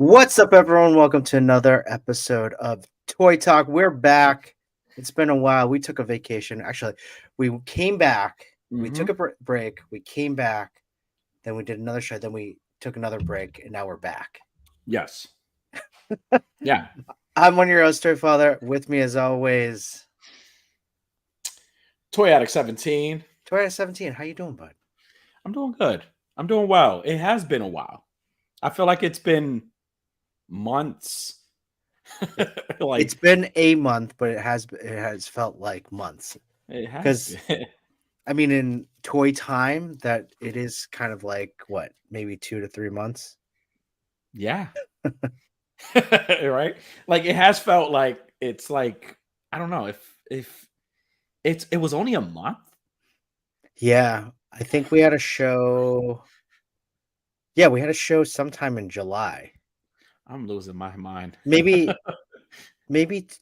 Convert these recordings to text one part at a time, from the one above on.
What's up, everyone? Welcome to another episode of Toy Talk. We're back. It's been a while. We took a vacation. Actually, we came back. We took a break. We came back. Then we did another show. Then we took another break, and now we're back. Yes. Yeah. I'm one of your hosts, Toy Father. With me, as always, Toy Addict 17. Toy 17. How you doing, bud? I'm doing good. I'm doing well. It has been a while. I feel like it's been months. It's been a month, but it has felt like months. It has Because been. I mean, in toy time, that it is kind of like what, maybe 2 to 3 months. Yeah. Right? Like it has felt like it's like I don't know if it was only a month. Yeah, I think we had a show. Yeah, we had a show sometime in July. I'm losing my mind. Maybe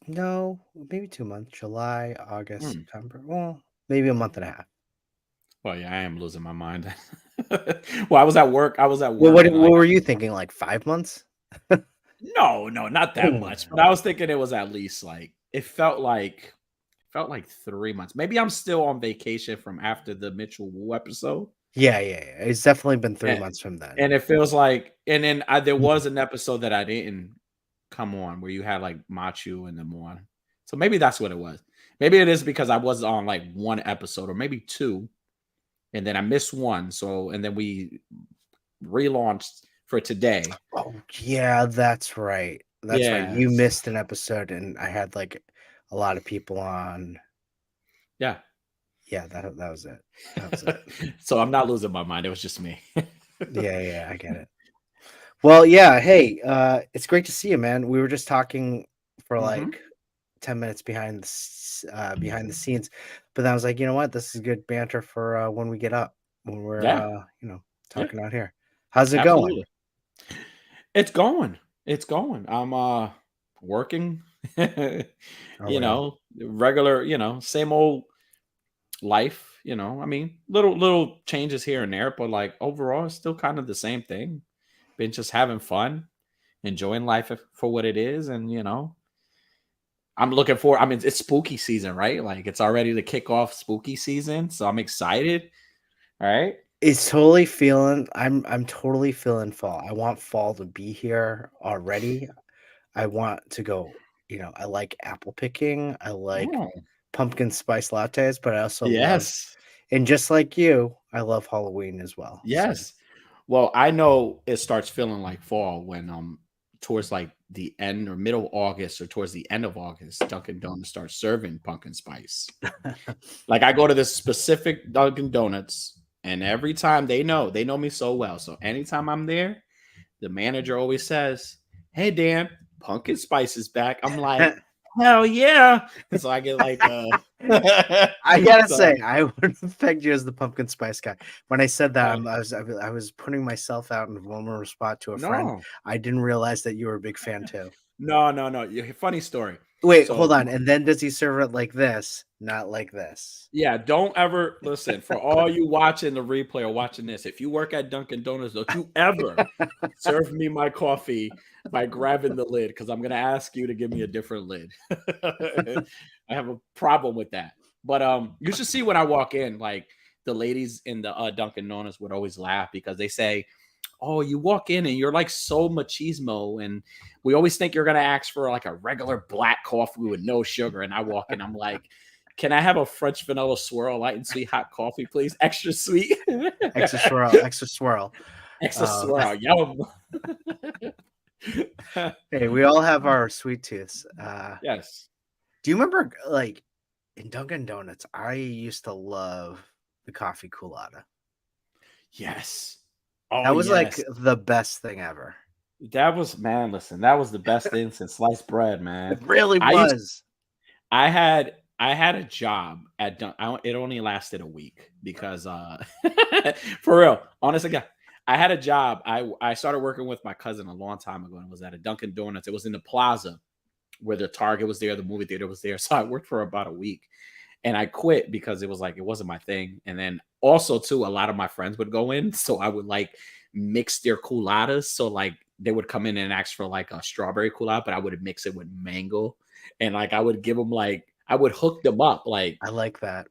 no, maybe 2 months. July, August, Hmm. September. Well, maybe a month and a half. Well, yeah, I am losing my mind. Well, I was at work. Well, what were you thinking? Like 5 months? No, not Oh that my much. But God. I was thinking it was at least like it felt like 3 months. Maybe I'm still on vacation from after the Mitchell Wu episode. Yeah. It's definitely been 3 And, months from then. and it feels like and then there was an episode that I didn't come on where you had like Machu in the morning. So maybe that's what it was. Maybe it is because I was on like one episode or maybe two, and then I missed one. So and then we relaunched for today. Oh, yeah, that's right. That's right. You Yes. missed an episode, and I had like a lot of people on. Yeah. Yeah, that was it. That was it. So I'm not losing my mind. It was just me. Yeah, I get it. Well, yeah, hey, it's great to see you, man. We were just talking for Mhm. like 10 minutes behind the scenes, but then I was like, you know what? This is good banter for when we get up, when we're Yeah. Yeah. talking out here. How's it going? Absolutely. It's going. It's going. I'm working. Oh, really? Regular, same old life, I mean, little changes here and there, but like overall it's still kind of the same thing. Been just having fun, enjoying life for what it is and I'm looking for I mean it's spooky season, right? Like it's already to kick off spooky season, so I'm excited. All right? It's totally feeling. I'm totally feeling fall. I want fall to be here already. I want to go. I like apple picking. I like Oh, pumpkin spice lattes, but I also love, yes. and just like you, I love Halloween as well. So Yes. Well, I know it starts feeling like fall when towards like the end or middle August or towards the end of August, Dunkin' Donuts starts serving pumpkin spice. Like I go to this specific Dunkin' Donuts, and every time they know me so well. So anytime I'm there, the manager always says, "Hey Dan, pumpkin spice is back." I'm like, "Hell yeah!" So I get like I gotta so say, I would have pegged you as the pumpkin spice guy. When I said that, uh, I was putting myself out in a vulnerable spot to a friend. no. I didn't realize that you were a big fan too. No. Funny story. Wait, So hold on. And then does he serve it like this, not like this? yeah, don't ever listen for all you watching the replay or watching this. If you work at Dunkin' Donuts, don't you ever serve me my coffee by grabbing the lid because I'm gonna ask you to give me a different lid. I have a problem with that. But you should see when I walk in, like the ladies in the Dunkin' Donuts would always laugh because they say, "Oh, you walk in and you're like so machismo, and we always think you're gonna ask for like a regular black coffee with no sugar." And I walk in, I'm like, "Can I have a French vanilla swirl, light and sweet hot coffee, please? Extra sweet, Extra swirl, extra swirl. extra swirl, yum." Hey, we all have our sweet tooths. Yes, Do you remember, like, in Dunkin' Donuts, I used to love the coffee culotta. yes. Oh That was like yes, the best thing ever. that was man. Listen, that was the best thing since sliced bread, man. It really I used was. I had a job at it only lasted a week because for real, honest again, I had a job. I started working with my cousin a long time ago and it was at a Dunkin' Donuts. It was in the plaza where the Target was there, the movie theater was there. So I worked for about a week and I quit because it was like it wasn't my thing. And then also too, a lot of my friends would go in, so I would like mix their culottes. So like they would come in and ask for like a strawberry culotte, but I would mix it with mango, and like I would give them like I would hook them up like. I like that.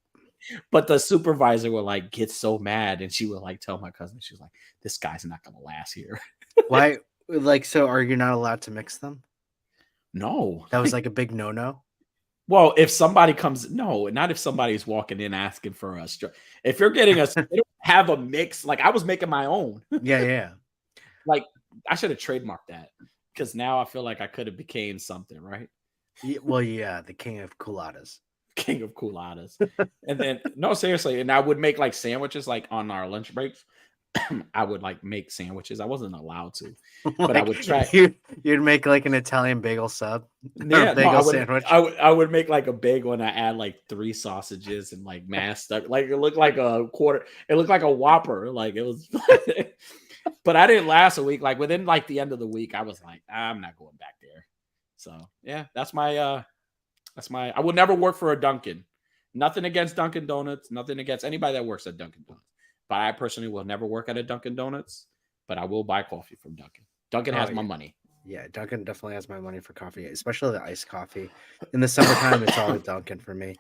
But the supervisor would like get so mad, and she would like tell my cousin, she was like, "This guy's not gonna last here." Why? Like, so are you not allowed to mix them? No. That was like a big no. Well, if somebody comes, no, not if somebody's walking in asking for us. If you're getting us, they don't have a mix. Like I was making my own. Yeah. Like I should have trademarked that because now I feel like I could have became something, right? Well, yeah, the king of culottes. King of culottes. And then no, seriously, and I would make like sandwiches like on our lunch breaks. I would like make sandwiches. I wasn't allowed to, but I would try. You'd make like an Italian bagel sub, Yeah, or bagel I would, sandwich. I would make like a bagel and I add like 3 sausages and like mashed up. Like it looked like a quarter. It looked like a Whopper. Like it was. But I didn't last a week. Like within like the end of the week, I was like, I'm not going back there. So yeah, that's my. I would never work for a Dunkin'. Nothing against Dunkin' Donuts. Nothing against anybody that works at Dunkin' Donuts. But I personally will never work at a Dunkin' Donuts. But I will buy coffee from Dunkin'. Dunkin' has my money. Yeah, Dunkin' definitely has my money for coffee, especially the iced coffee. In the summertime, it's all Dunkin' for me.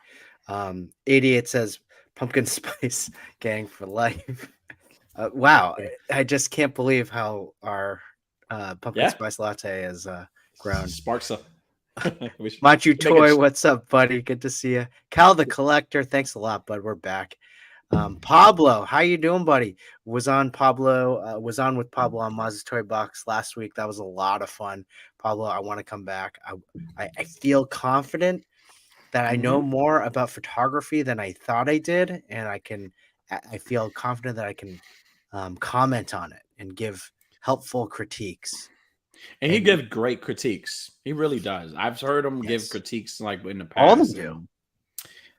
88 says pumpkin spice gang for life. Wow, I just can't believe how our pumpkin spice latte has grown. Sparks up. Machu Toy, what's up, buddy? Good to see you. Cal the Collector, thanks a lot, bud. We're back. Pablo, how you doing, buddy? Was on with Pablo on Maz's Toy Box last week. That was a lot of fun. Pablo, I want to come back. I feel confident that I know more about photography than I thought I did, and I feel confident that I can comment on it and give helpful critiques. And he gives great critiques. He really does. I've heard him give critiques like in the past. All of them do.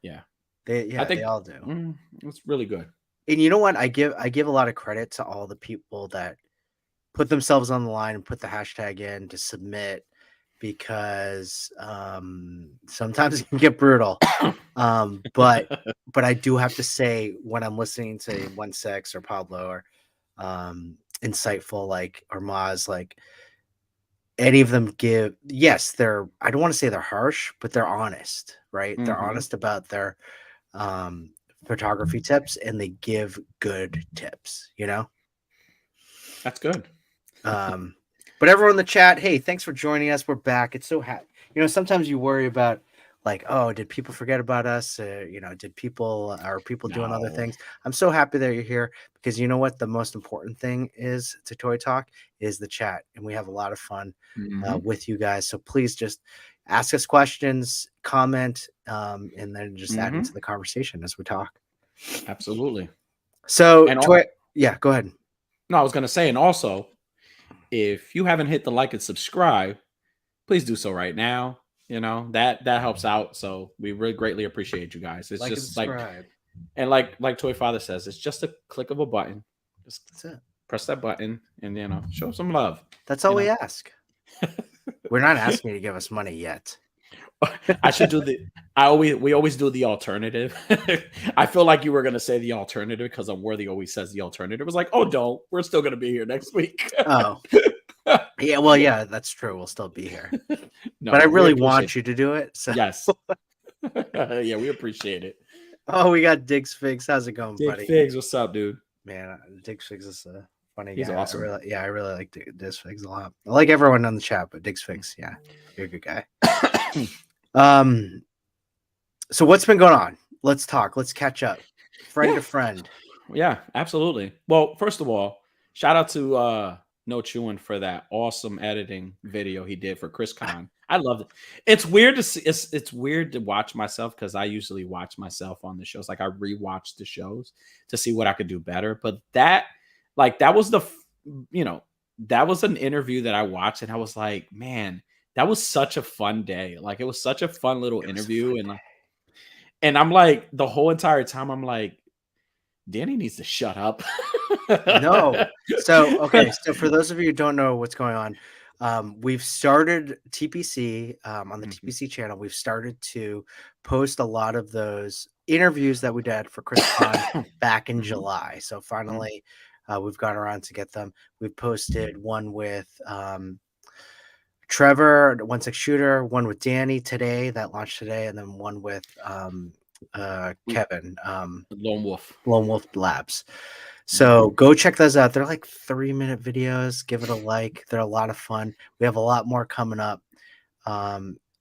Yeah. I think they all do. It's really good. And you know what? I give a lot of credit to all the people that put themselves on the line and put the hashtag in to submit, because sometimes it can get brutal. But I do have to say, when I'm listening to 1-6 or Pablo or Insightful, like, or Maz, like, any of them give, yes, I don't want to say they're harsh, but they're honest, right? They're honest about their photography tips, and they give good tips, you know? That's good. But everyone in the chat, hey, thanks for joining us. We're back. It's so sometimes you worry about, like, oh, did people forget about us? Are people doing other things? I'm so happy that you're here, because you know what? The most important thing is to Toy Talk is the chat, and we have a lot of fun with you guys. So please just ask us questions, comment, and then just add into the conversation as we talk. Absolutely. So, yeah, go ahead. No, I was going to say, and also, if you haven't hit the like and subscribe, please do so right now. You know, that helps out. So we really greatly appreciate you guys. It's just like Toy Father says, it's just a click of a button. That's it. Press that button and show some love. That's all we ask. We're not asking you to give us money yet. I should do we always do the alternative. I feel like you were gonna say the alternative because Unworthy always says the alternative. It was like, oh, don't. We're still gonna be here next week. Oh. Yeah, well, yeah, that's true. We'll still be here. No, but I really want you to do it. So. Yes. Yeah, we appreciate it. Oh, we got Diggs Figs. How's it going, buddy? Figs, what's up, dude? Man, Diggs Figs is a funny guy. He's awesome. I really like Diggs Figs a lot. I like everyone on the chat, but Diggs Figs, yeah, you're a good guy. So what's been going on? Let's talk. Let's catch up. Friend to friend. Yeah, absolutely. Well, first of all, shout out to No Chewin for that awesome editing video he did for ChrisCon. I love it. It's weird to see. It's weird to watch myself, because I usually watch myself on the shows. Like I rewatch the shows to see what I could do better. But that was that was an interview that I watched, and I was like, man, that was such a fun day. Like it was such a fun little interview, and I'm like, the whole entire time I'm like, Danny needs to shut up. No. So for those of you who don't know what's going on, we've started TPC on the TPC channel. We've started to post a lot of those interviews that we did for ChrisCon back in July. So finally, We've gone around to get them. We've posted one with Trevor, the 1-6 shooter, one with Danny today that launched today, and then one with Kevin, Lone Wolf. Lone Wolf Labs. So go check those out. They're like 3-minute videos. Give it a like. They're a lot of fun. We have a lot more coming up.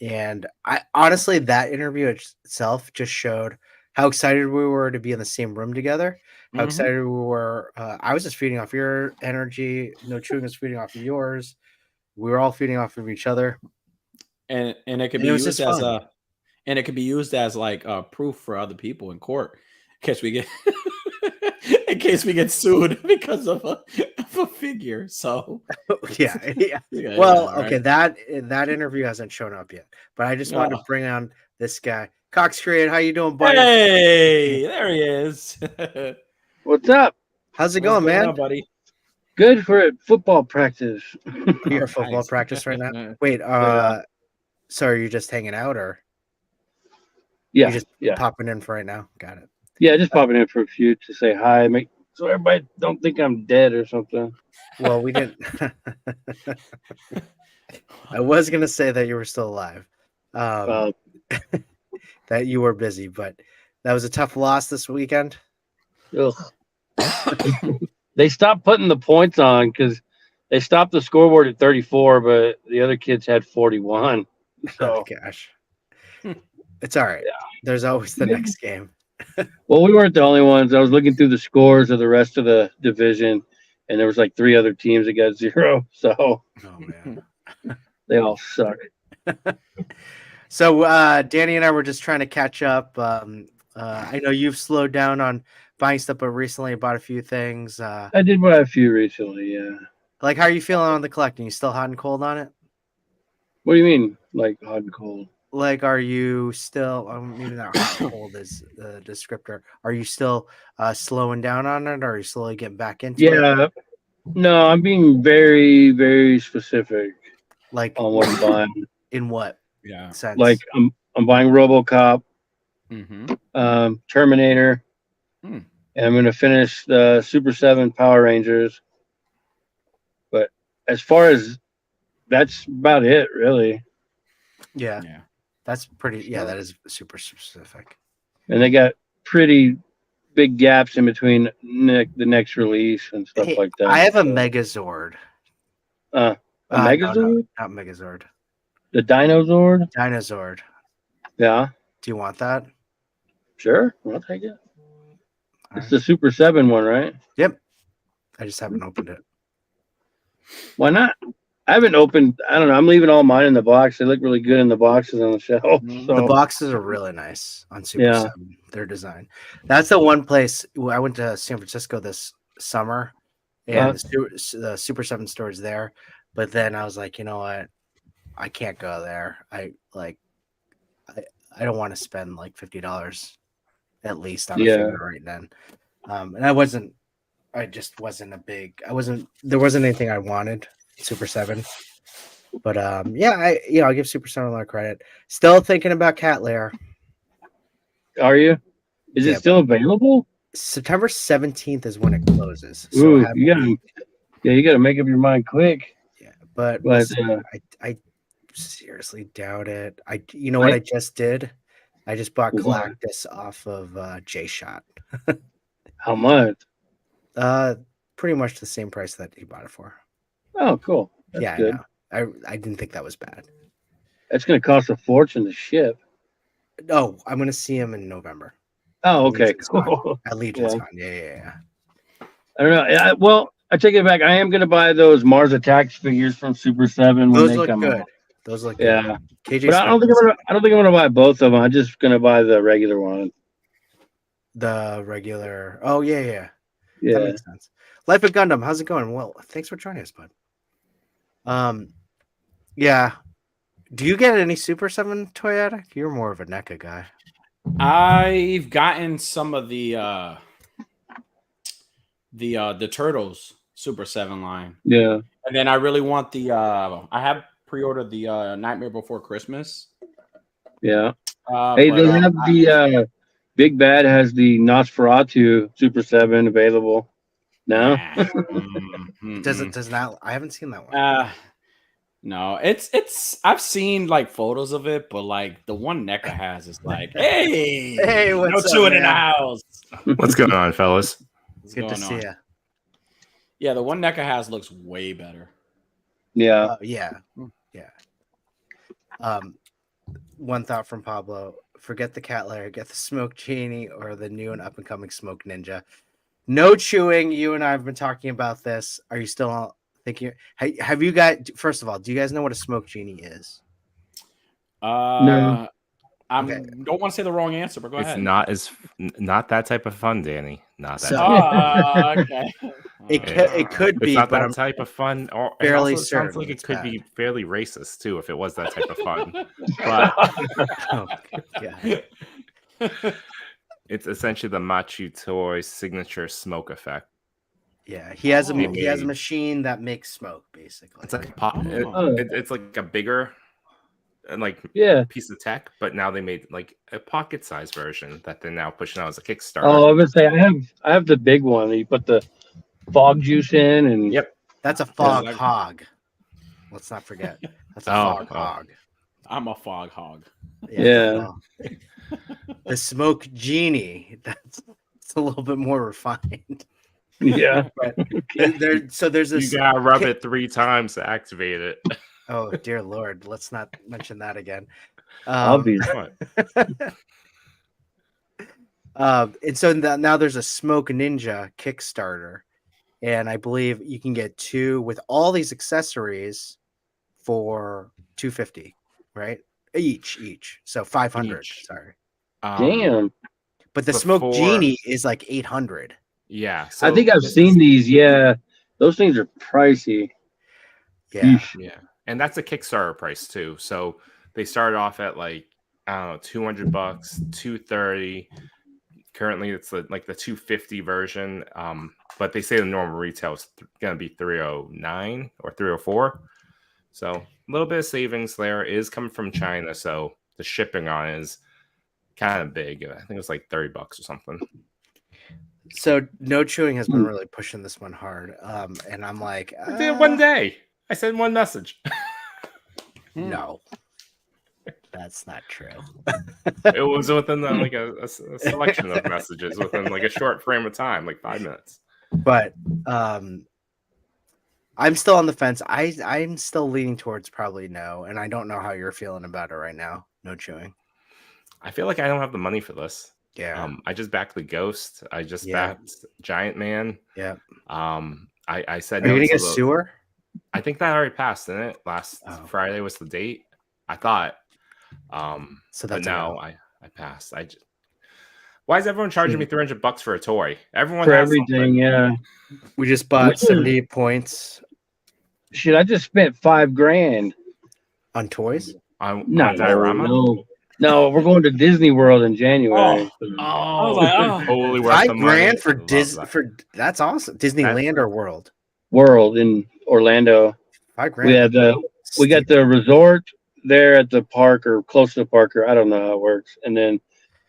And I honestly, that interview itself just showed how excited we were to be in the same room together. How excited we were. I was just feeding off your energy. No Chewing was feeding off of yours. We were all feeding off of each other. And it could be used as and it could be used as like proof for other people in court in case we get in case we get sued because of a figure. So yeah. Well, okay, right. that interview hasn't shown up yet, but I just wanted to bring on this guy, Cox Create. How you doing, buddy? Hey, there he is. What's up? How's it going, man? Buddy? Good for football practice. You're at football practice right now. Wait, so are you just hanging out, or yeah, just popping in for right now? Got it. Yeah, just popping in for a few to say hi, so everybody don't think I'm dead or something. Well, we didn't. I was gonna say that you were still alive, that you were busy, but that was a tough loss this weekend. They stopped putting the points on because they stopped the scoreboard at 34, but the other kids had 41. So, oh, gosh. It's all right. Yeah. There's always the next game. Well, we weren't the only ones. I was looking through the scores of the rest of the division, and there was like 3 other teams that got 0. So, oh man, they all suck. So, Danny and I were just trying to catch up. I know you've slowed down on buying stuff, but recently bought a few things. I did buy a few recently, yeah. Like, how are you feeling on the collecting? You still hot and cold on it? What do you mean, like hot and cold? Like, are you still? Maybe not hot and cold is the descriptor. Are you still slowing down on it, or are you slowly getting back into it? Yeah, no, I'm being very, very specific. Like on what I'm buying. In what? Yeah. Sense? Like I'm buying RoboCop, Terminator. And I'm going to finish the Super 7 Power Rangers. But as far as that's about it, really. Yeah. That's pretty. Yeah, that is super specific. And they got pretty big gaps in between the next release and stuff like that. I have a Megazord. A Megazord? No, not Megazord. The Dinozord? Dinozord. Yeah. Do you want that? Sure. I'll take it. It's the Super 7 one, right? Yep. I just haven't opened it. Why not? I haven't opened. I don't know. I'm leaving all mine in the box. They look really good in the boxes on the shelf. So. The boxes are really nice on Super 7. Their design. That's the one place. I went to San Francisco this summer, and the Super 7 store is there. But then I was like, you know what? I can't go there. I don't want to spend like $50 at least on a figure right then. And there wasn't anything I wanted Super 7. But I'll give Super 7 a lot of credit. Still thinking about Cat Lair. Are you? Is it still available? September 17th is when it closes. So you gotta make up your mind quick. Yeah, but I seriously doubt it. You know what I just did? I just bought Galactus off of J-Shot. How much? Pretty much the same price that he bought it for. Oh, cool. That's good. I didn't think that was bad. That's going to cost a fortune to ship. No, I'm going to see him in November. Oh, okay, cool. At Legion's Con. Yeah. I don't know. Well, I take it back. I am going to buy those Mars Attacks figures from Super 7 when they come out. Those look good. KJ, but I don't think I'm going to buy both of them. I'm just going to buy the regular one. The regular. Oh yeah. That makes sense. Life of Gundam, how's it going? Well, thanks for joining us, bud. Yeah. Do you get any Super 7 Toyota? You're more of a NECA guy. I've gotten some of the Turtles Super 7 line. Yeah. And then I really want the I have pre-ordered the Nightmare Before Christmas. Yeah. They have the Big Bad has the Nosferatu Super 7 available. No. Does not. I haven't seen that one. No, it's I've seen like photos of it, but like the one NECA has is like, hey, Hey, no what's up, chewing in the man? house. What's going on, fellas? What's Good to going see on? you. Yeah, the one NECA has looks way better. Yeah. Yeah. One thought from Pablo: forget the cat lair, get the smoke genie or the new and up and coming smoke ninja. No chewing. You and I have been talking about this. Are you still thinking? Have you got? First of all, do you guys know what a smoke genie is? No. I Okay. don't want to say the wrong answer, but go It's ahead. not that type of fun, Danny. Not that. So- type Okay. It could It's be, not but that I'm type of fun. And fairly also, it sounds certain like it it's could bad. be fairly racist too if it was that type of fun. But Oh, yeah. it's essentially the Machu Toy's signature smoke effect. Yeah, he has Oh. a machine that makes smoke, basically. It's like a pop. Oh. It's like a bigger and like Yeah. piece of tech, but now they made like a pocket-sized version that they're now pushing out as a Kickstarter. Oh, I would say I have the big one. You put the fog juice in, and Yep. That's a fog like- hog. Let's not forget. That's a Oh, fog oh. hog. I'm a fog hog. Yeah. Well, the smoke genie. That's it's a little bit more refined. yeah. But there's You this. gotta rub it 3 times to activate it. Oh dear Lord, let's not mention that again. Obvious. And so now there's a Smoke Ninja Kickstarter, and I believe you can get 2 with all these accessories for $250, right? Each. So 500. Each. Sorry, Damn. but the Before- Smoke Genie is like 800. Yeah. So I think I've seen these. Yeah. Those things are pricey. Yeah, Yeesh. Yeah, and that's a Kickstarter price too. So they started off at like I don't know, $200, $230. Currently, it's like the $250 version. But they say the normal retail is gonna be $309 or $304. So a little bit of savings there. It is coming from China, so the shipping on it is kind of big. I think it's like $30 or something. so No Chewing has been really pushing this one hard, and I'm like, I did it one day. I sent one message. no, that's not true. It was within like a selection of messages within like a short frame of time, like 5 minutes. But I'm still on the fence. I'm still leaning towards probably no, and I don't know how you're feeling about it right now. No Chewing. I feel like I don't have the money for this. Yeah. I just backed the Ghost. I just Yeah. backed Giant Man. Yeah. I said Are you no gonna to get the- Sewer? I think that already passed, didn't it? Last Oh. Friday was the date. I thought. So But that's a no, no. I passed. Why is everyone charging me $300 for a toy? Everyone For has everything. something. Yeah. We just bought 78 points Shit, I just spent $5,000. on toys. On No, diorama. no, we're going to Disney World in January. I was like, oh. Totally worth the money. $5,000 for Love Disney that. for that's awesome. Disneyland or World? World in Orlando. $5,000. We got the resort there at the park or close to the park, or I don't know how it works. And then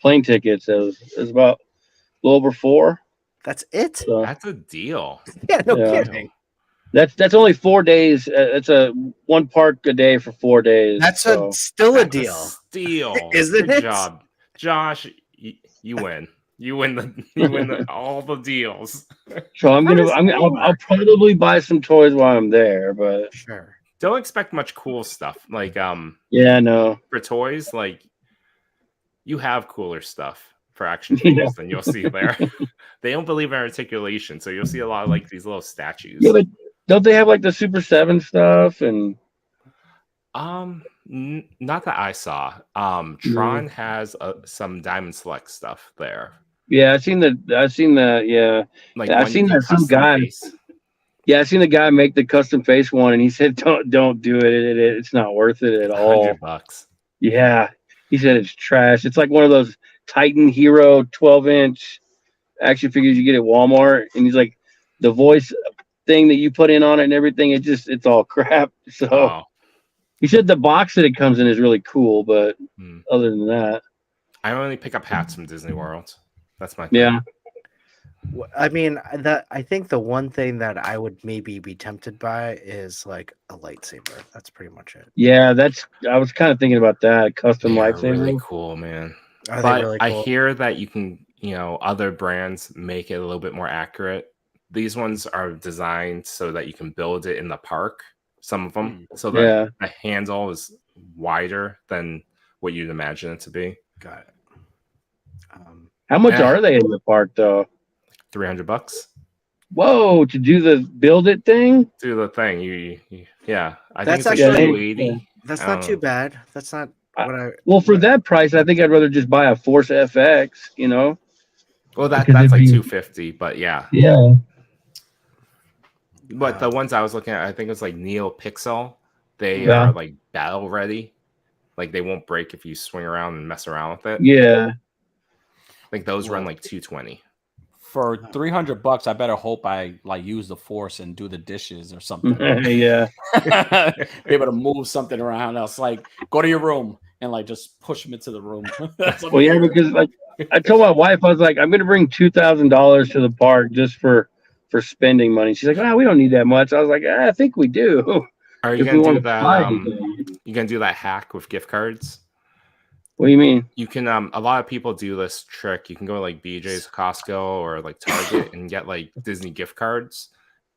plane tickets. It was about a little over $4,000. That's it. So That's a deal. Yeah, no Yeah. kidding. that's only 4 days. It's a one park a day for 4 days. That's so. still a That's deal. steal. Isn't Good it? job, Josh. You win. You win all the deals. So I'm How gonna does I'll probably buy some toys while I'm there, but Sure. Don't expect much cool stuff. Like yeah, no. for toys, like you have cooler stuff for action figures than you'll see there. They don't believe in articulation, so you'll see a lot of like these little statues. Yeah, but don't they have like the Super 7 stuff and Not that I saw. Tron has some Diamond Select stuff there. yeah, I've seen that, yeah. Like I've one seen you that can some custom guy face. Yeah, I seen the guy make the custom face one, and he said, "Don't do it. It's not worth it at all." $100. Yeah, he said it's trash. It's like one of those Titan Hero 12-inch action figures you get at Walmart, and he's like, the voice thing that you put in on it and everything, it's all crap. So Oh, he said the box that it comes in is really cool, but other than that, I only pick up hats from Disney World. That's my thing. yeah. I mean, I think the one thing that I would maybe be tempted by is like a lightsaber. That's pretty much it. Yeah, I was kind of thinking about that custom They are lightsaber. really cool, man. Are they But really I cool? hear that you can, other brands make it a little bit more accurate. These ones are designed so that you can build it in the park, some of them, so that Yeah. the handle is wider than what you'd imagine it to be. Got it. How much Eh. are they in the park though? $300. Whoa, to do the build it thing? Do the thing. Yeah. I think That's it's like actually- 280. That's I not don't too know. bad. That's not what I. Well, for that price, I think I'd rather just buy a Force FX, you know? Well, Because that's it'd like be- 250, but yeah. Yeah. But the ones I was looking at, I think it's like Neo Pixel. They Yeah. are like battle ready. Like they won't break if you swing around and mess around with it. Yeah. I think those run Well, like 220. For $300, I better hope I like use the force and do the dishes or something. Yeah. Be able to move something around else. Like go to your room and like just push them into the room. That's Well, yeah, because like I told my wife, I was like, I'm gonna bring $2,000 to the park just for spending money. She's like, oh, we don't need that much. I was like, I think we do. Are you If we gonna do want to that? buy anything. You gonna do that hack with gift cards? What do you mean? You can. A lot of people do this trick. You can go to like BJ's, Costco, or like Target and get like Disney gift cards.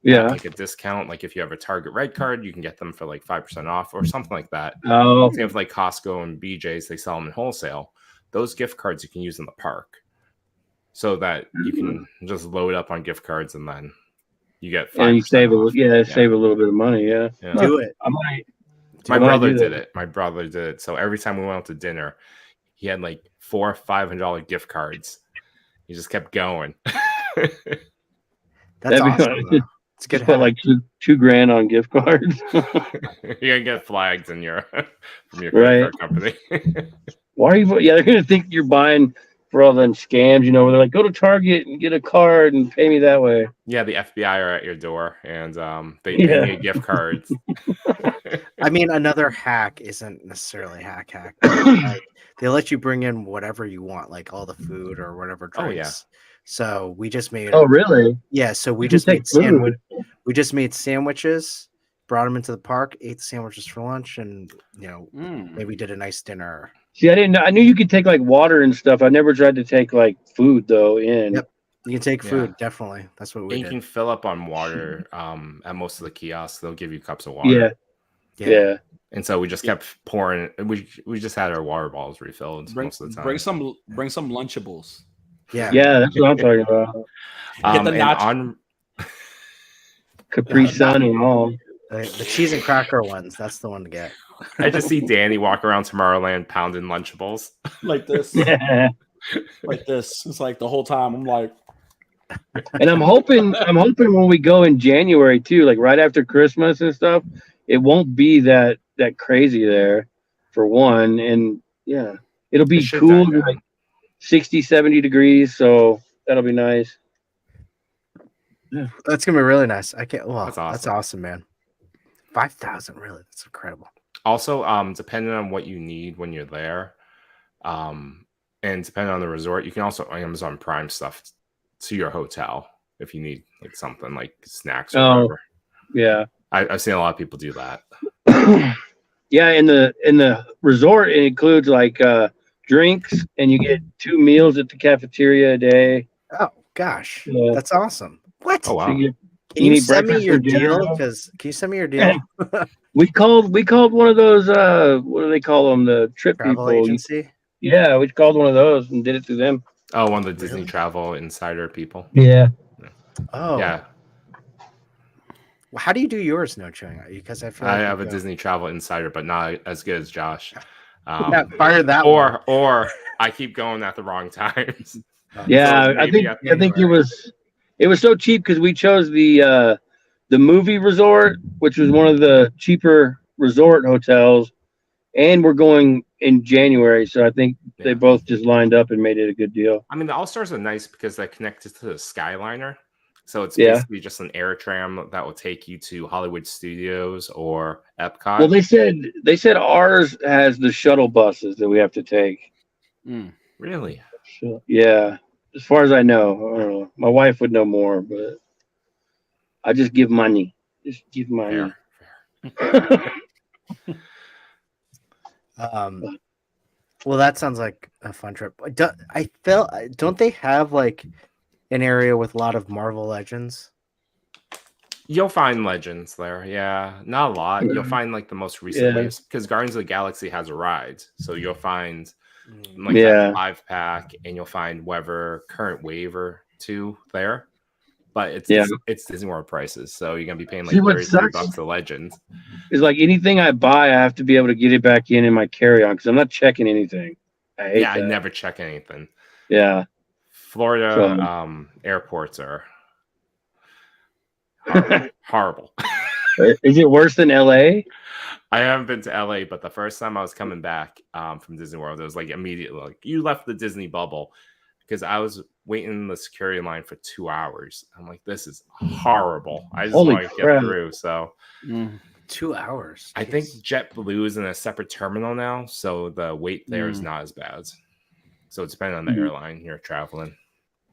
At, Yeah. like a discount. Like if you have a Target Red card, you can get them for like 5% off or something like that. Oh, Same with like Costco and BJ's, they sell them in wholesale. Those gift cards you can use in the park, so that you can just load up on gift cards and then you get 5% and you save off. save a little bit of money. Yeah. Yeah. Do it. I might. My I might brother do did that. it. My brother did it. So every time we went out to dinner, he had like $400 or $500 gift cards. He just kept going. That's That'd be awesome. fun. Though. It's a good. Just put hack. like two grand on gift cards. You're gonna get flagged in your from your Right. credit card company. Why are you? Yeah, they're gonna think you're buying for all them scams. You know, where they're like, go to Target and get a card and pay me that way. Yeah, the FBI are at your door and they Yeah. pay you gift cards. I mean, another hack isn't necessarily hack. Like, they let you bring in whatever you want, like all the food or whatever drinks. Oh, yeah. So we just made. Oh, really? Yeah. So we You can just take made sandwich. food. We just made sandwiches, brought them into the park, ate the sandwiches for lunch, and maybe did a nice dinner. See, I didn't know. I knew you could take like water and stuff. I never tried to take like food though. In. Yep. You can take Yeah. food, definitely. That's what we And you did. can fill up on water at most of the kiosks. They'll give you cups of water. Yeah. And so we just kept pouring. We just had our water bottles refilled bring, most of the time. bring some Lunchables. Yeah. Yeah, that's what I'm talking about. Get the and nacho- on Capri Sun and all. The cheese and cracker ones. That's the one to get. I just see Danny walk around Tomorrowland pounding Lunchables. Like this. Like this. It's like the whole time I'm like, And I'm hoping when we go in January too, like right after Christmas and stuff, it won't be that crazy there for one. And yeah, it'll be It should cool, die down. like 60, 70 degrees. So that'll be nice. That's gonna be really nice. I can't. Well, That's that's awesome. awesome, man. 5,000, really? That's incredible. Also, depending on what you need when you're there, and depending on the resort, you can also Amazon Prime stuff to your hotel if you need like something like snacks or Oh. whatever. Yeah. I've seen a lot of people do that. Yeah, in the resort it includes like drinks, and you get 2 meals at the cafeteria a day. Oh gosh, Yeah. that's awesome. What? Oh wow! So you Can you need send me breakfast your and dinner? deal? Because can you send me your deal? we called one of those what do they call them, the trip Travel people. agency. Yeah, we called one of those and did it through them. Oh, one of the Disney Really? Travel Insider people. Yeah. Oh Yeah, Well, how do you do yours? No chewing. Because I feel I like have you a go- Disney Travel Insider, but not as good as Josh. Yeah, fire that one. Or I keep going at the wrong times. Yeah, So I maybe think at I think it was so cheap because we chose the movie resort, which was one of the cheaper resort hotels, and we're going in January, so I think they Yeah. both just lined up and made it a good deal. I mean, the All Stars are nice because they're connected to the Skyliner. So it's Yeah. basically just an air tram that will take you to Hollywood Studios or Epcot. Well, they said ours has the shuttle buses that we have to take. mm. Really? So, yeah. as far as I know. I don't know. My wife would know more, but I just give money. Just give money. Fair. Well, that sounds like a fun trip. Don't they have like an area with a lot of Marvel Legends? You'll find legends there. Yeah, not a lot. You'll find like the most recent Yeah. waves because Guardians of the Galaxy has a ride. So you'll find like Yeah. that 5-pack, and you'll find whatever current wave or two there. But it's Disney World prices, so you're gonna be paying like See, what $33 sucks a legend. is like anything I buy, I have to be able to get it back in my carry-on because I'm not checking anything. I hate Yeah, I that. never check anything. Yeah. Florida So- airports are horrible. Is it worse than LA? I haven't been to LA, but the first time I was coming back from Disney World, it was like immediately like you left the Disney bubble because I was waiting in the security line for 2 hours. I'm like, this is horrible. I just Holy want to crap. get through. So 2 hours. I think JetBlue is in a separate terminal now, so the wait there is not as bad. So it's depending on the airline you're traveling.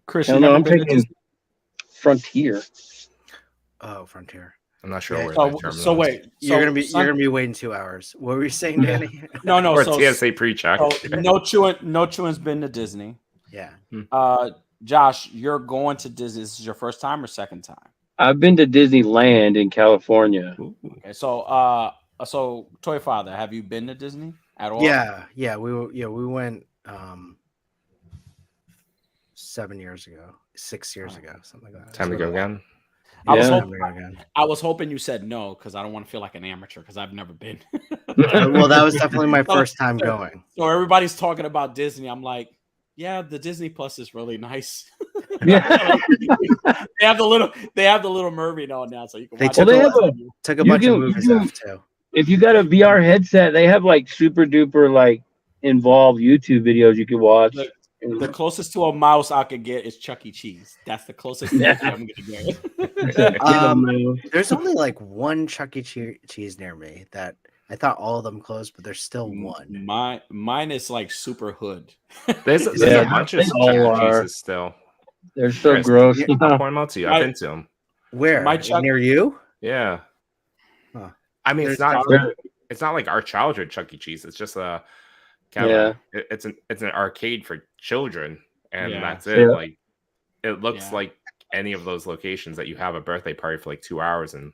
Chris, Hell you no, never I'm been to taking Disney? Frontier. Oh, Frontier. I'm not sure Yeah. where that terminal So is. wait, You're so gonna be waiting 2 hours. What were you saying, Danny? no. Or So TSA pre-check. no chewing's been to Disney. Yeah. Josh, you're going to Disney. This is your first time or second time? I've been to Disneyland in California. Okay, so Toy Father, have you been to Disney at all? Yeah. We went 7 years ago, 6 years ago, something like that. Time to go again. I was Yeah. hoping I was hoping you said no because I don't want to feel like an amateur because I've never been. Well, that was definitely my first time going. So everybody's talking about Disney. I'm like, yeah, the Disney Plus is really nice. Yeah. they have the little mermaid on now, so you can They watch took it. Took a You bunch can- of movies you can- off too. If you got a VR headset, they have like super duper like involved YouTube videos you can watch. The closest to a mouse I could get is Chuck E. Cheese. That's the closest thing I'm gonna get. There's only like one Chuck E. Cheese near me that I thought all of them closed, but there's still one. Mine is like super hood. There's Yeah, a bunch of they all Chuck E. are. Cheeses still. They're so Chris, gross. I'll point them out to you. I've been to them. Where? My Chuck- Near you? Yeah. Huh. I mean, There's it's not like our childhood Chuck E. Cheese. It's just a kind of it's an arcade for children, and that's it. Yeah. Like it looks like any of those locations that you have a birthday party for like 2 hours and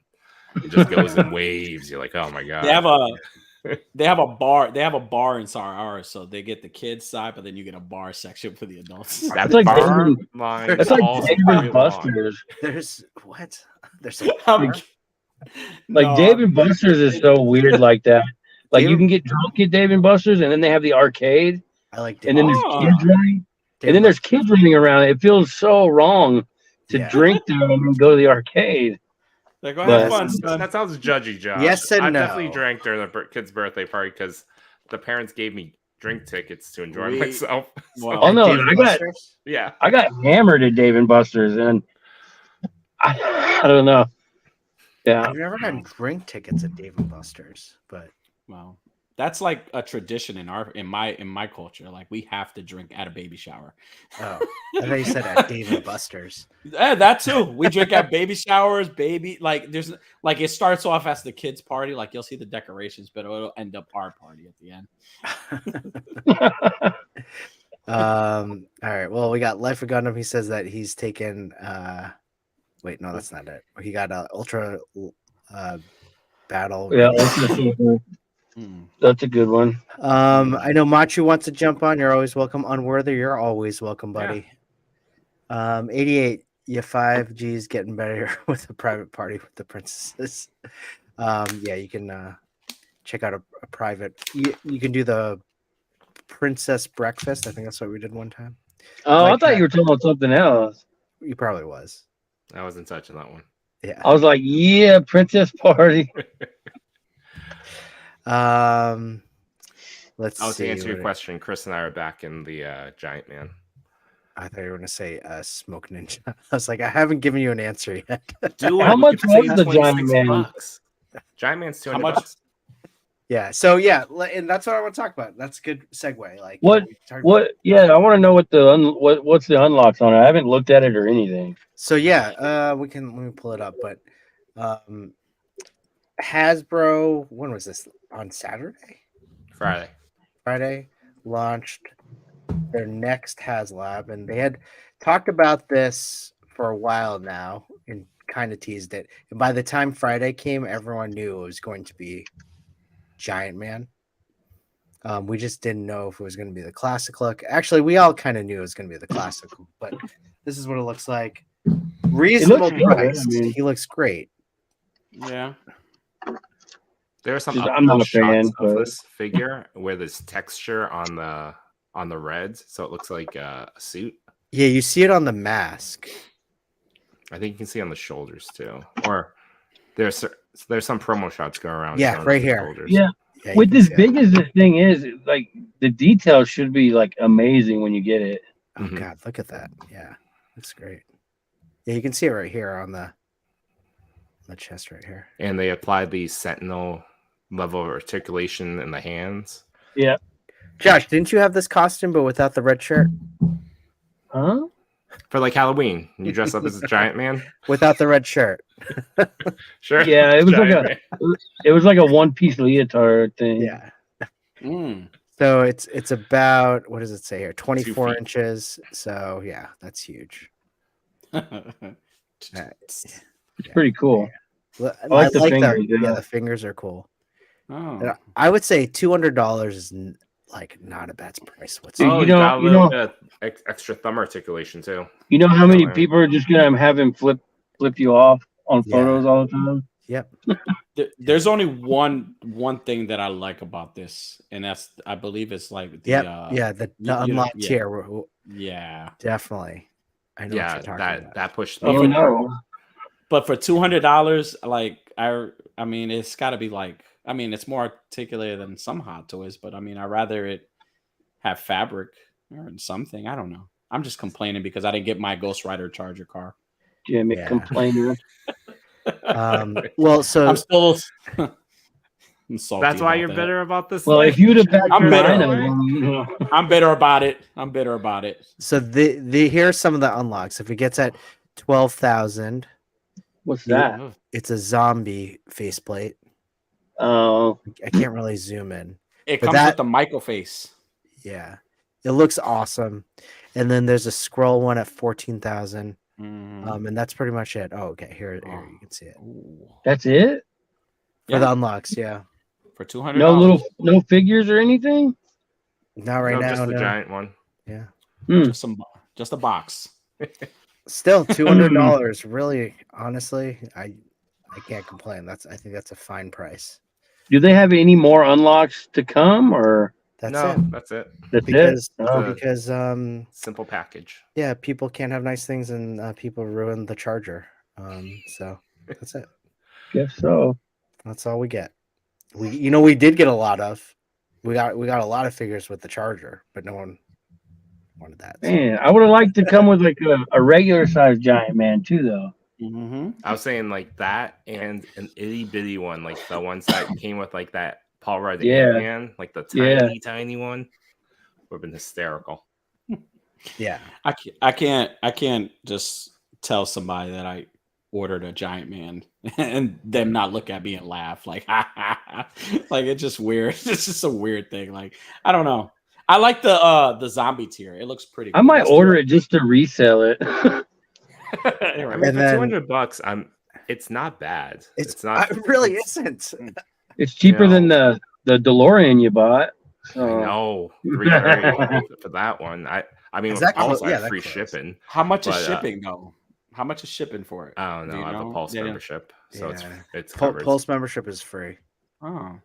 it just goes in waves. You're like, oh my god. They have a bar. They have a bar inside ours, so they get the kids side, but then you get a bar section for the adults. That It's like bar Dave line That's is like also Dave very and long. Buster's. There's what? There's a I'm- Like No, Dave and Buster's is so weird like that. Like you can get drunk at Dave and Buster's, and then they have the arcade, I like and then there's Oh. kids running, and then there's kids running around. It feels so wrong to Yeah. drink there and then go to the arcade. Like, go But- have fun, son. That sounds judgy, Josh. Yes and I no. definitely drank during the kid's birthday party because the parents gave me drink tickets to enjoy myself. Wow. Oh no, Dave and Buster's? Yeah. I got hammered at Dave and Buster's, and I don't know. Yeah, I've never gotten drink tickets at Dave and Buster's, but Wow, that's like a tradition in my culture. Like we have to drink at a baby shower. I thought you said at Dave and Buster's. Yeah, that too. We drink at baby showers, there's like it starts off as the kids' party, like you'll see the decorations, but it'll end up our party at the end. All right. Well, we got Life of Gundam. He says that he's taken wait, no, that's not it. He got a ultra battle. yeah, that's a good one. I know Machu wants to jump on. You're always welcome. Unworthy, you're always welcome, buddy. 88, you 5G's getting better with a private party with the princesses. Yeah, you can check out a private. You can do the princess breakfast. I think that's what we did one time. Oh, Like I thought that. you were talking about something else. You probably was. I wasn't touching that one. Yeah. I was like, yeah, princess party. Let's To see. answer your question, Chris and I are back in the Giant Man. I thought you were going to say Smoke Ninja. I was like, I haven't given you an answer yet. Dude, How we much could save was the Giant 26 Man? bucks. Giant Man's 200 much? bucks. Yeah. So yeah, and that's what I want to talk about. That's a good segue. Like What? we talked about- What? Yeah, I want to know what the what's the unlocks on it. I haven't looked at it or anything. So yeah, let me pull it up. But Hasbro, when was this? On Saturday? Friday launched their next HasLab, and they had talked about this for a while now and kind of teased it. And by the time Friday came, everyone knew it was going to be Giant Man. We just didn't know if it was going to be the classic look. Actually, we all kind of knew it was going to be the classic, but this is what it looks like. Reasonable good, price. I mean- He looks great. Yeah. There are some Just- up I'm not close a fan, shots of but- this figure where there's texture on the reds, so it looks like a suit. Yeah, you see it on the mask. I think you can see on the shoulders too, or there's some promo shots going around. Yeah, showing right the here. shoulders. Yeah. Yeah, you With can as see it. big as the thing is, like the detail should be like amazing when you get it. Oh Mhm. God, look at that. Yeah, looks great. Yeah, you can see it right here on the chest right here. And they applied the Sentinel level of articulation in the hands. Yeah. Josh, didn't you have this costume but without the red shirt? Huh? For like Halloween, you dress up as a giant man. Without the red shirt. Sure. Yeah, it was like Giant man. It was like a one-piece leotard thing. Yeah. Mm. So it's about, what does it say here? 24 feet. inches. So yeah, that's huge. It's pretty cool. Well, I like the fingers, yeah, yeah. the fingers are cool. Oh. And I would say $200 is like not a bad price Dude, whatsoever. Oh, you you know- got a you little know- bit of extra thumb articulation too. You know how many Oh, yeah. people are just gonna have him flip you off on Yeah. photos all the time? Yep. There's only one thing that I like about this, and that's I believe it's like the Yep. Yeah, the you know, unlocked yeah. tier. yeah. Definitely. I know what Yeah, you're talking that about. that pushed Oh, me. Oh for- no. But for $200, like I mean, it's got to be like it's more articulated than some Hot Toys, but I mean, I'd rather it have fabric or something. I don't know. I'm just complaining because I didn't get my Ghost Rider Charger car. Jimmy Yeah. complainer. Well, so I'm still I'm salty That's why about you're that. bitter about this. Well, thing? if you'd have packed I'm your bitter. line of them, you know. I'm bitter about it. I'm bitter about it. So the here's some of the unlocks. If it gets at 12,000, What's that? it's a zombie faceplate. Oh, I can't really zoom in. It But comes that- with the micro face. Yeah, it looks awesome. And then there's a scroll one at 14,000. Mm. And that's pretty much it. Oh, okay. Here you can see it Ooh. that's it? for the unlocks. Yeah, For $200. No figures or anything? not right No, now. just the no. giant one. Yeah, Hmm. Just a box. still $200. Really, honestly, I can't complain. I think that's a fine price. Do they have any more unlocks to come, or That's No, it. that's it. that's Because it? Oh. because Simple package. yeah, people can't have nice things, and people ruin the charger. So that's it. Guess so. That's all we get. We did get a lot of. We got a lot of figures with the charger, but no one wanted that. so. Man, I would have liked to come with like a regular sized giant man too, though. Mm-hmm. I was saying like that and an itty bitty one, like the ones that came with like that Paul Rudd Yeah. man, like the Yeah. tiny one, would have been hysterical. Yeah, I can't just tell somebody that I ordered a giant man and them not look at me and laugh like like it's just weird. It's just a weird thing. Like I don't know. I like the zombie tier. It looks pretty. I might order it just to resell it. I mean, And for then- $200, it's not bad. it's not. it really it's- isn't. It's cheaper than the DeLorean you bought. I So know $330 for that one. I mean, Is with that close? Pulse, I Yeah, have that free close. shipping. How much is But, shipping though? How much is shipping for it? I don't Do know. you I have a know? Pulse Yeah. membership, so Yeah. it's covered. Pulse membership is free. Oh,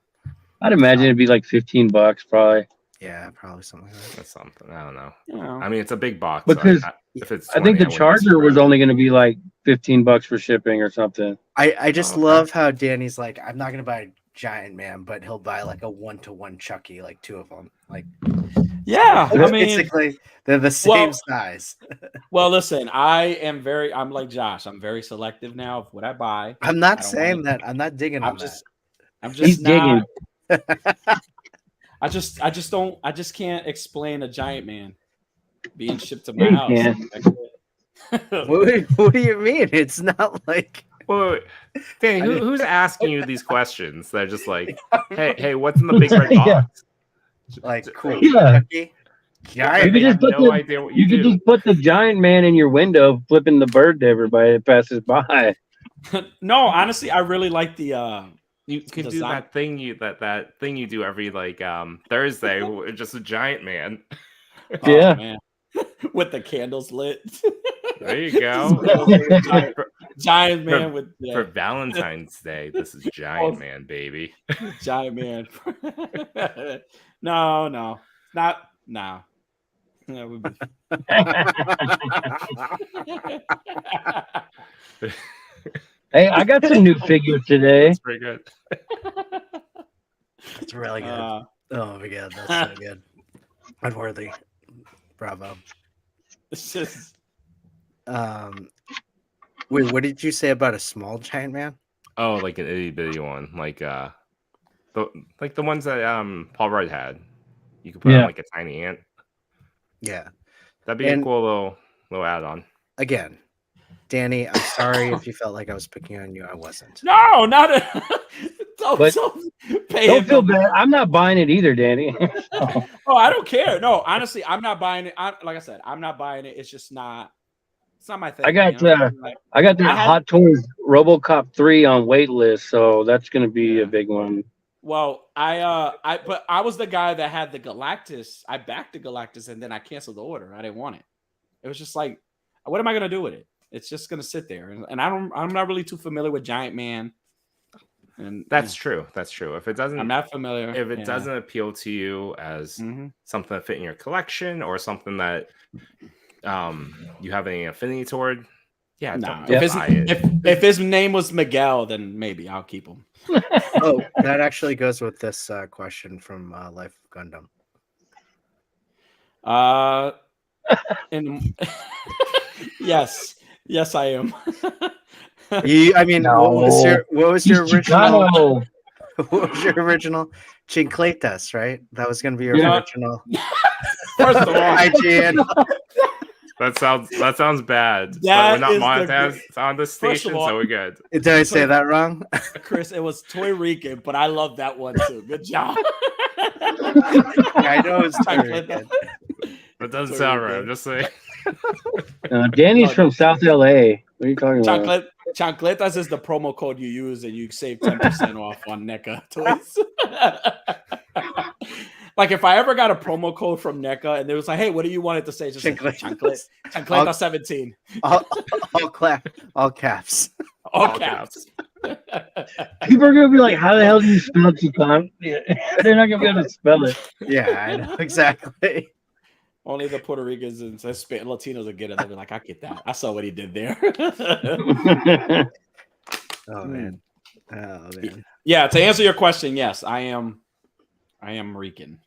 I'd imagine it'd be like $15 probably. Yeah, probably something like that. That's something. I don't know. you know. I mean, it's a big box. Because if it's I think 20, the wouldn't be charger was surprised. only going to be like $15 for shipping or something. I just Okay. love how Danny's like, I'm not gonna buy a giant man, but he'll buy like a 1-to-1 Chucky, like two of them. Like yeah. I mean, basically they're the same well- size. well, listen. I'm like Josh. I'm very selective now of what I buy. I'm not I don't saying wanna- that. I'm not digging on I'm that. just He's not. digging. I just can't explain a giant man being shipped to Yeah, my you house. can. What do you mean? It's not like Wait. Danny, I didn't- who's asking you these questions? They're just like, hey, what's in the big red Yeah. box? like cool. Yeah. Cookie? You Giant could They just have put no the- idea what you You could do. just put the giant man in your window, flipping the bird to everybody that passes by. No, honestly, I really like the. You can do design- that thing that thing you do every like Thursday, just a giant man. Oh, Yeah. man. With the candles lit. There you go. Giant man with For Valentine's Day, this is giant man, baby. giant man. No, not no. That would be. Hey, I got some new figures today. That's pretty good. It's really good. Oh my god, that's so good. Unworthy. Bravo. It's just Wait, what did you say about a small giant man? Oh, like an itty bitty one, like the ones that Paul Rudd had. You could put on like a tiny ant. Yeah. That'd be a cool little add-on. Again, Danny, I'm sorry if you felt like I was picking on you. I wasn't. no, not a. Don't pay Don't him feel no- bad. I'm not buying it either, Danny. Oh, I don't care. No, honestly, I'm not buying it. Like I said, I'm not buying it. It's just not. It's not my thing. I got Like, I got that I had- Hot Toys RoboCop 3 on wait list, so that's gonna be a big one. well, but I was the guy that had the Galactus. I backed the Galactus and then I canceled the order. I didn't want it. It was just like, what am I gonna do with it? It's just gonna sit there, and I'm not really too familiar with Giant Man. And That's true. That's true. If it doesn't, I'm not familiar. if it doesn't appeal to you as something that fit in your collection or something that you have any affinity toward, don't buy it. If his name was Miguel, then maybe I'll keep him. Oh, that actually goes with this question from Life of Gundam. Yes, I am. I mean, No. what was your He's original? Chicano. What was your original? Chincletas, right? That was going to be your Yeah. original. First of all, IGN. That sounds bad. But That we're not is the monetized on this First of station, all- so we're good. Did I say that wrong? Chris, it was Toy Rican, but I love that one too. Good job. I know it's Chincleta. That doesn't Sorry, sound right. dude. I'm just saying. Danny's from South LA. What are you talking about? Chancletas is the promo code you use, and you save 10% off on NECA toys. Like if I ever got a promo code from NECA and it was like, "Hey, what do you want it to say?" Just like, Chancleta 17. all caps. All caps. People are gonna be like, "How the hell do you spell Chicano?" They're not gonna be able to spell it. Yeah, I know exactly. Only the Puerto Ricans and Latinos will get it. They'll be like, "I get that. I saw what he did there." Oh man. Oh man. Yeah. To answer your question, yes, I am Rican.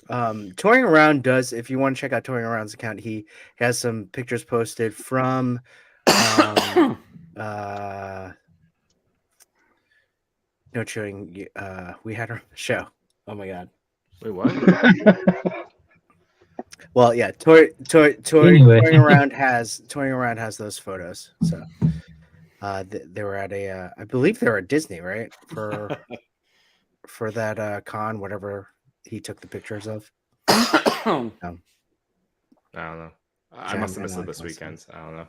Touring Around does, if you want to check out Touring Around's account, he has some pictures posted from No Chewing. We had a show. Oh my god. Wait, what? Well, yeah, Anyway. Touring Around has those photos. So they were at I believe they were at Disney, right? For that con, whatever he took the pictures of. I don't know. I must have missed it this weekend. I don't know.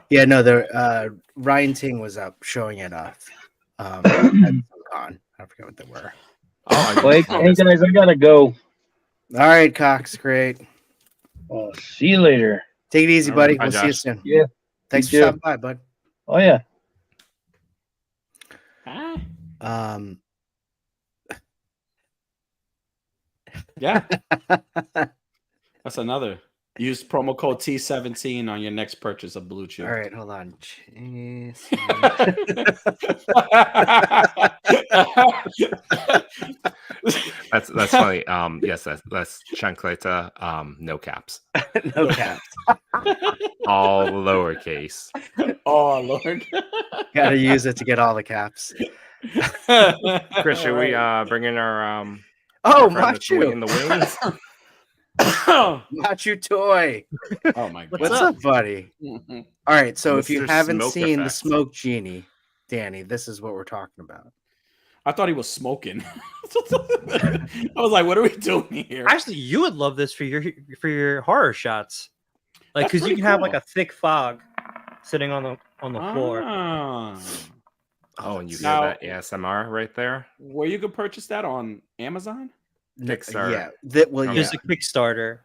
Yeah, no, the Ryan Ting was up showing it off at some con. I forget what they were. Wait, hey guys, I gotta go. All right, Cox, great. See you later. Take it easy, All buddy. right, bye, We'll see you Josh. soon. Yeah. Thanks for You too. stopping by, bud. Oh yeah. Yeah. That's another. Use promo code T17 on your next purchase of Blue Chew. All right, hold on. Jeez. That's funny. Yes, that's Chancleta. No caps. No caps. All lowercase. Oh Lord. Got to use it to get all the caps. Chris, should we bring in our Oh, friend that's Machu. in the wings? Machu Toy. Oh my god. What's up, buddy? Mhm. All right, so if you Mr. haven't Smoke seen the Effect. Smoke Genie, Danny, this is what we're talking about. I thought he was smoking. I was like, what are we doing here? Actually, you would love this for your horror shots, like That's because you pretty can have like cool. a thick fog sitting on the floor. Ah. Oh, and you hear Now- that ASMR right there? Where you could purchase that on Amazon? Kickstarter. Yeah, well, Oh, yeah. There's a Kickstarter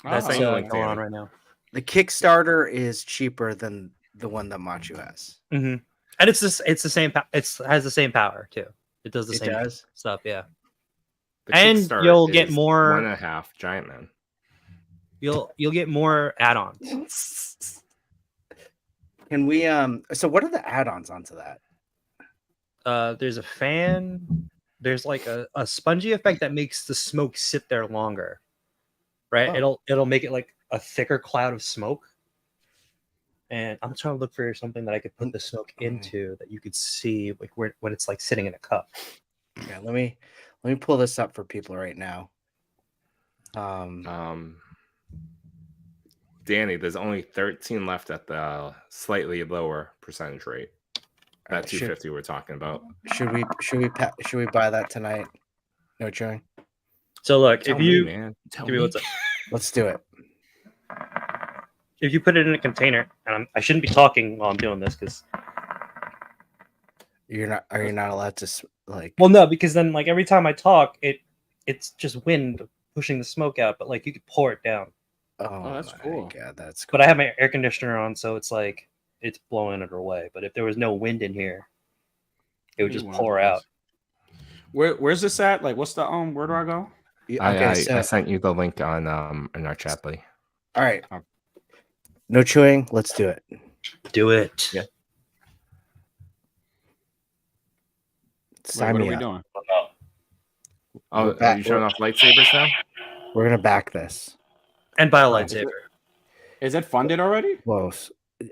that's sent you the going link, on Danny. right now. The Kickstarter is cheaper than the one that Machu has. Mm-hmm. And it's the same. It has the same power too. It does the It same does. stuff. Yeah, The And Kickstarter you'll get is more- 1.5 Giant Man. you'll get more add-ons. Can we so what are the add-ons onto that? There's a fan. There's like a spongy effect that makes the smoke sit there longer. Right? Oh. It'll make it like a thicker cloud of smoke. And I'm trying to look for something that I could put the smoke into that you could see like when it's like sitting in a cup. Yeah, let me pull this up for people right now. Danny, there's only 13 left at the slightly lower percentage rate. That should- 250 we're talking about. Should we buy that tonight? No chewing. So look, Tell if you me, man. Tell give me me. what's up. Let's do it. If you put it in a container, and I shouldn't be talking while I'm doing this because Are you not allowed to like? well, no, because then like every time I talk, it's just wind pushing the smoke out, but like you could pour it down. Oh, that's my cool. God, that's cool. But I have my air conditioner on, so it's like it's blowing it away. But if there was no wind in here, it would Maybe just one of pour those. out. Where's this at? Like, what's the where do I go? Yeah, okay, I so sent you the link on in our chat, buddy. all right. No chewing. Let's do it. Do it. Yeah. Sign What are me we up. doing? Oh, We're are back- you showing off lightsabers now? We're gonna back this. And buy a lightsaber. Is it funded already? Whoa.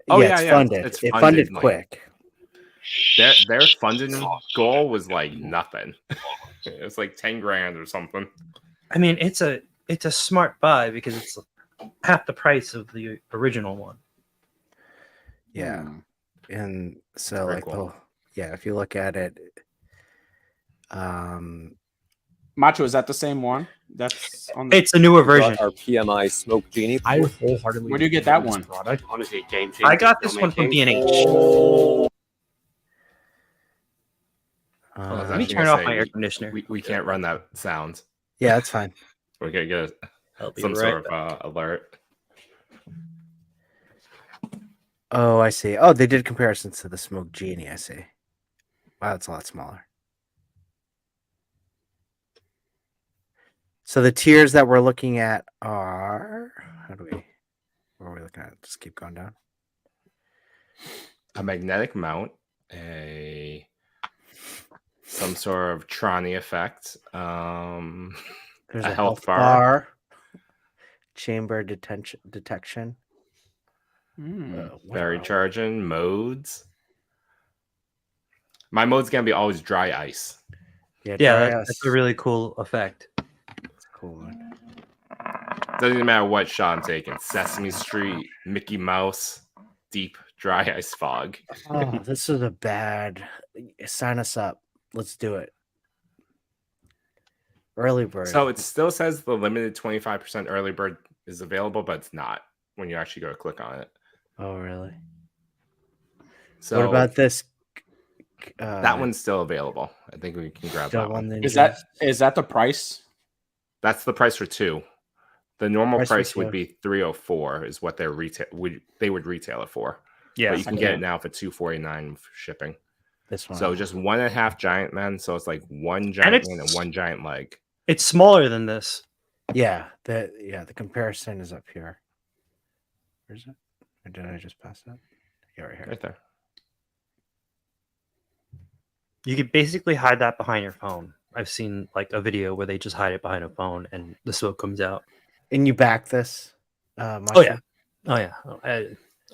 Oh, yeah, yeah, it's yeah, funded. it's It funded, funded like- quick. Their funding goal was like nothing. It was like 10 grand or something. I mean, it's a smart buy because it's half the price of the original one. Yeah. Hmm. And so Very like cool. if you look at it, Macho, is that the same one? That's on the It's a newer Brought version. our PMI Smoke Genie. I wholeheartedly. Where do you get that one? Product. Honestly, game I got this one from B&H. I was Let me actually turn gonna off say, my air conditioner. We can't run that sound. yeah, that's fine. We're gonna get I'll be some right sort back. of alert. Oh, I see. Oh, they did comparisons to the Smoke Genie. I see. Wow, it's a lot smaller. So the tiers that we're looking at are what are we looking at? Just keep going down. A magnetic mount, some sort of Tronny effect. There's A a, health health bar. bar, chamber detection. Hmm. Very Wow. charging modes. My mode's gonna be always dry ice. Yeah, dry that's ice. a really cool effect. That's a cool one. Doesn't matter what shot I'm taking. Sesame Street, Mickey Mouse, deep dry ice fog. Oh, this is a bad. Sign us up. Let's do it. Early bird. So it still says the limited 25% early bird is available, but it's not when you actually go to click on it. Oh, really? So What about this? that one's still available. I think we can grab still that one. one Is that the price? That's the price for two. The normal Price for price would two. be 304 is what their they would retail it for. Yeah. But you can get Okay. it now for 249 for shipping. This one? So just 1.5 giant men. So it's like one giant man and it's- one giant leg. It's smaller than this. Yeah, the comparison is up here. Where's it? Or did I just pass that? Yeah, right here. Right there. You could basically hide that behind your phone. I've seen like a video where they just hide it behind a phone and the smoke comes out. And you back this? Oh yeah. Oh yeah.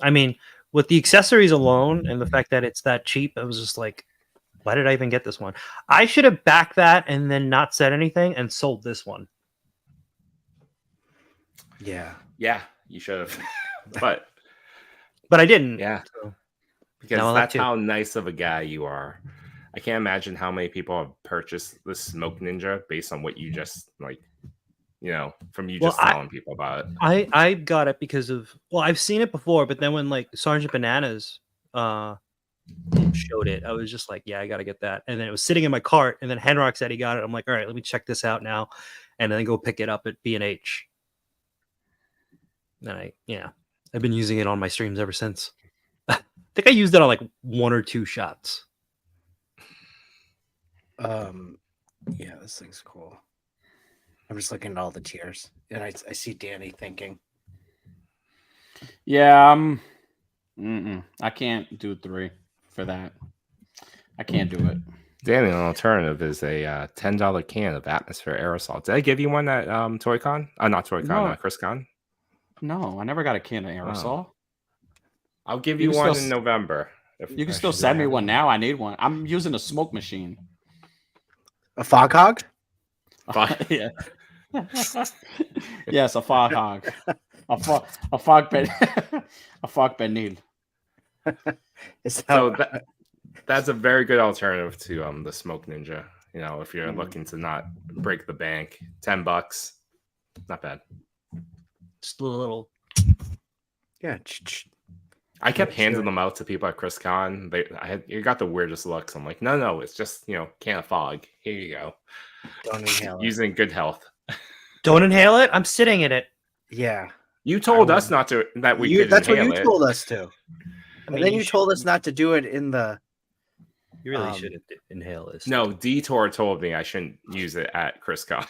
I mean, with the accessories alone and the fact that it's that cheap, I was just like, Why did I even get this one? I should have backed that and then not said anything and sold this one. Yeah. Yeah, you should have. But I didn't. yeah, So because Now I'll have that's how nice of a guy you are. I can't imagine how many people have purchased the Smoke Ninja based on what you just like, from you Well, just telling people about it. I got it because of I've seen it before, but then when like Sergeant Bananas showed it, I was just like, yeah, I gotta get that. And then it was sitting in my cart, and then Henrock said he got it. I'm like, all right, let me check this out now, and then go pick it up at B&H. And I've been using it on my streams ever since. I think I used it on like 1 or 2 shots. Yeah, this thing's cool. I'm just looking at all the tiers, and I see Danny thinking. Yeah, I can't do 3 for that. I can't do it. Danny, an alternative is a $10 can of Atmosphere aerosol. Did I give you one at ToyCon? Not ToyCon, No. ChrisCon. No, I never got a can of aerosol. I'll give You you can one still in November. You can still send me one now. I need one. I'm using a smoke machine. A fog hog? Yeah. Yes, a fog hog. A fog ben. A fog benil. So that's a very good alternative to the Smoke Ninja. If you're looking to not break the bank, $10, not bad. Just a little. Yeah. I kept handing them out to people at ChrisCon. You got the weirdest looks. I'm like, no, it's just can of fog. Here you go. Don't inhale it. Using good health. Don't inhale it. I'm sitting in it. Yeah. You told us not to. That we could That's what inhale you it. told us to. And then you told us should- not to do it in the. You really shouldn't inhale this. No, Detour told me I shouldn't use it at ChrisCon.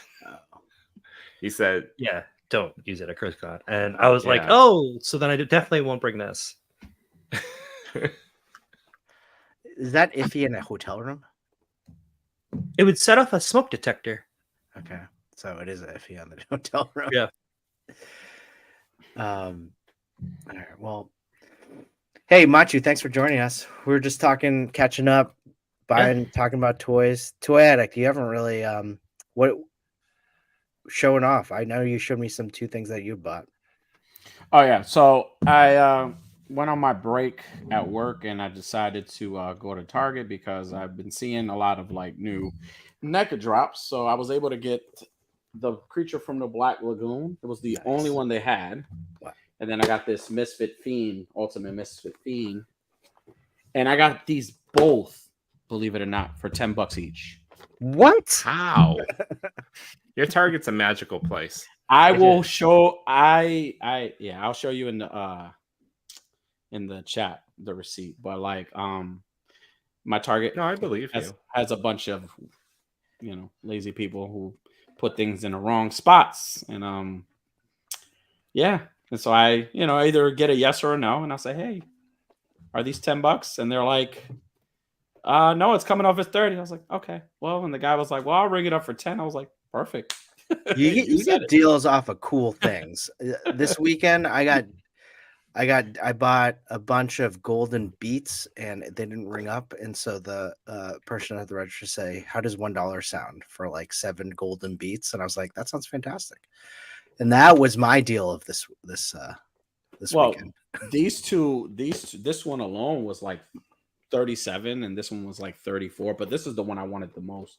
He said, Yeah, don't use it at ChrisCon. And I was like, Yeah. oh, so then I definitely won't bring this. Is that iffy in a hotel room? It would set off a smoke detector. Okay, so it is iffy on the hotel room. Yeah. All right. Well, hey, Machu, thanks for joining us. We were just catching up, talking about toys. Toy Addict, you haven't really showing off. I know you showed me 2 things that you bought. Oh yeah. So I went on my break at work and I decided to go to Target because I've been seeing a lot of like new NECA drops. So I was able to get the Creature from the Black Lagoon. It was the only one they had. Wow. And then I got this Misfit Fiend, Ultimate Misfit Fiend. And I got these both, believe it or not, for $10 each. What? how? Your Target's a magical place. I will show I'll show you in the chat the receipt. But like my Target No, I believe you. has a bunch of lazy people who put things in the wrong spots. And and so I either get a yes or a no, and I'll say, hey, are these $10? And they're like, no, it's coming off as 30. I was like, okay, well, and the guy was like, well, I'll ring it up for 10. I was like, perfect. You get deals off of cool things. This weekend, I bought a bunch of golden beats, and they didn't ring up, and so the person at the register say, "How does $1 sound for like 7 golden beats?" And I was like, "That sounds fantastic." And that was my deal of this weekend. This one alone was like 37, and this one was like 34. But this is the one I wanted the most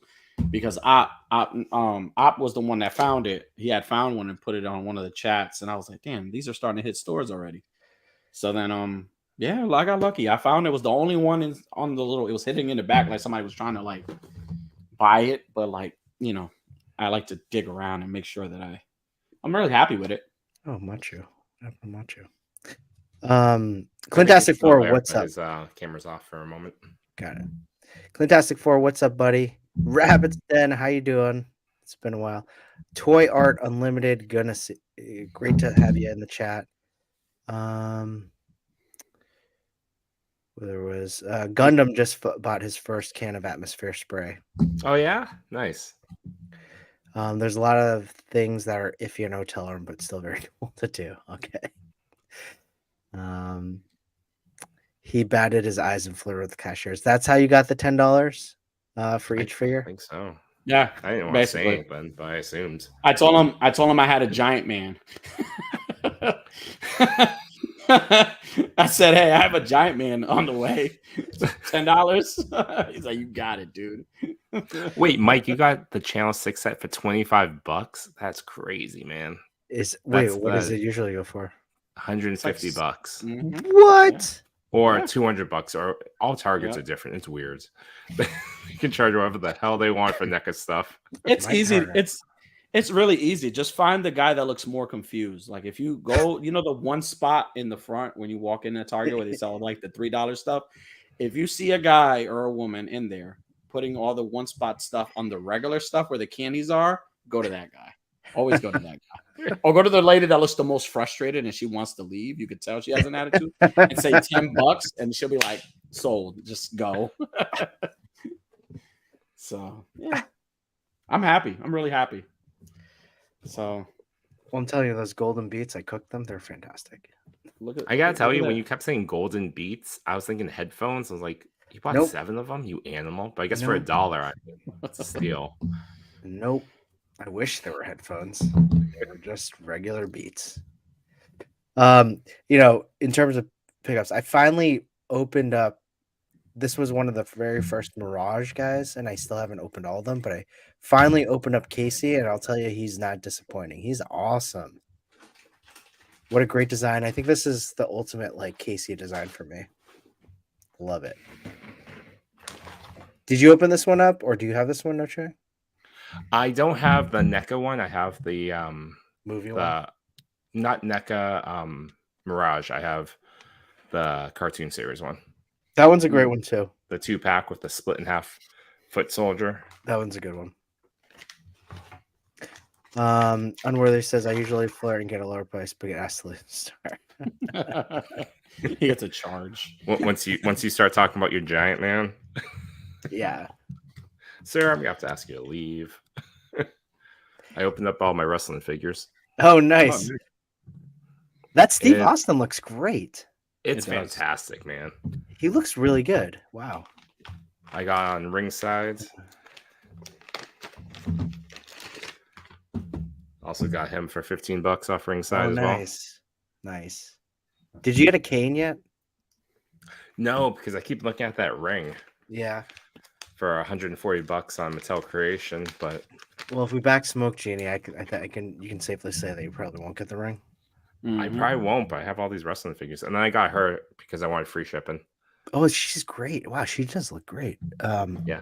because Op was the one that found it. He had found one and put it on one of the chats, and I was like, damn, these are starting to hit stores already. So then I got lucky. I found it was the only one on the little. It was hitting in the back like somebody was trying to like buy it, but like I like to dig around and make sure that I'm really happy with it. Oh, Machu. Clintastic 4, what's up? His camera's off for a moment. Got it. Clintastic 4, what's up, buddy? Rabbits Den, how you doing? It's been a while. Toy Art Unlimited, great to have you in the chat. There was Gundam just bought his first can of atmosphere spray. Oh yeah, nice. There's a lot of things that are iffy in a hotel room, but still very cool to do. Okay. He batted his eyes and flirted with the cashiers. That's how you got the $10 for I each figure. think so. Yeah, I didn't want to say basically. anything, but I assumed. I told him I had a giant man. I said, "Hey, I have a giant man on the way. $10." He's like, "You got it, dude." Wait, Mike, you got the Channel 6 set for $25? That's crazy, man. What does it usually go for? $150. Mhm. What? Or Yeah. $200, or all Targets Yeah. are different. It's weird. You can charge whatever the hell they want for NECA stuff. It's Mike easy. Turner. It's really easy. Just find the guy that looks more confused. Like if you go, the one spot in the front when you walk in a Target where they sell like the $3 stuff. If you see a guy or a woman in there putting all the one spot stuff on the regular stuff where the candies are, go to that guy. Always go to that guy. Or go to the lady that looks the most frustrated and she wants to leave. You could tell she has an attitude and say $10 and she'll be like, sold. Just go. So yeah. I'm happy. I'm really happy. So Well, I'm telling you, those golden beets, I cooked them. They're fantastic. look at I gotta look tell at you, when that. you kept saying Golden Beats, I was thinking headphones. I was like, you bought Nope. 7 of them, you animal. But I guess for Nope. $1, it's a steal. Nope. I wish there were headphones. They were just regular beats. In terms of pickups, I finally opened up. This was one of the very first Mirage guys, and I still haven't opened all of them, but I finally opened up Casey, and I'll tell you, he's not disappointing. He's awesome. What a great design. I think this is the ultimate like Casey design for me. Love it. Did you open this one up, or do you have this one, Noche? I don't have the NECA one. I have the Movie one? not NECA Mirage. I have the cartoon series one. That one's a great one too. The 2-pack with the split in half foot soldier. That one's a good one. Unworthy says I usually flirt and get a lower price, but get asked to leave the store. He gets a charge. Once you start talking about your giant man, Yeah. sir, I'm gonna have to ask you to leave. I opened up all my wrestling figures. Oh, nice. That Steve It- Austin looks great. It's It does. fantastic, man. He looks really good. Wow. I got on ringside. Also got him for $15 off ringside as well. Nice. Did you get a cane yet? No, because I keep looking at that ring Yeah. for $140 on Mattel Creation, but Well, if we back Smoke Genie, you can safely say that you probably won't get the ring. I probably won't. But I have all these wrestling figures, and then I got her because I wanted free shipping. Oh, she's great. Wow, she does look great. Yeah.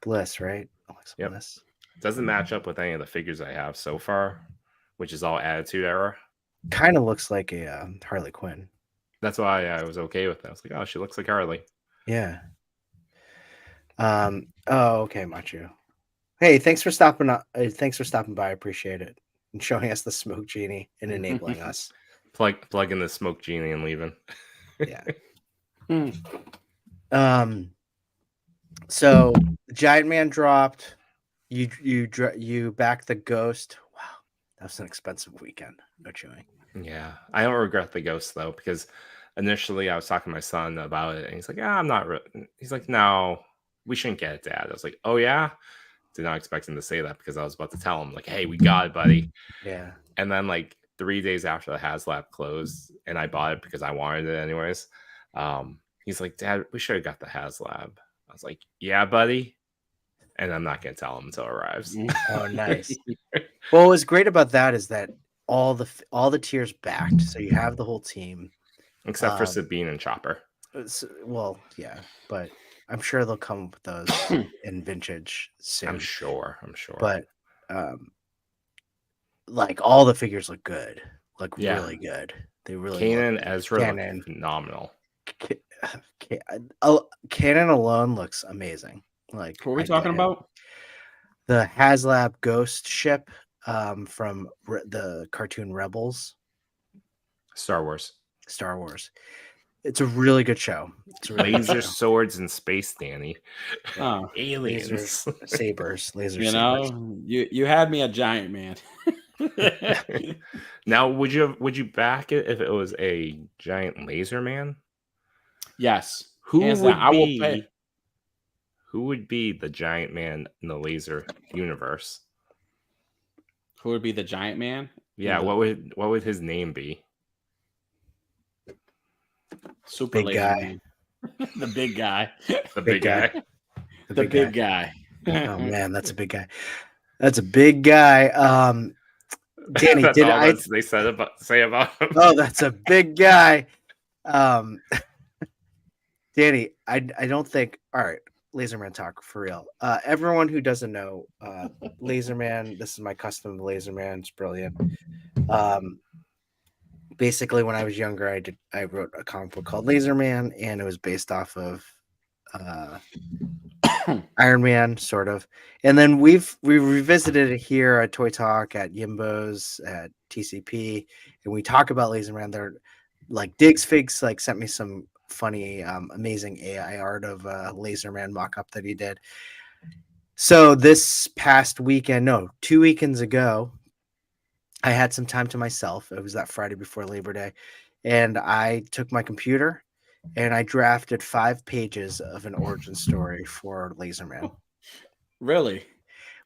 Bliss, right? Alexa Yep. Bliss. Doesn't match up with any of the figures I have so far, which is all Attitude Era. Kind of looks like a Harley Quinn. That's why I was okay with that. I was like, oh, she looks like Harley. Yeah. Oh, okay, Machu. Hey, thanks for stopping by. I appreciate it. And showing us the Smoke Genie and enabling us. Plug in the Smoke Genie and leaving. Yeah. So Giant Man dropped. You backed the Ghost. Wow, that was an expensive weekend. No chewing. Yeah, I don't regret the Ghost though, because initially I was talking to my son about it, and he's like, "Yeah, I'm not." He's like, "No, we shouldn't get it, Dad." I was like, "Oh yeah." Did not expect him to say that because I was about to tell him, like, "Hey, we got it, buddy." Yeah. And then like 3 days after the HasLab closed, and I bought it because I wanted it anyways. He's like, "Dad, we should have got the HasLab." I was like, "Yeah, buddy," and I'm not gonna tell him until it arrives. Oh, nice. Well, what was great about that is that all the tiers backed, so you have the whole team, Except for Sabine and Chopper. Well, yeah, but I'm sure they'll come with those in vintage soon. I'm sure. But like all the figures look good, Yeah. really good. They really Kanan look and Ezra Kanan. look phenomenal. Kanan alone looks amazing. Like, What are we talking about? The HasLab Ghost ship from the cartoon Rebels, Star Wars. Star Wars. It's a really good show. It's a really good Laser show. swords in space, Danny. Oh, Aliens. Lasers, sabers, laser you sabers. know, you had me a giant man. Now, would you back it if it was a giant laser man? Yes. Who Hands would down. I will be pay. who would be the giant man in the laser universe? Who would be the giant man? Yeah, what would his name be? Super Big laser guy. man. The big guy. The Big big guy. The big guy. Oh man, that's a big guy. That's a big guy. Danny, That's did all I? they say about him. Oh, that's a big guy. Danny, I don't think. All right, Laserman talk for real. Everyone who doesn't know, Laserman. This is my custom Laserman. It's brilliant. Basically, when I was younger, I wrote a comic book called Laserman, and it was based off of Iron Man, sort of. And then we revisited it here at Toy Talk, at Yimbo's, at TCP, and we talk about Laserman. They're like Diggs Figs like sent me some funny, amazing AI art of Laserman mock-up that he did. So this past weekend, no, 2 weekends ago, I had some time to myself. It was that Friday before Labor Day, and I took my computer and I drafted 5 pages of an origin story for Laserman. Really?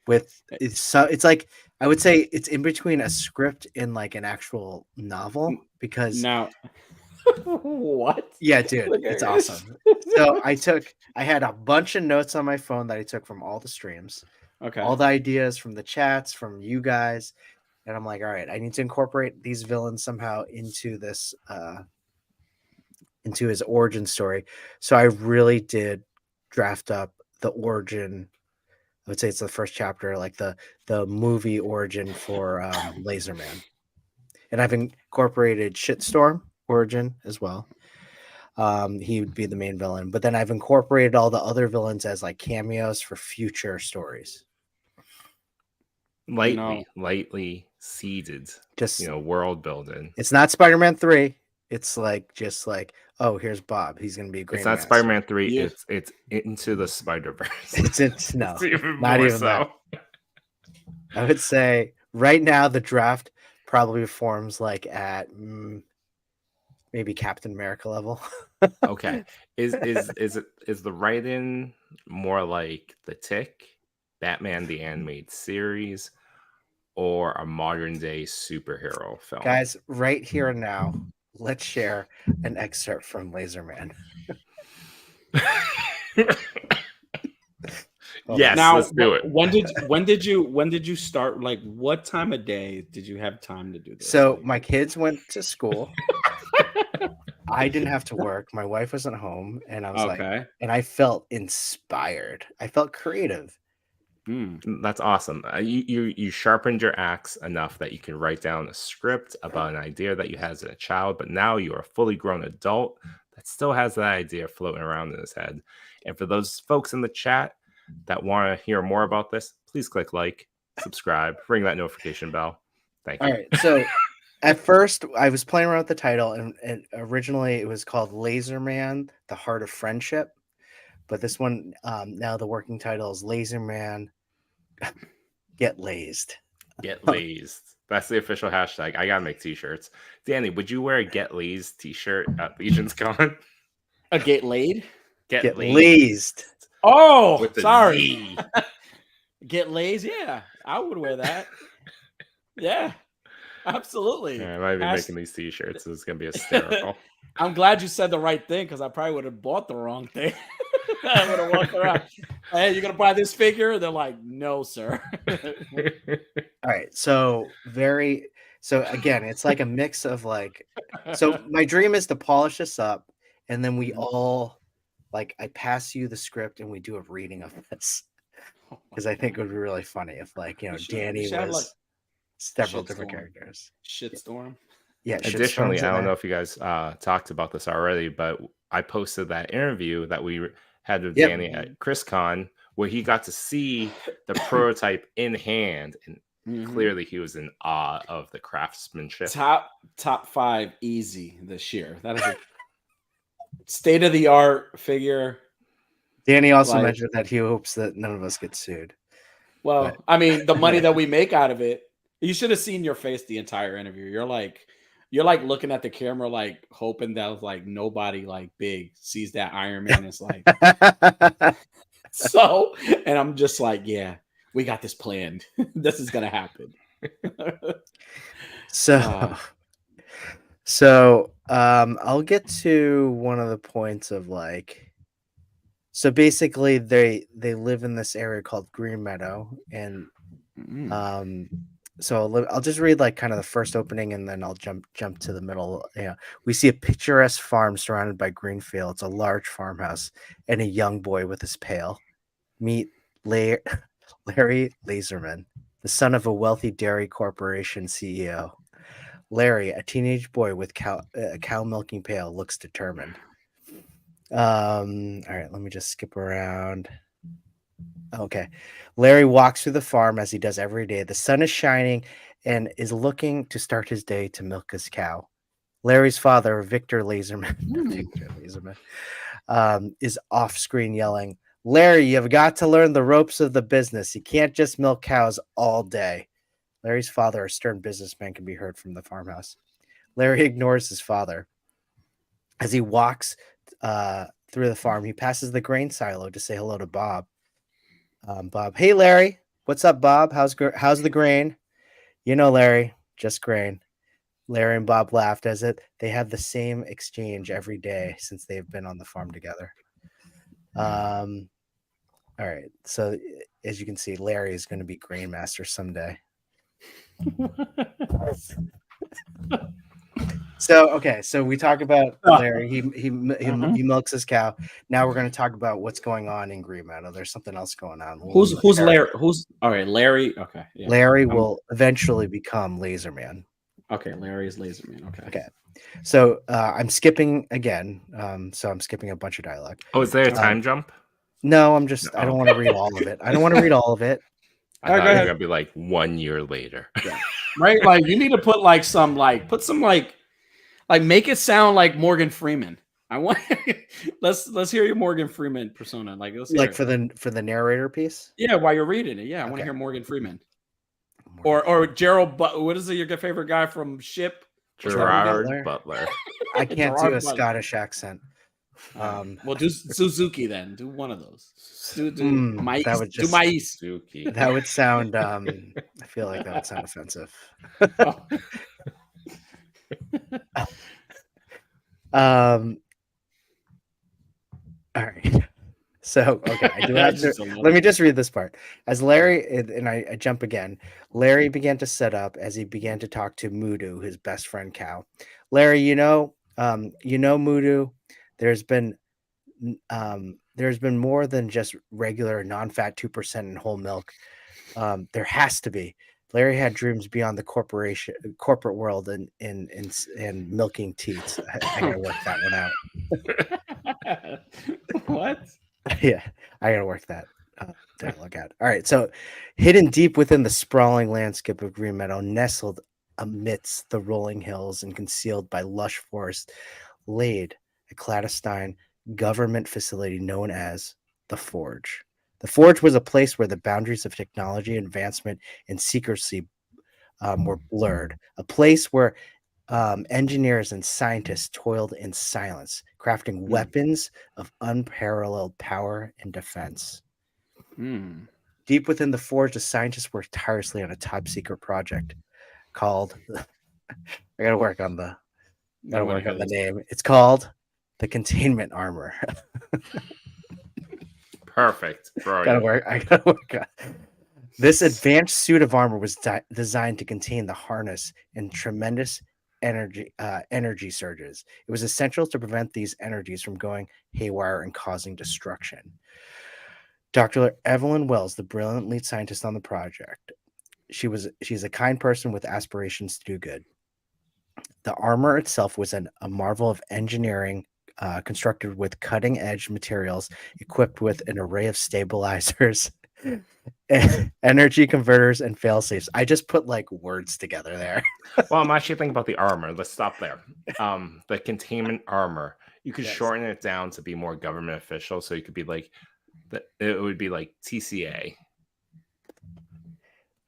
It's like, I would say it's in between a script and like an actual novel, because Now, what? yeah, dude, Look at it's this. awesome. So I had a bunch of notes on my phone that I took from all the streams, Okay. all the ideas from the chats, from you guys. And I'm like, all right, I need to incorporate these villains somehow into this, into his origin story. So I really did draft up the origin. I would say it's the first chapter, like the movie origin for Laserman. And I've incorporated Shitstorm origin as well. He would be the main villain, but then I've incorporated all the other villains as like cameos for future stories. Lightly seeded, Just world building. It's not Spider-Man 3. It's like just like, oh, here's Bob. He's gonna be a great. It's not man. Spider-Man 3. Yeah. It's Into the Spider-Verse. It's no, It's even not more even so. that. I would say right now the draft probably forms like at maybe Captain America level. Okay. Is the write-in more like The Tick, Batman the Animated Series, or a modern day superhero film? Guys, right here and now, let's share an excerpt from Laserman. Yes, Now, let's do it. when did you start? Like, what time of day did you have time to do this? So Like, my kids went to school. I didn't have to work. My wife wasn't home, and I was like, okay. and I felt inspired. I felt creative. That's awesome. You sharpened your axe enough that you can write down a script about an idea that you had as a child, but now you're a fully grown adult that still has that idea floating around in his head. And for those folks in the chat that want to hear more about this, please click like, subscribe, ring that notification bell. Thank you. All right. So at first, I was playing around with the title, and originally it was called Laserman: The Heart of Friendship. But this one, now the working title is Laserman Get Lazed. Get lazed. That's the official hashtag. I gotta make t-shirts. Danny, would you wear a Get Lazed t-shirt at Legion's Con? A get laid? Get lazed. Oh, With the sorry. Z. Get lazy? Yeah, I would wear that. Yeah, absolutely. Yeah, I might be making these t-shirts. It's gonna be hysterical. I'm glad you said the right thing, because I probably would have bought the wrong thing. I would have walked around. Hey, you're gonna buy this figure? They're like, no, sir. All right. So again, it's like a mix of like, so my dream is to polish this up, and then we all, like, I pass you the script and we do a reading of this, because I think it would be really funny if, like, Danny should have, was like, several different Shitstorm. characters. Shitstorm. Yeah. Additionally, Shitstorm's in I don't there. know if you guys talked about this already, but I posted that interview that we had with Yep. Danny at ChrisCon, where he got to see the prototype in hand, and clearly he was in awe of the craftsmanship. Top 5 easy this year. That is a state of the art figure. Danny also like- mentioned that he hopes that none of us get sued. Well, But- I mean, the money that we make out of it. You should have seen your face the entire interview. You're like, you're like looking at the camera, like hoping that like nobody like big sees that Iron Man is like so, and I'm just like, yeah, we got this planned. This is gonna happen. So, so I'll get to one of the points of like, so basically they live in this area called Green Meadow, and so I'll just read like kind of the first opening, and then I'll jump to the middle. Yeah, we see a picturesque farm surrounded by green fields, a large farmhouse, and a young boy with his pail. Meet Larry Laserman, the son of a wealthy dairy corporation CEO. Larry, a teenage boy with a cow milking pail, looks determined. All right, let me just skip around. Okay. Larry walks through the farm as he does every day. The sun is shining and is looking to start his day to milk his cow. Larry's father, Victor Laserman, is off screen yelling, Larry, you've got to learn the ropes of the business. You can't just milk cows all day. Larry's father, a stern businessman, can be heard from the farmhouse. Larry ignores his father. As he walks through the farm, he passes the grain silo to say hello to Bob. Bob, hey Larry, what's up, Bob? How's the grain? You know, Larry, just grain. Larry and Bob laughed as they have the same exchange every day since they've been on the farm together. All right, so as you can see, Larry is going to be grain master someday. So we talk about Larry. He milks his cow. Now we're going to talk about what's going on in Green Meadow. There's something else going on. Who's Larry? Who's all right? Larry. Okay. Yeah. Larry will eventually become Laserman. Okay, Larry is Laserman. Okay. So I'm skipping again. So I'm skipping a bunch of dialogue. Oh, is there a time jump? No, I don't want to read all of it. I don't want to read all of it. I thought it was gonna be like 1 year later. Yeah. Right? Like you need to put like some like make it sound like Morgan Freeman. I want let's hear your Morgan Freeman persona. Like for the narrator piece. Yeah, while you're reading it. Yeah, I want to hear Morgan Freeman. Or Gerald, what is your favorite guy from Ship? Gerard Butler. I can't do a Scottish accent. Well, do Suzuki then. Do one of those. Do Mais. That would sound. I feel like that would sound offensive. All right. So I do have to. Let me just read this part. As Larry and I jump again. Larry began to set up as he began to talk to Mudu, his best friend cow. Larry, Mudu. There's been more than just regular non-fat 2% in whole milk. There has to be. Larry had dreams beyond the corporate world and milking teats. I gotta work that one out. What? Yeah, I gotta work that dialogue out. All right, so hidden deep within the sprawling landscape of Green Meadow, nestled amidst the rolling hills and concealed by lush forest, laid a clandestine government facility known as the Forge. The Forge was a place where the boundaries of technology advancement and secrecy were blurred, a place where engineers and scientists toiled in silence, crafting weapons of unparalleled power and defense. Deep within the Forge, the scientists worked tirelessly on a top secret project called I gotta work on the name. It's called the Containment Armor. Perfect. I gotta work on. This advanced suit of armor was designed to contain the harness and tremendous energy surges. It was essential to prevent these energies from going haywire and causing destruction. Dr. Evelyn Wells, the brilliant lead scientist on the project, she's a kind person with aspirations to do good. The armor itself was a marvel of engineering, constructed with cutting-edge materials, equipped with an array of stabilizers, energy converters, and fail-safes. I just put like words together there. Well, I'm actually thinking about the armor. Let's stop there. The containment armor. You could shorten it down to be more government official, so you could be like, it would be like TCA.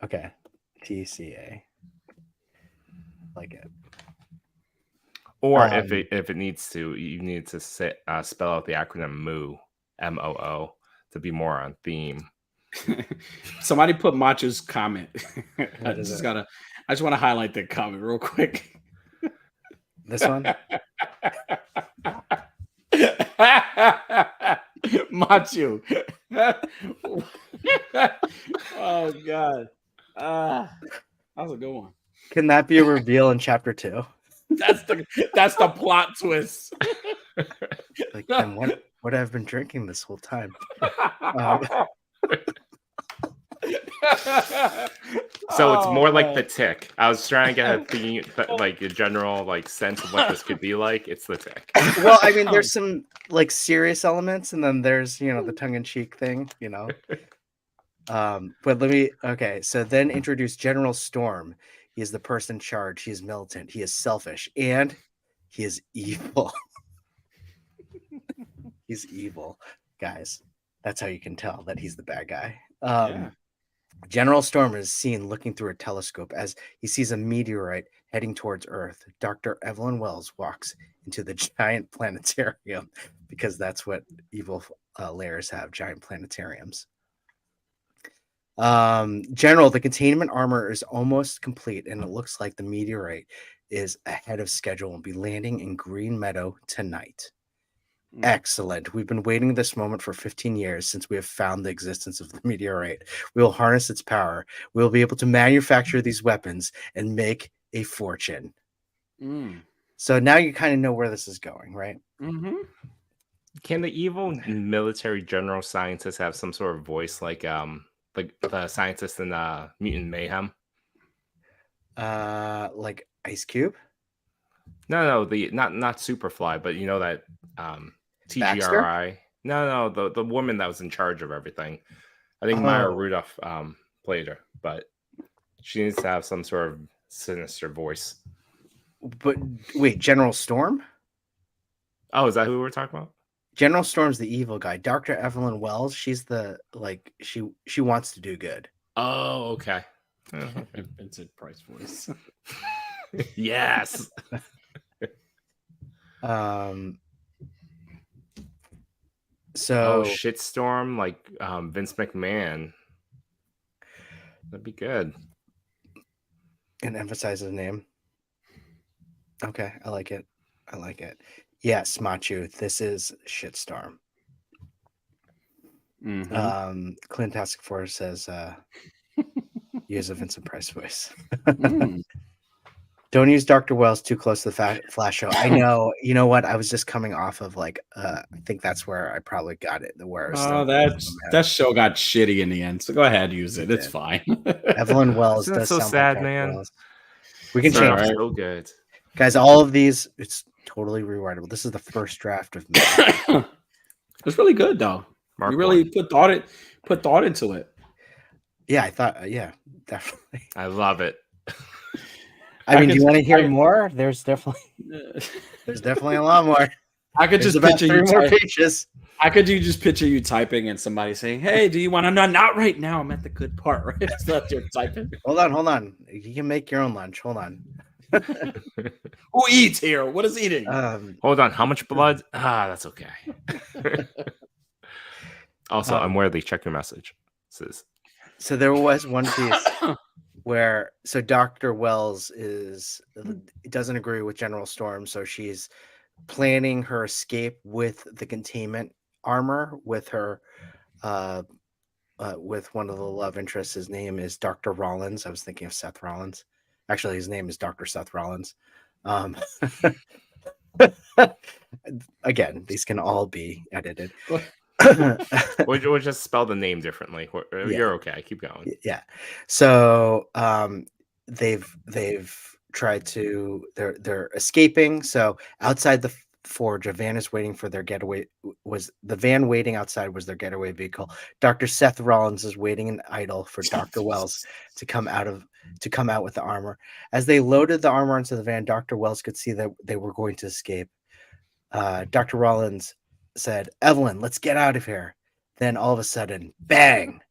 Okay, TCA. Like it. Or if it needs to, you need to spell out the acronym MOO, MOO, to be more on theme. Somebody put Macho's comment. I What is just it? want to highlight that comment real quick. This one? Macho. Oh God. That was a good one. Can that be a reveal in chapter 2? That's the plot twist. Like, then what I've been drinking this whole time? So it's more like the Tick. I was trying to get a theme, like a general sense of what this could be like. It's the Tick. Well, I mean, there's some like serious elements, and then there's the tongue-in-cheek thing, But so then introduce General Storm. He is the person in charge. He is militant. He is selfish, and he is evil. He's evil, guys. That's how you can tell that he's the bad guy. Yeah. General Storm is seen looking through a telescope as he sees a meteorite heading towards Earth. Dr. Evelyn Wells walks into the giant planetarium because that's what evil layers have, giant planetariums. General, the containment armor is almost complete, and it looks like the meteorite is ahead of schedule and will be landing in Green Meadow tonight. Excellent. We've been waiting this moment for 15 years since we have found the existence of the meteorite. We will harness its power. We will be able to manufacture these weapons and make a fortune. So now you kind of know where this is going, right? Mm-hmm. Can the evil military general scientist have some sort of voice like the scientist in Mutant Mayhem? Like Ice Cube? No, not Superfly, but that TGRI. No, the woman that was in charge of everything. I think Maya Rudolph played her, but she needs to have some sort of sinister voice. But wait, General Storm? Oh, is that who we're talking about? General Storm's the evil guy. Dr. Evelyn Wells, she's the she wants to do good. Oh, okay. Vincent Price voice. Yes. So shitstorm like Vince McMahon. That'd be good. And emphasize his name. Okay, I like it. Yes, Machu, this is shitstorm. Clint Task Force says use a Vincent Price voice. Don't use Dr. Wells too close to the Flash show. I know. You know what? I was just coming off of I think that's where I probably got it. That show got shitty in the end. So go ahead, use it. It's fine. Evelyn Wells Isn't that does so sound sad, like man. Wells. We can change it. So good, guys. All of these, it's totally rewritable. This is the first draft of me. It's really good though. You really put thought into it. Yeah, I thought. Yeah, definitely. I love it. I mean, do you want to hear more? There's definitely a lot more. I could just picture you 3 more pages. You just picture you typing and somebody saying, "Hey, do you want to?" Not right now. I'm at the good part. Right? It's not your typing. Hold on. You can make your own lunch. Hold on. Who eats here? What is eating? Hold on. How much blood? That's okay. Also, Unworthy. Check your message. So there was one piece where Dr. Wells doesn't agree with General Storm, so she's planning her escape with the containment armor with her with one of the love interests. His name is Dr. Rollins. I was thinking of Seth Rollins. Actually, his name is Dr. Seth Rollins. Again, these can all be edited. We'll just spell the name differently. You're okay. Keep going. Yeah. So they've tried to they're escaping. So outside the forge, a van is waiting for their getaway. The van waiting outside was their getaway vehicle. Dr. Seth Rollins is waiting in idle for Dr. Wells to come out with the armor. As they loaded the armor into the van, Dr. Wells could see that they were going to escape. Dr. Rollins said, "Evelyn, let's get out of here." Then all of a sudden, bang!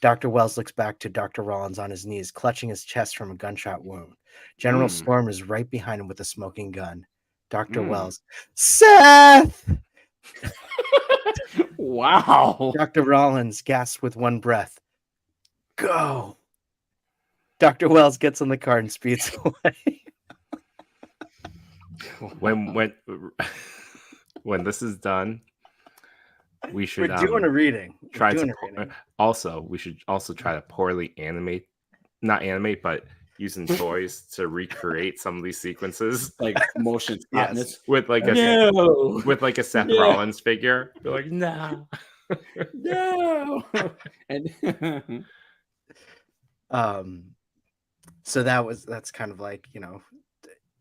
Dr. Wells looks back to Dr. Rollins on his knees, clutching his chest from a gunshot wound. General Storm is right behind him with a smoking gun. Dr. Mm. Wells, Seth! Wow. Dr. Rollins gasps with one breath, go. Dr. Wells gets in the car and speeds away. When when this is done, we We're should doing a reading. We're try doing to a reading. also we should also try to poorly animate, not animate, but using toys to recreate some of these sequences Like motion sickness. with like a No. with like a Seth Yeah. Rollins figure. Be like, no. No. And So that's kind of like, you know,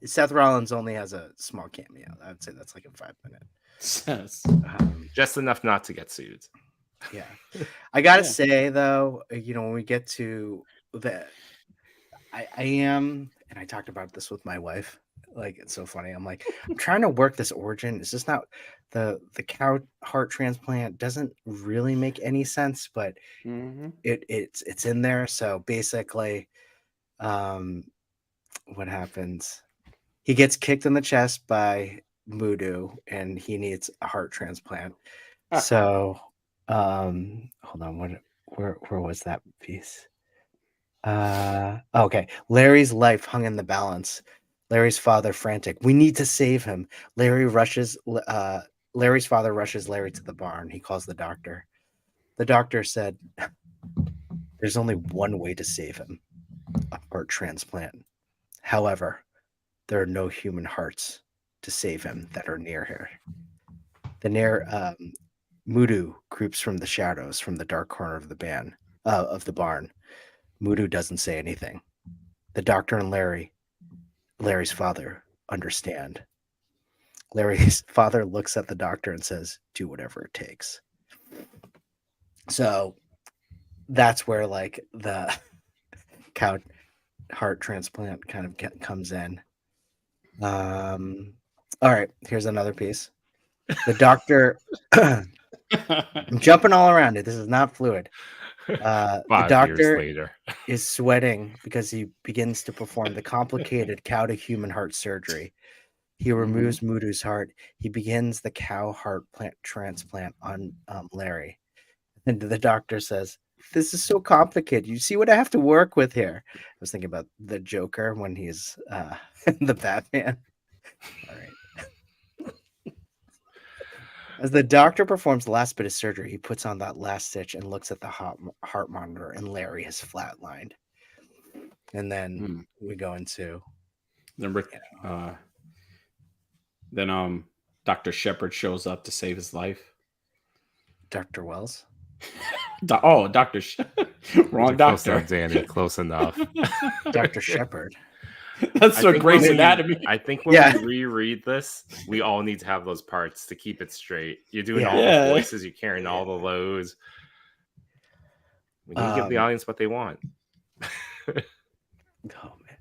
Seth Rollins only has a small cameo. I would say that's like a 5-minute. Yes. Just enough not to get sued. Yeah. I gotta Yeah. say though, you know, when we get to the I am, and I talked about this with my wife. Like, it's so funny. I'm like, I'm trying to work this origin. It's just not the cow heart transplant doesn't really make any sense, but Mhm. it's in there. So basically, what happens? He gets kicked in the chest by Mudu, and he needs a heart transplant. So, hold on, where was that piece? Okay. Larry's life hung in the balance. Larry's father frantic. We need to save him. Larry's father rushes Larry to the barn. He calls the doctor. The doctor said, there's only one way to save him, a heart transplant. However, there are no human hearts to save him that are near here. Mudu creeps from the shadows from the dark corner of the barn. Mudu doesn't say anything. The doctor and Larry's father, understand. Larry's father looks at the doctor and says, do whatever it takes. So that's where like the cow heart transplant kind of comes in. All right, here's another piece. The doctor, I'm jumping all around it. This is not fluid. The 5 years doctor later. is sweating because he begins to perform the complicated cow to human heart surgery. He removes Mudu's heart. He begins the cow heart transplant on Larry. And the doctor says, this is so complicated. You see what I have to work with here. I was thinking about the Joker when he's the Batman. All right. As the doctor performs the last bit of surgery, he puts on that last stitch and looks at the heart monitor, and Larry has flatlined. And then we go into then Dr. Shepard shows up to save his life. Dr. Wells. Dr. Wrong Close doctor. enough, Danny. Close enough. Dr. Shepard. That's so Grey's Anatomy. I think when we reread this, we all need to have those parts to keep it straight. You're doing all the voices, you're carrying all the loads. We need to give the audience what they want. Oh man.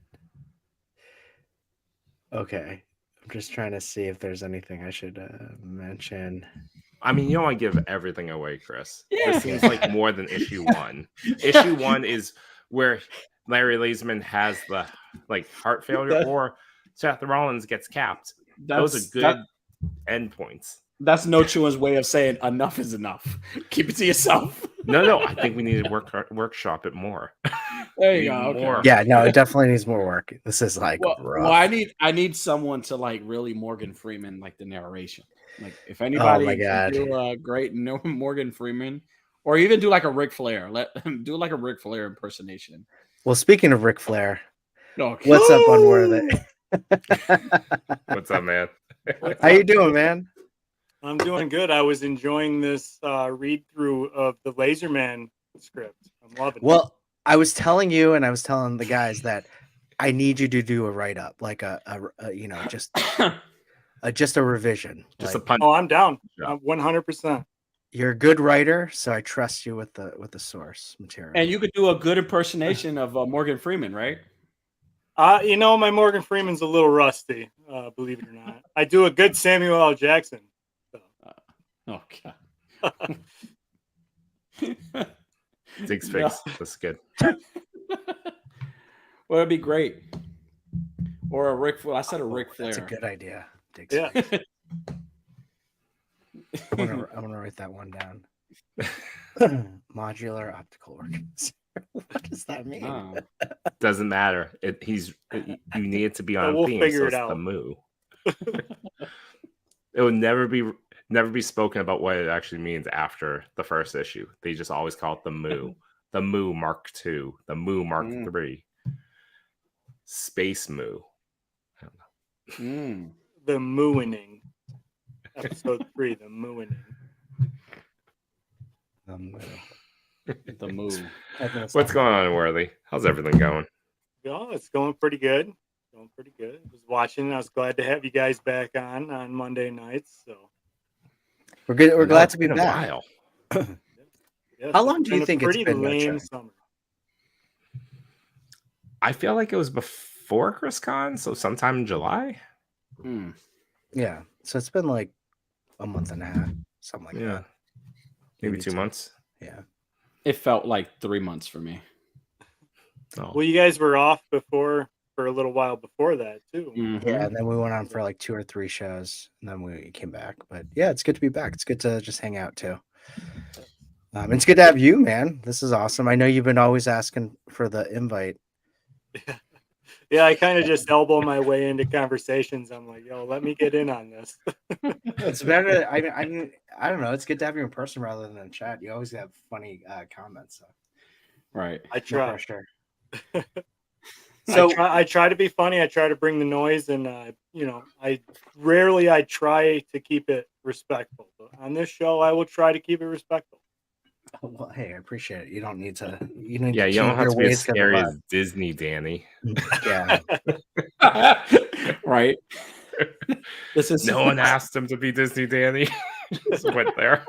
Okay. I'm just trying to see if there's anything I should mention. I mean, you don't want to give everything away, Chris. Yeah. This seems like more than issue 1. Issue 1 is where Larry Lazeman has the heart failure, or Seth Rollins gets capped. Those are good endpoints. That's No Chewin's way of saying enough is enough. Keep it to yourself. No, I think we need to workshop it more. There you go. Okay. Yeah, no, it definitely needs more work. This is rough. Well, I need someone to really Morgan Freeman the narration. Like if anybody can do a great Morgan Freeman, or even do a Ric Flair. Let him do a Ric Flair impersonation. Well, speaking of Ric Flair, what's up, Unworthy? What's up, man? How you doing, man? I'm doing good. I was enjoying this read through of the Laserman script. I'm loving it. Well, I was telling you, and I was telling the guys that I need you to do a write up, like just a revision. Just like, a punch. Oh, I'm down. Yeah. I'm 100%. You're a good writer, so I trust you with the source material. And you could do a good impersonation of Morgan Freeman, right? My Morgan Freeman's a little rusty, believe it or not. I do a good Samuel L. Jackson. So. God. Dig's face. That's good. Well, it'd be great. Or a Ric Flair. I said a Ric Flair. That's a good idea. Takes Yeah. space. I'm gonna write that one down. Modular optical organizer. What does that mean? Oh. Doesn't matter. You need it to be on we'll theme. figure So it it's the out. moo. It will never be spoken about what it actually means after the first issue. They just always call it the moo. The moo Mark II. The moo Mark III. Space moo. I don't know. The mooing. Episode 3, the mooing. The moo. The moo. What's going on, Worthy? How's everything going? Yeah, it's going pretty good. Going pretty good. I was watching. I was glad to have you guys back on Monday nights. So We're good. We're I know, glad it's to be been a back. while. yes, How long it's do you been a think it's pretty been, lame Retro? summer? I feel like it was before ChrisCon, so sometime in July. Yeah. So it's been like a month and a half, something like Yeah. that. Maybe 2 months. Yeah. It felt like 3 months for me. Oh. Well, you guys were off for a little while before that too. Yeah, and then we went on for like 2 or 3 shows, and then we came back. But yeah, it's good to be back. It's good to just hang out too. It's good to have you, man. This is awesome. I know you've been always asking for the invite. Yeah, I kind of just elbow my way into conversations. I'm like, yo, let me get in on this. It's better. I don't know. It's good to have you in person rather than in chat. You always have funny comments. So. Right. I No try. pressure. So I try to be funny. I try to bring the noise, and I try to keep it respectful. But on this show, I will try to keep it respectful. Well, hey, I appreciate it. You don't need to. You Yeah, you change don't have your to be as ways 'cause of scary us. as Disney, Danny. Yeah. Right. This is No one asked him to be Disney, Danny. Just went there.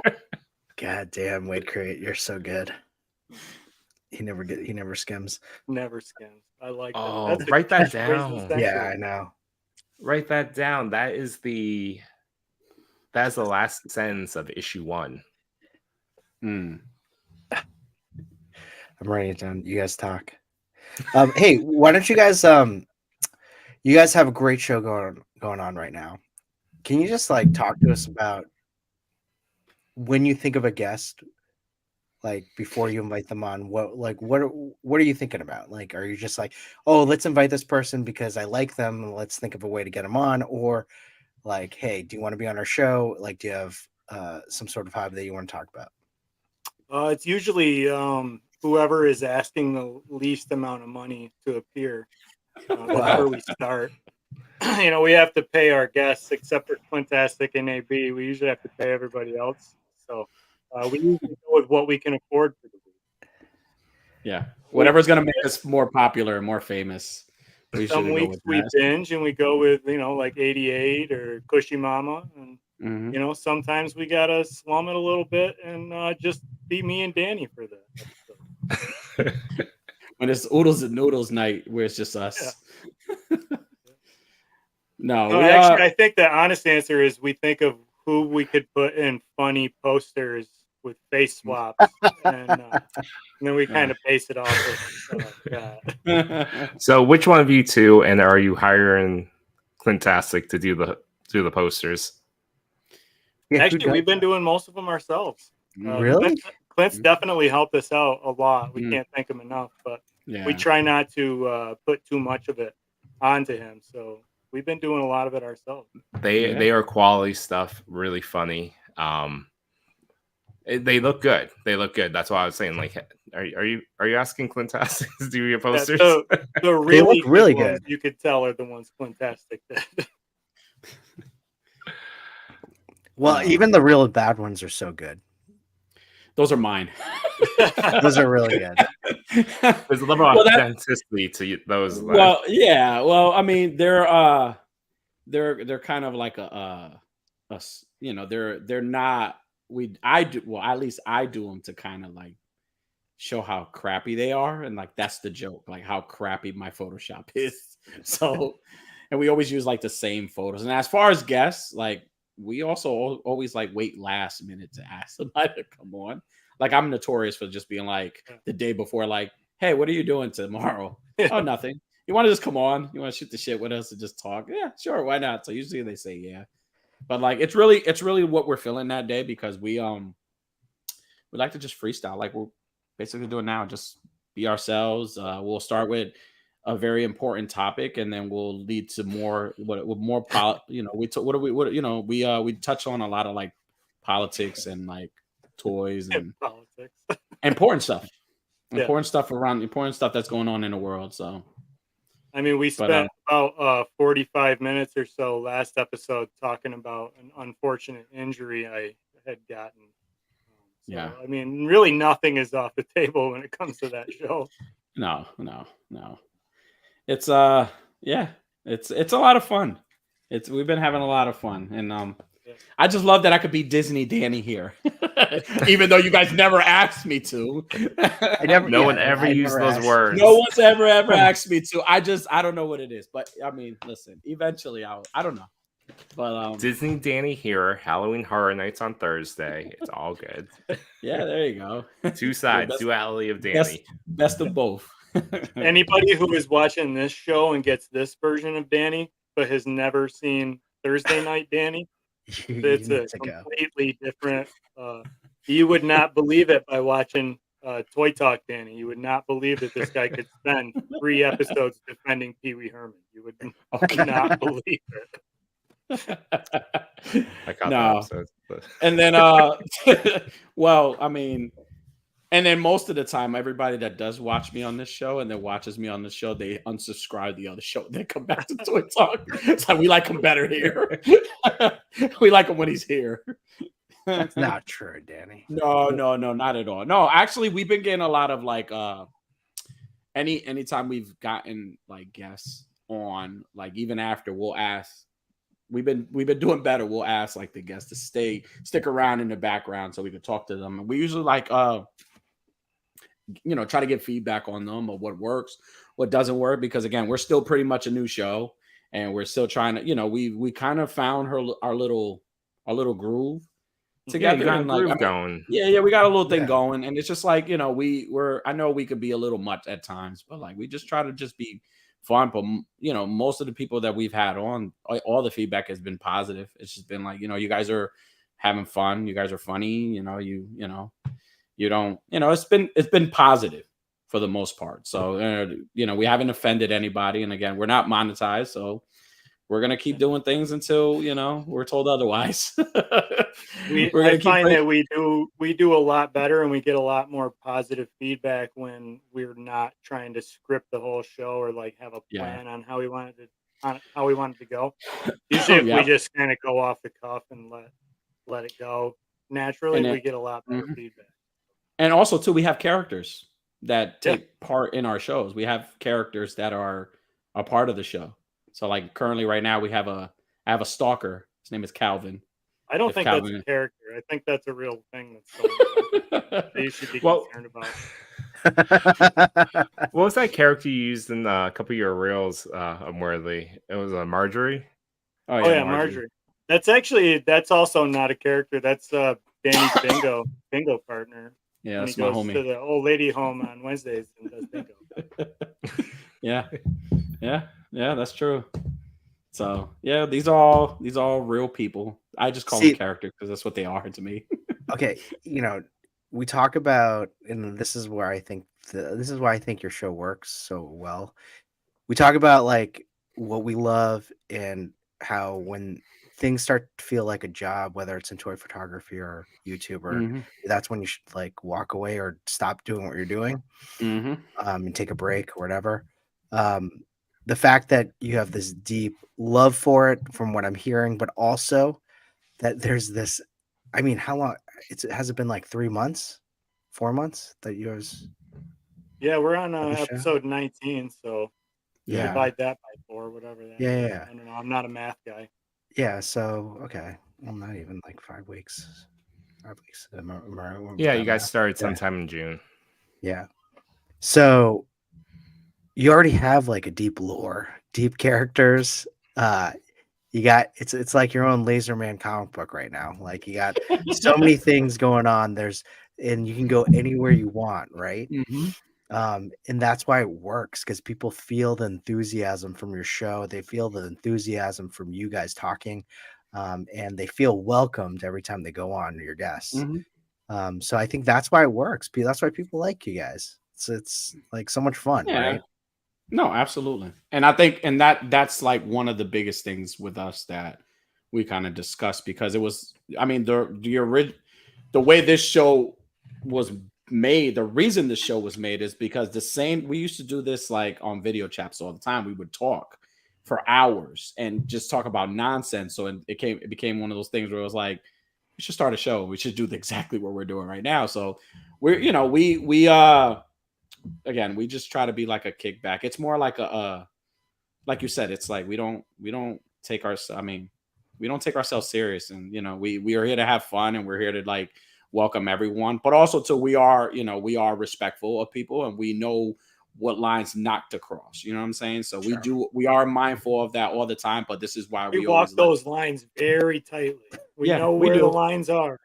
God damn, Wade Crate, you're so good. He never skims. Never skims. I like that. Oh, That's a write that catchphrase of the down. century. Yeah, I know. Write that down. That is the last sentence of issue 1. I'm writing it down. You guys talk. Hey, why don't you guys you guys have a great show going on right now. Can you just like talk to us about when you think of a guest, like before you invite them on, what are you thinking about? Like, are you just like, oh, let's invite this person because I like them and let's think of a way to get them on, or like, hey, do you want to be on our show? Like, do you have some sort of hobby that you want to talk about? It's usually whoever is asking the least amount of money to appear. That's where we start. We have to pay our guests, except for Quintastic and AB. We usually have to pay everybody else. So we usually go with what we can afford for the week. Yeah. Whatever's going to make us more popular and more famous. Some weeks we binge and we go with, like 88 or Cushy Mama. And, sometimes we got to slum it a little bit and just be me and Danny for the episode. When it's Oodles and Noodles night where it's just us. Yeah. No, actually, I think the honest answer is we think of who we could put in funny posters with face swaps, and then we kind of base it off of that. So, which one of you two, and are you hiring Clintastic to do the posters? Yeah, actually, we've been doing most of them ourselves. Really? Clint's definitely helped us out a lot. We can't thank him enough, but we try not to put too much of it onto him. So we've been doing a lot of it ourselves. They are quality stuff, really funny. They look good. They look good. That's why I was saying, like, are you asking Clintastic to do your posters? Yeah, the really look really good ones, good. you could tell are the ones Clintastic did. Well, even the real bad ones are so good. Those are mine. Those are really good. There's a level of authenticity to those. Well, yeah. Well, I mean, they're kind of like they're not. At least I do them to kind of like show how crappy they are, and like that's the joke, like how crappy my Photoshop is. So, and we always use like the same photos. And as far as guests, like we also always like wait last minute to ask somebody to come on. Like I'm notorious for just being like the day before, like, hey, what are you doing tomorrow? Oh, nothing. you want to just come on? You want to shoot the shit with us and just talk? Yeah, sure, why not? So usually they say yeah, but like it's really what we're feeling that day because we like to just freestyle like we're basically doing now, just be ourselves. We'll start with a very important topic and then we'll lead to more we touch on a lot of like politics and like toys and Politics. important stuff Yeah. important stuff that's going on in the world. So I mean, we spent about 45 minutes or so last episode talking about an unfortunate injury I had gotten. Yeah. I mean, really nothing is off the table when it comes to that show. No. It's it's a lot of fun. We've been having a lot of fun, and I just love that I could be Disney Danny here, even though you guys never asked me to. No one ever used those words. No one's ever asked me to. I don't know what it is, but I mean, listen. Eventually, I don't know. But Disney Danny here, Halloween Horror Nights on Thursday. It's all good. Yeah, there you go. Two sides, duality of Danny. Best of both. Anybody who is watching this show and gets this version of Danny, but has never seen Thursday Night Danny, it's a completely different. You would not believe it by watching Toy Talk Danny. You would not believe that this guy could spend 3 episodes defending Pee Wee Herman. You would not believe it. I caught No. that episode, but... And then well, I mean, and then most of the time everybody that does watch me on this show and then watches me on the show, they unsubscribe the other show. They come back to Toy Talk. It's like we like him better here. We like him when he's here. That's not true, Danny. No, not at all. No, actually we've been getting a lot of like anytime we've gotten like guests on, like even after we'll ask. We've been doing better. We'll ask like the guests to stick around in the background so we can talk to them. And we usually like try to get feedback on them of what works, what doesn't work, because again, we're still pretty much a new show and we're still trying to, we kind of found our little groove together. Yeah, going. Yeah, we got a little thing going, and it's just like, I know we could be a little much at times, but like we just try to just be fun. But most of the people that we've had on, all the feedback has been positive. It's just been like, you guys are having fun, you guys are funny, you don't, it's been positive for the most part. So we haven't offended anybody, and again, we're not monetized, so we're gonna keep doing things until we're told otherwise. I find that we do a lot better, and we get a lot more positive feedback when we're not trying to script the whole show or like have a plan on how we want it to go. Usually, if we just kind of go off the cuff and let it go naturally, we get a lot better feedback. And also, too, we have characters that take part in our shows. We have characters that are a part of the show. So, like currently, right now, I have a stalker. His name is Calvin. I don't think that's a character. I think that's a real thing that's going on. That you should be concerned about. What was that character you used in a couple of your reels, Unworthy? It was Marjorie. Oh yeah, Marjorie. That's also not a character. That's Danny's bingo partner. Yeah, that's he my goes homie. to the old lady home on Wednesdays and does bingo. Yeah, that's true. So yeah, these are all real people. I just call them characters because that's what they are to me. Okay, we talk about, and this is why I think your show works so well. We talk about like what we love and how when things start to feel like a job, whether it's in toy photography or YouTuber, that's when you should like walk away or stop doing what you're doing, and take a break or whatever. The fact that you have this deep love for it, from what I'm hearing, but also that there's this. I mean, how long? Has it been like 3 months, 4 months that you guys? Yeah, we're on episode 19, so divide that by 4, whatever that is. Yeah. I don't know. I'm not a math guy. Yeah. So okay, well, not even like 5 weeks. 5 weeks. Yeah, you guys started sometime in June. Yeah. So you already have like a deep lore, deep characters. You got it's like your own Laser Man comic book right now. Like you got so many things going on. And you can go anywhere you want, right? And that's why it works, because people feel the enthusiasm from your show. They feel the enthusiasm from you guys talking, and they feel welcomed every time they go on, your guests. So I think that's why it works. That's why people like you guys. It's like so much fun, right? No, absolutely. And I think, and that's like one of the biggest things with us that we kind of discussed, because it was, I mean, the way this show was made, the reason the show was made is because we used to do this like on video chats all the time. We would talk for hours and just talk about nonsense. So it became one of those things where it was like, we should start a show. We should do exactly what we're doing right now. So we're, again, we just try to be like a kickback. It's more like like you said, it's like we don't take we don't take ourselves serious, and we are here to have fun, and we're here to like welcome everyone, but also we are respectful of people, and we know what lines not to cross. You know what I'm saying? So Sure. we are mindful of that all the time, but this is why We walk those lines very tightly. We know where the lines are.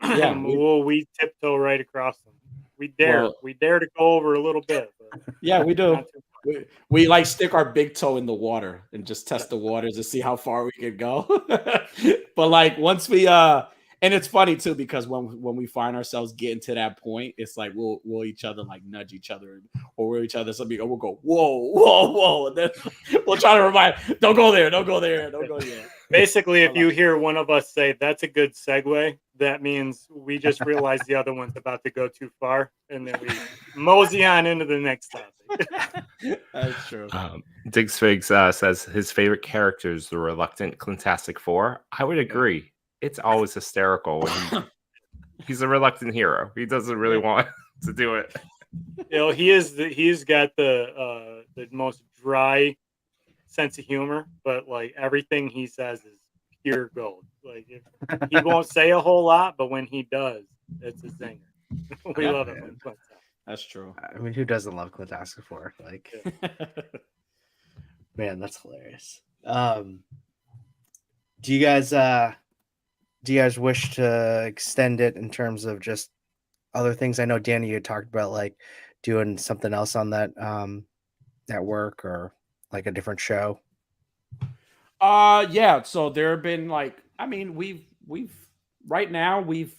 Yeah, we tiptoe right across them. We dare to go over a little bit. But yeah, we do. We like stick our big toe in the water and just test the waters to see how far we can go. But like once we and it's funny too, because when we find ourselves getting to that point, it's like we'll each other like nudge each other, or we'll each other something, we'll go whoa, and then we'll try to remind, don't go there. Basically, if you hear one of us say that's a good segue, that means we just realized the other one's about to go too far, and then we mosey on into the next topic. That's true. Diggs Figs says his favorite character is the reluctant Clintastic Four. I would agree. It's always hysterical when he's a reluctant hero. He doesn't really want to do it. He's got the most dry sense of humor, but like everything he says is pure gold. Like he won't say a whole lot, but when he does, it's a zinger. We love it. That's true. I mean, who doesn't love Clintastic Four? Like, man, that's hilarious. Do you guys wish to extend it in terms of just other things? I know Danny, you had talked about like doing something else on that at work, or like a different show. Yeah. So there have been like, I mean, we've right now we've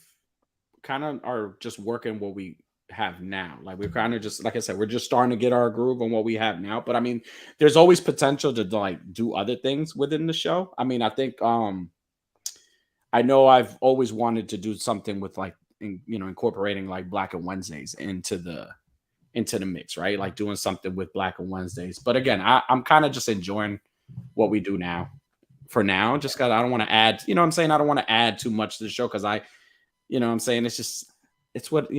kind of are just working what we have now. Like we're kind of just, like I said, we're just starting to get our groove on what we have now. But I mean, there's always potential to like do other things within the show. I mean, I think I know I've always wanted to do something with like incorporating like Black and Wednesdays into the mix, right? Like doing something with Black and Wednesdays. But again, I'm kind of just enjoying what we do now. For now, just because I don't want to add, I don't want to add too much to the show, because it's what,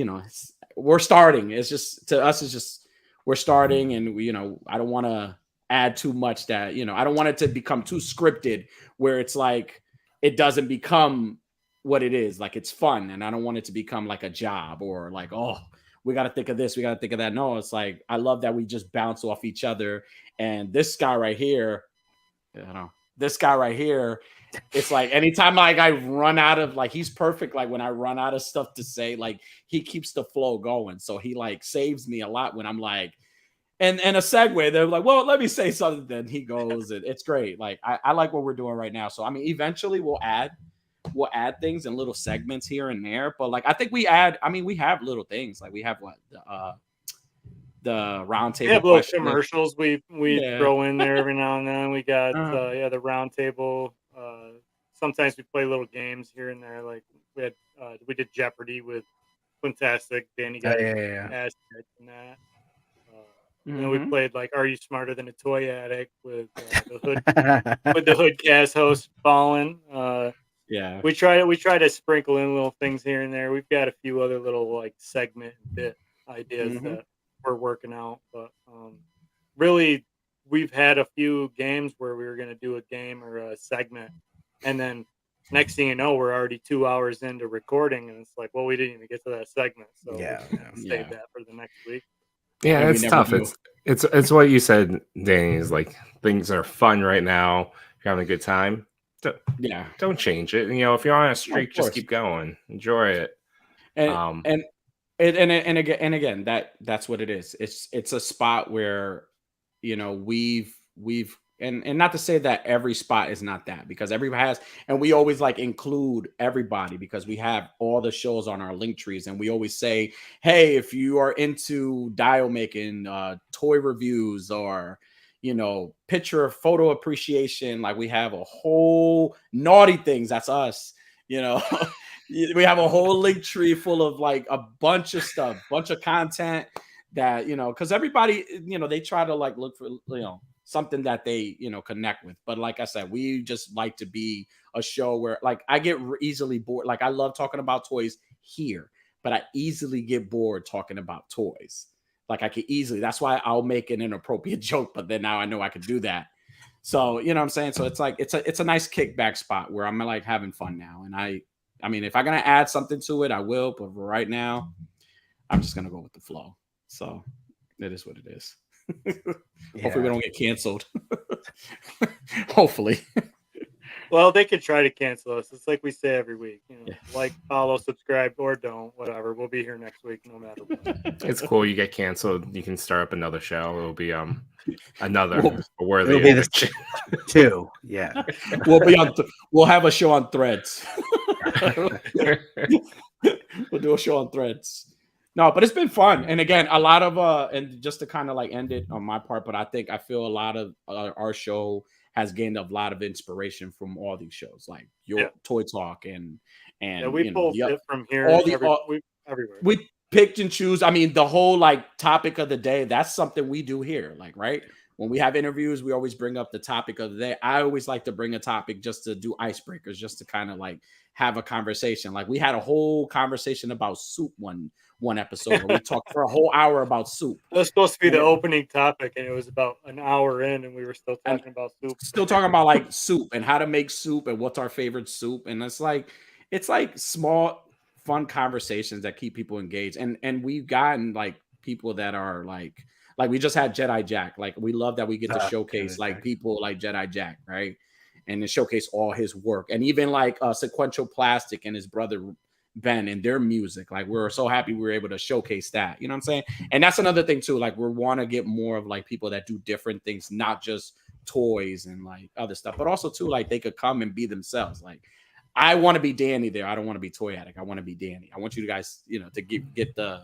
we're starting. It's just, to us, it's just, we're starting, and I don't want to add too much that, I don't want it to become too scripted where it's like, it doesn't become what it is. Like it's fun, and I don't want it to become like a job, or like, oh, we got to think of this, we got to think of that. No, it's like, I love that we just bounce off each other. And this guy right here, it's like anytime like I run out of, like, he's perfect. Like when I run out of stuff to say, like he keeps the flow going. So he like saves me a lot when I'm like, and a segue, they're like, well, let me say something. Then he goes, and it's great. Like I like what we're doing right now. So I mean, eventually we'll add things and little segments here and there. But like I think we have little things. Like we have the roundtable. We have little commercials we throw in there every now and then. We got the roundtable. Sometimes we play little games here and there. Like we did Jeopardy with Fantastic. Danny got asked in that. And then we played like Are You Smarter Than a Toy Addict with the hood with the Hoodcast host Fallen. We try to sprinkle in little things here and there. We've got a few other little like segment bit ideas that we're working out, but really we've had a few games where we were going to do a game or a segment, and then next thing you know, we're already 2 hours into recording, and it's like, well, we didn't even get to that segment, so save that for the next week. Yeah, it's tough. It's what you said, Danny, is like things are fun right now. You're having a good time. Don't change it. If you're on a streak, just keep going. Enjoy it. And And again, that's what it is. It's a spot where, we've and not to say that every spot is not that, because everybody has, and we always like include everybody because we have all the shows on our link trees, and we always say, hey, if you are into dial making, toy reviews, or picture photo appreciation, like we have a whole naughty things, that's us, you know. We have a whole link tree full of like a bunch of stuff, bunch of content that, because everybody, they try to like look for, something that they, connect with. But like I said, we just like to be a show where like I get easily bored. Like I love talking about toys here, but I easily get bored talking about toys. Like I could easily, that's why I'll make an inappropriate joke, but then now I know I could do that. So, you know what I'm saying? So it's like, it's a nice kickback spot where I'm like having fun now. And I mean, if I'm going to add something to it, I will. But for right now, I'm just going to go with the flow. So it is what it is. Hopefully we don't get canceled. Hopefully. Well, they could try to cancel us. It's like we say every week. Like, follow, subscribe, or don't. Whatever. We'll be here next week no matter what. It's cool. You get canceled, you can start up another show. It'll be another worthy. It'll be this two. Yeah. We'll have a show on Threads. We'll do a show on Threads. No, but it's been fun. And again, a lot of and just to kind of like end it on my part, but I feel a lot of our show has gained a lot of inspiration from all these shows, like your Toy Talk and we pulled it from here. Everywhere. We picked and choose. I mean, the whole like topic of the day, that's something we do here. Like, right? When we have interviews, we always bring up the topic of the day. I always like to bring a topic just to do icebreakers, just to kind of like have a conversation. Like we had a whole conversation about soup one episode where we talked for a whole hour about soup. That was supposed to be the opening topic, and it was about an hour in, and we were still talking about soup. Still talking about like soup and how to make soup and what's our favorite soup. And it's like small, fun conversations that keep people engaged. And we've gotten like people that are like we just had Jedi Jack. Like we love that we get to showcase like people like Jedi Jack, right? And to showcase all his work, and even like Sequential Plastic and his brother Ben and their music. Like we're so happy we were able to showcase that. You know what I'm saying? And that's another thing too. Like we want to get more of like people that do different things, not just toys and like other stuff, but also too like they could come and be themselves. Like I want to be Danny there. I don't want to be Toy Addict. I want to be Danny. I want you guys, to get the,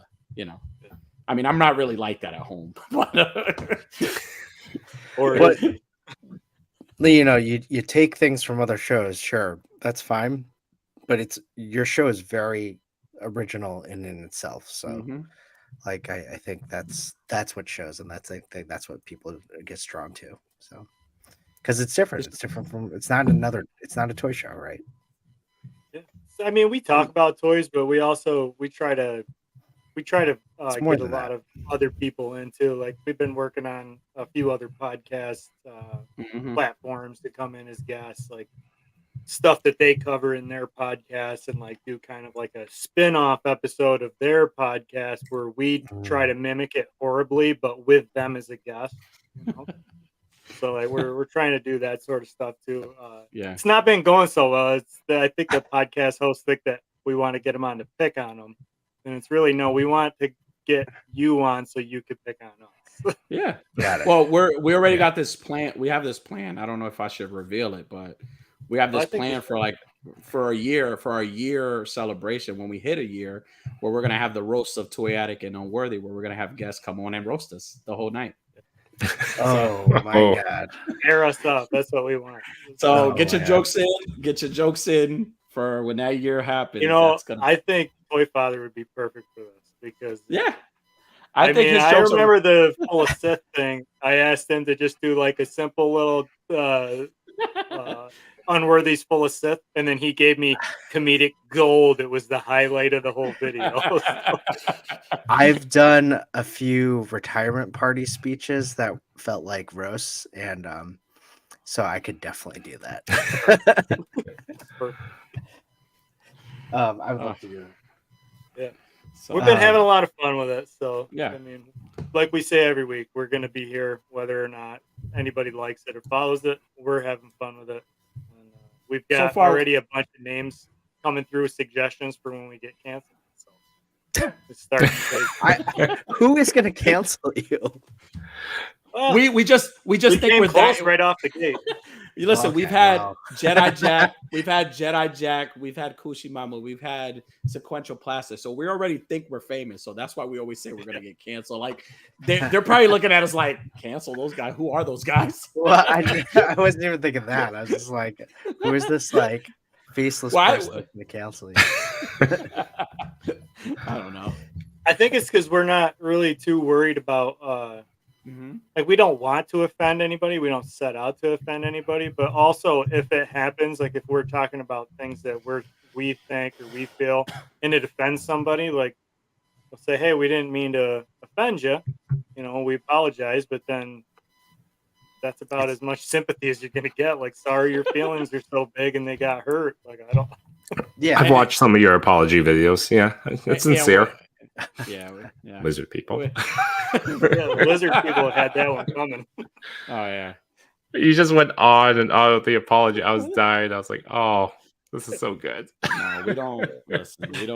I mean, I'm not really like that at home, but you take things from other shows, sure, that's fine, but your show is very original in itself. So, like, I think that's what shows, and that's what people get drawn to. So, because it's different. It's different from. It's not a toy show, right? Yeah. I mean, we talk about toys, but we try to get a lot of other people into. Like we've been working on a few other podcast platforms to come in as guests, like stuff that they cover in their podcast, and like do kind of like a spin-off episode of their podcast where we try to mimic it horribly, but with them as a guest. So like we're trying to do that sort of stuff too. It's not been going so well. I think the podcast hosts think that we want to get them on to pick on them. And it's really no, we want to get you on so you could pick on us. Yeah. Got it. Well, we already got this plan. We have this plan. I don't know if I should reveal it, but we have this plan for a year celebration when we hit a year, where we're gonna have the roast of Toy Addict and Unworthy, where we're gonna have guests come on and roast us the whole night. Oh my God. Air us up. That's what we want. So get your jokes in for when that year happens. I think Toy Father would be perfect for this because I remember the full of Sith thing. I asked him to just do like a simple little Unworthy's full of Sith, and then he gave me comedic gold. It was the highlight of the whole video. I've done a few retirement party speeches that felt like roasts, and so I could definitely do that. I would love to do it. Yeah. So, we've been having a lot of fun with it. So, I mean, like we say every week, we're going to be here whether or not anybody likes it or follows it. We're having fun with it. And, we've got already a bunch of names coming through, suggestions for when we get canceled. So, It starts to Who is going to cancel you? well, we just we think came we're close that. right off the gate. You listen, Okay, we've had wow. Jedi Jack, we've had Kushimama, we've had Sequential Plastic. So we already think we're famous. So that's why we always say we're gonna get canceled. Like they're probably looking at us like, cancel those guys. Who are those guys? Well, I wasn't even thinking that. I was just like, who is this like faceless Well, person that's going to cancel you? I don't know. I think it's because we're not really too worried about Mhm. like we don't want to offend anybody. We don't set out to offend anybody. But also, if it happens, like if we're talking about things that we think or we feel, and it offends somebody, like we'll say, "Hey, we didn't mean to offend you. You know, we apologize." But then that's about as much sympathy as you're gonna get. Like, sorry, your feelings are so big and they got hurt. Like, I don't. Yeah. I've watched some of your apology videos. Yeah, it's sincere. Yeah. Lizard people. Yeah, the lizard people had that one coming. Oh yeah. You just went on and on with the apology. I was dying. I was like, oh, this is so good. No, we don't listen. We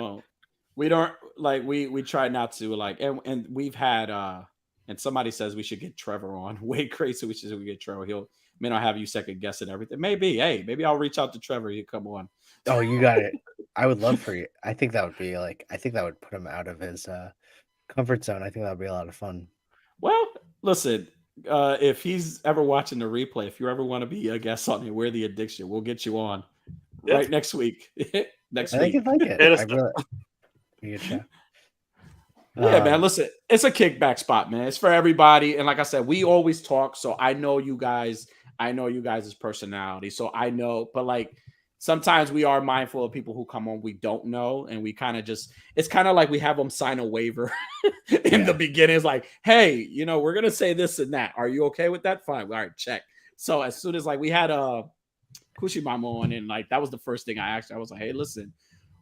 don't like we try not to like and we've had and somebody says we should get Trevor on. Way crazy we should get Trevor. He'll may not have you second guessing everything. Maybe, hey, maybe I'll reach out to Trevor. You come on. Oh, you got it. I would love for you. I think that would be like, I think that would put him out of his comfort zone. I think that would be a lot of fun. Well, listen, if he's ever watching the replay, if you ever want to be a guest on We're the Addiction, we'll get you on right next week. Next I week. think he'd like it. I really, be a good show. Yeah, man. Listen, it's a kickback spot, man. It's for everybody. And like I said, we always talk. So I know you guys, personality. So I know, but like sometimes we are mindful of people who come on we don't know. And we kind of just, it's kind of like we have them sign a waiver in the beginning. It's like, hey, you know, we're going to say this and that. Are you okay with that? Fine. All right, check. So as soon as like we had Kushimama on and like that was the first thing I asked her. I was like, hey, listen,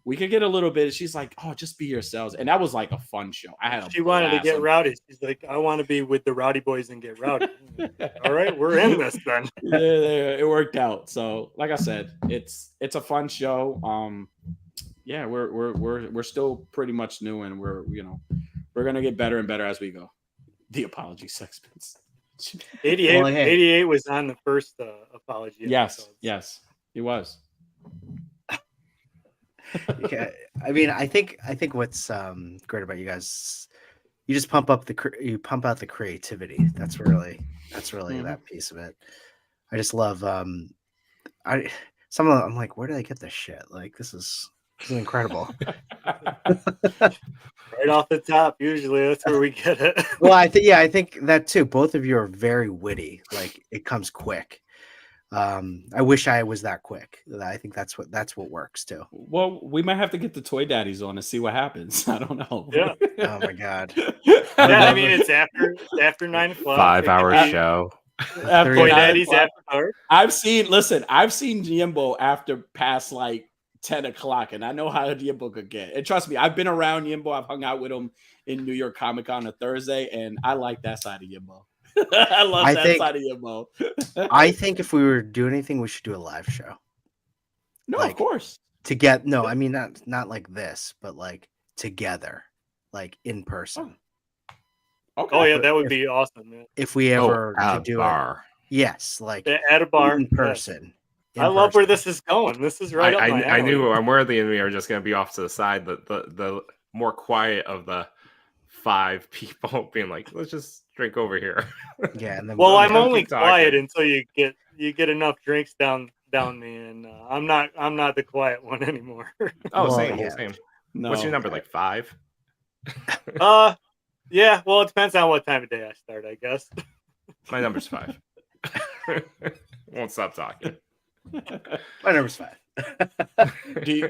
we could get a little bit. She's like, oh, just be yourselves. And that was like a fun show. She wanted to get rowdy. She's like, I want to be with the rowdy boys and get rowdy. All right, we're in this then. Yeah, it worked out. So like I said, it's a fun show. Yeah, we're still pretty much new and we're gonna get better and better as we go. The apology sexpence. 88, Well, hey. 88 was on the first apology. Yes, he was. Yeah, I mean, I think what's great about you guys, you just pump out the creativity. That's really that piece of it. I just love I'm like, where did I get this shit? Like this is incredible. Right off the top, usually that's where we get it. Well, I think that too. Both of you are very witty. Like it comes quick. I wish I was that quick. I think that's what works too. Well, we might have to get the Toy Daddies on and see what happens. I don't know. Yeah. Oh my god. Yeah, I mean it's after 9 o'clock. 5-hour show. Toy Daddies after dark. I've seen Jimbo after past like 10 o'clock, and I know how Jimbo could get. And trust me, I've been around Jimbo. I've hung out with him in New York Comic Con on a Thursday, and I like that side of Jimbo. I love that side of Jimbo. I think if we were to do anything, we should do a live show. No, like, of course. I mean not like this, but like together, like in person. Okay. Oh yeah, that would be awesome, man. If we ever at could do bar. it, yes, like At a bar in person. I love where this is going. This is right up my alley. I knew Unworthy and me are just going to be off to the side. The more quiet of the 5 people being like, let's just drink over here. Yeah, and then well, I'm only quiet until you get enough drinks down me, and I'm not the quiet one anymore. Oh, Well, same. No. What's your number? Like 5? Yeah. Well, it depends on what time of day I start, I guess. My number's 5. Won't stop talking. My number's 5. Do you,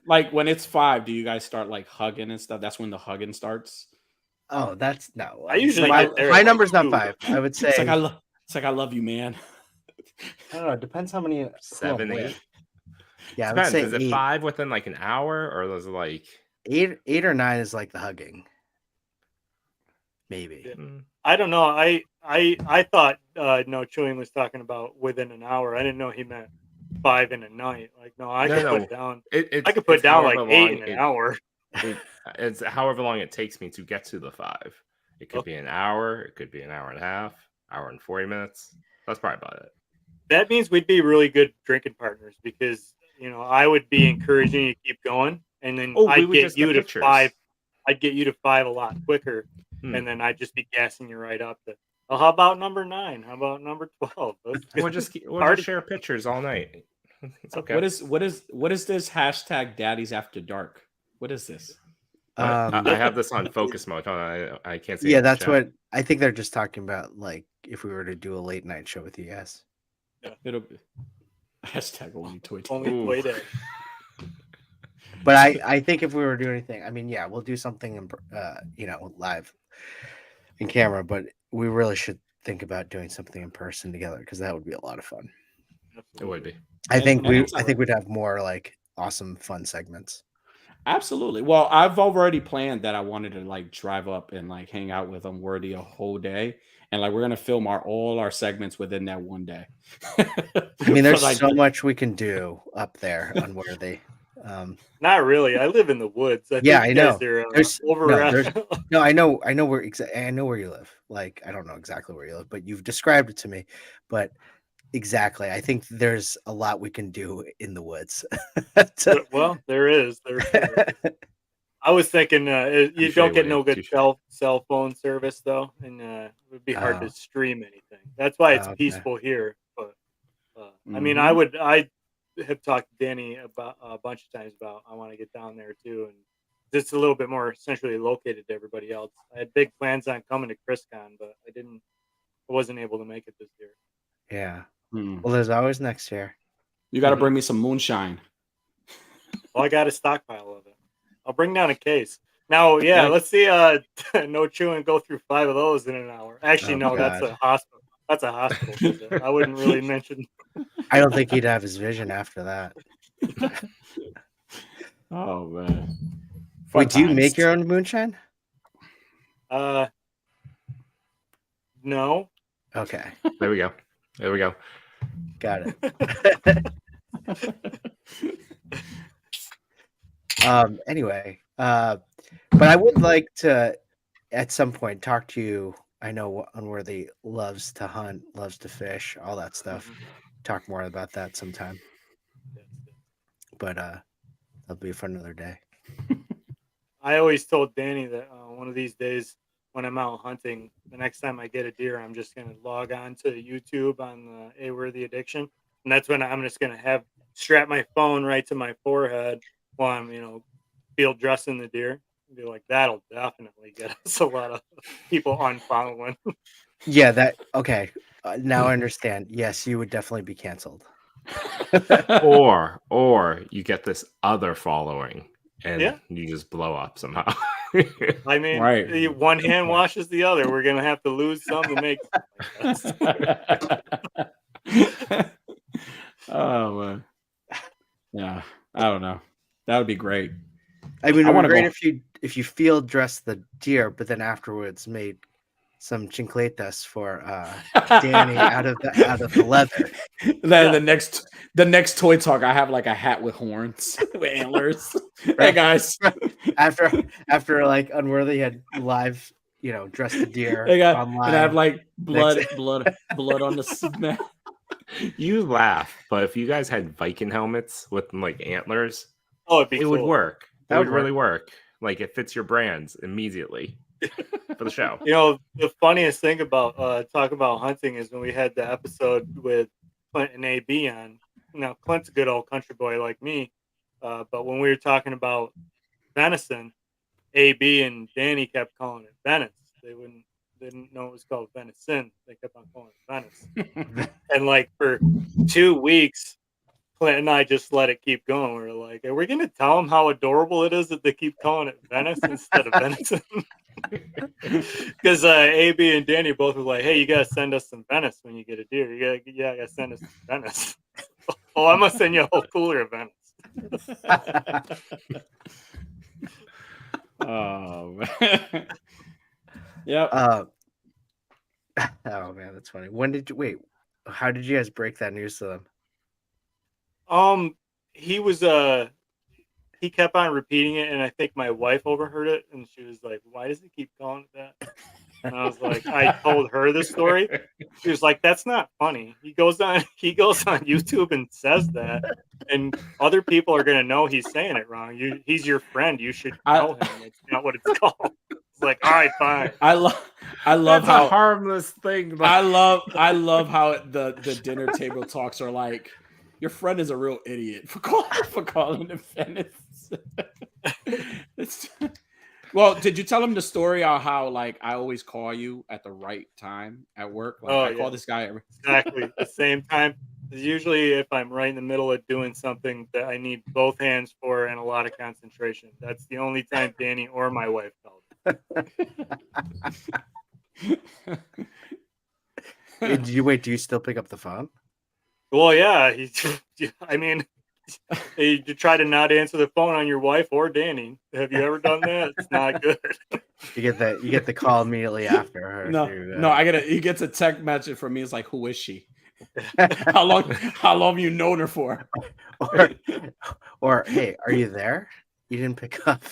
like when it's 5, do you guys start like hugging and stuff? That's when the hugging starts. Oh, that's no. I usually my get there my at, number's like, not 2. 5. I would say It's like I love you, man. I don't know. It depends how many 7, 8. Yeah, I would Depends. say Is it 8. 5 within like an hour, or is it like 8 or 9 is like the hugging. Maybe. Yeah. I don't know. I thought No Chewing was talking about within an hour. I didn't know he meant 5 in a night. Like, no, I could put down. I could put down like 8 in an hour. It's however long it takes me to get to the 5. It could Okay. be an hour. It could be an hour and a half, hour and 40 minutes. That's probably about it. That means we'd be really good drinking partners because I would be encouraging you to keep going, and then Oh, we I'd would get just you get to pictures. 5. I'd get you to 5 a lot quicker, Hmm. and then I'd just be gassing you right up to. Well, how about number 9? How about number 12? We'll just share pictures all night. It's okay. What is this hashtag Daddies After Dark? What is this? I have this on focus mode. Hold on, I can't see. Yeah, it in the that's chat. what I think they're just talking about. Like if we were to do a late night show with you guys. It'll be hashtag only toy. Only Ooh. toy day. But I think if we were doing anything, I mean, yeah, we'll do something in live in camera, but we really should think about doing something in person together because that would be a lot of fun. It would be. I think And we'd have more like awesome fun segments. Absolutely. Well, I've already planned that I wanted to like drive up and like hang out with Unworthy a whole day, and like we're gonna film all our segments within that one day. I mean, there's For, like, so much we can do up there, Unworthy. Not really. I live in the woods. I Yeah, think I you know. guys are There's over. no, I know where I know where you live. Like, I don't know exactly where you live, but you've described it to me. But exactly, I think there's a lot we can do in the woods. Well, there is. I was thinking you sure don't you get would. no good Touche. cell phone service though, and it would be hard Oh. to stream anything. That's why it's Okay. peaceful here. But I mean, Mhm. I have talked to Danny about a bunch of times about I want to get down there too, and just a little bit more centrally located to everybody else. I had big plans on coming to ChrisCon, but I wasn't able to make it this year. Yeah. Hmm. Well, there's always next year. You got to bring me some moonshine. Well, I got a stockpile of it. I'll bring down a case. Now, yeah, Okay. let's see. No chewing. Go through 5 of those in an hour. Actually, Oh, no, that's God. a hospital. That's a hospital visit. I wouldn't really mention. I don't think he'd have his vision after that. Oh man. Wait, do you make times. your own moonshine? No. Okay, There we go. There we go. got it. Anyway, but I would like to at some point talk to you. I know Unworthy loves to hunt, loves to fish, all that stuff. Talk more about that sometime. But that'll be for another day. I always told Danny that one of these days when I'm out hunting, the next time I get a deer, I'm just going to log on to YouTube on the A-Worthy Addiction. And that's when I'm just going to strap my phone right to my forehead while I'm, field dressing the deer. Be like, that'll definitely get us a lot of people unfollowing. Yeah, okay. Now I understand. Yes, you would definitely be canceled. Or you get this other following and Yeah. you just blow up somehow. I mean, Right. one hand washes the other. We're going to have to lose some to make Oh man. Yeah, I don't know. That would be great. I mean, I it would wanna be great go- if you field dressed the deer, but then afterwards made some chincletas for Danny out of the leather. Then the next toy talk, I have like a hat with horns, with antlers. Hey guys, After like Unworthy had live, dressed the deer hey guys, online. and I have like blood Next- on the smell. You laugh, but if you guys had Viking helmets with like antlers, it'd be it would cool. work. It That would would really work. Like it fits your brands immediately for the show. The funniest thing about talk about hunting is when we had the episode with Clint and AB on. Now Clint's a good old country boy like me, but when we were talking about venison, AB and Danny kept calling it Venice. They didn't know it was called venison. They kept on calling it Venice. And like for 2 weeks, Clint and I just let it keep going. We were like, are we going to tell them how adorable it is that they keep calling it Venice instead of venison? Because AB and Danny both were like, hey, you got to send us some Venice when you get a deer. You got to send us some Venice. Oh, I'm going to send you a whole cooler of Venice. Oh man. Yep. oh man, that's funny. How did you guys break that news to them? He was he kept on repeating it, and I think my wife overheard it, and she was like, "Why does he keep calling it that?" And I was like, I told her the story. She was like, "That's not funny." He goes on YouTube and says that, and other people are gonna know he's saying it wrong. He's your friend. You should know him. It's not what it's called. It's like, all right, fine. I love That's how a harmless thing. I love how the dinner table talks are like, your friend is a real idiot for calling him Venice. Well, did you tell him the story on how like I always call you at the right time at work? Like I call this guy exactly the same time. Usually, if I'm right in the middle of doing something that I need both hands for and a lot of concentration, that's the only time Danny or my wife calls. Do you still pick up the phone? Well, yeah. I mean, you try to not answer the phone on your wife or Danny. Have you ever done that? It's not good. You get the call immediately after her. No, he gets a text message from me. It's like, who is she? How long have you known her for? Or hey, are you there? You didn't pick up.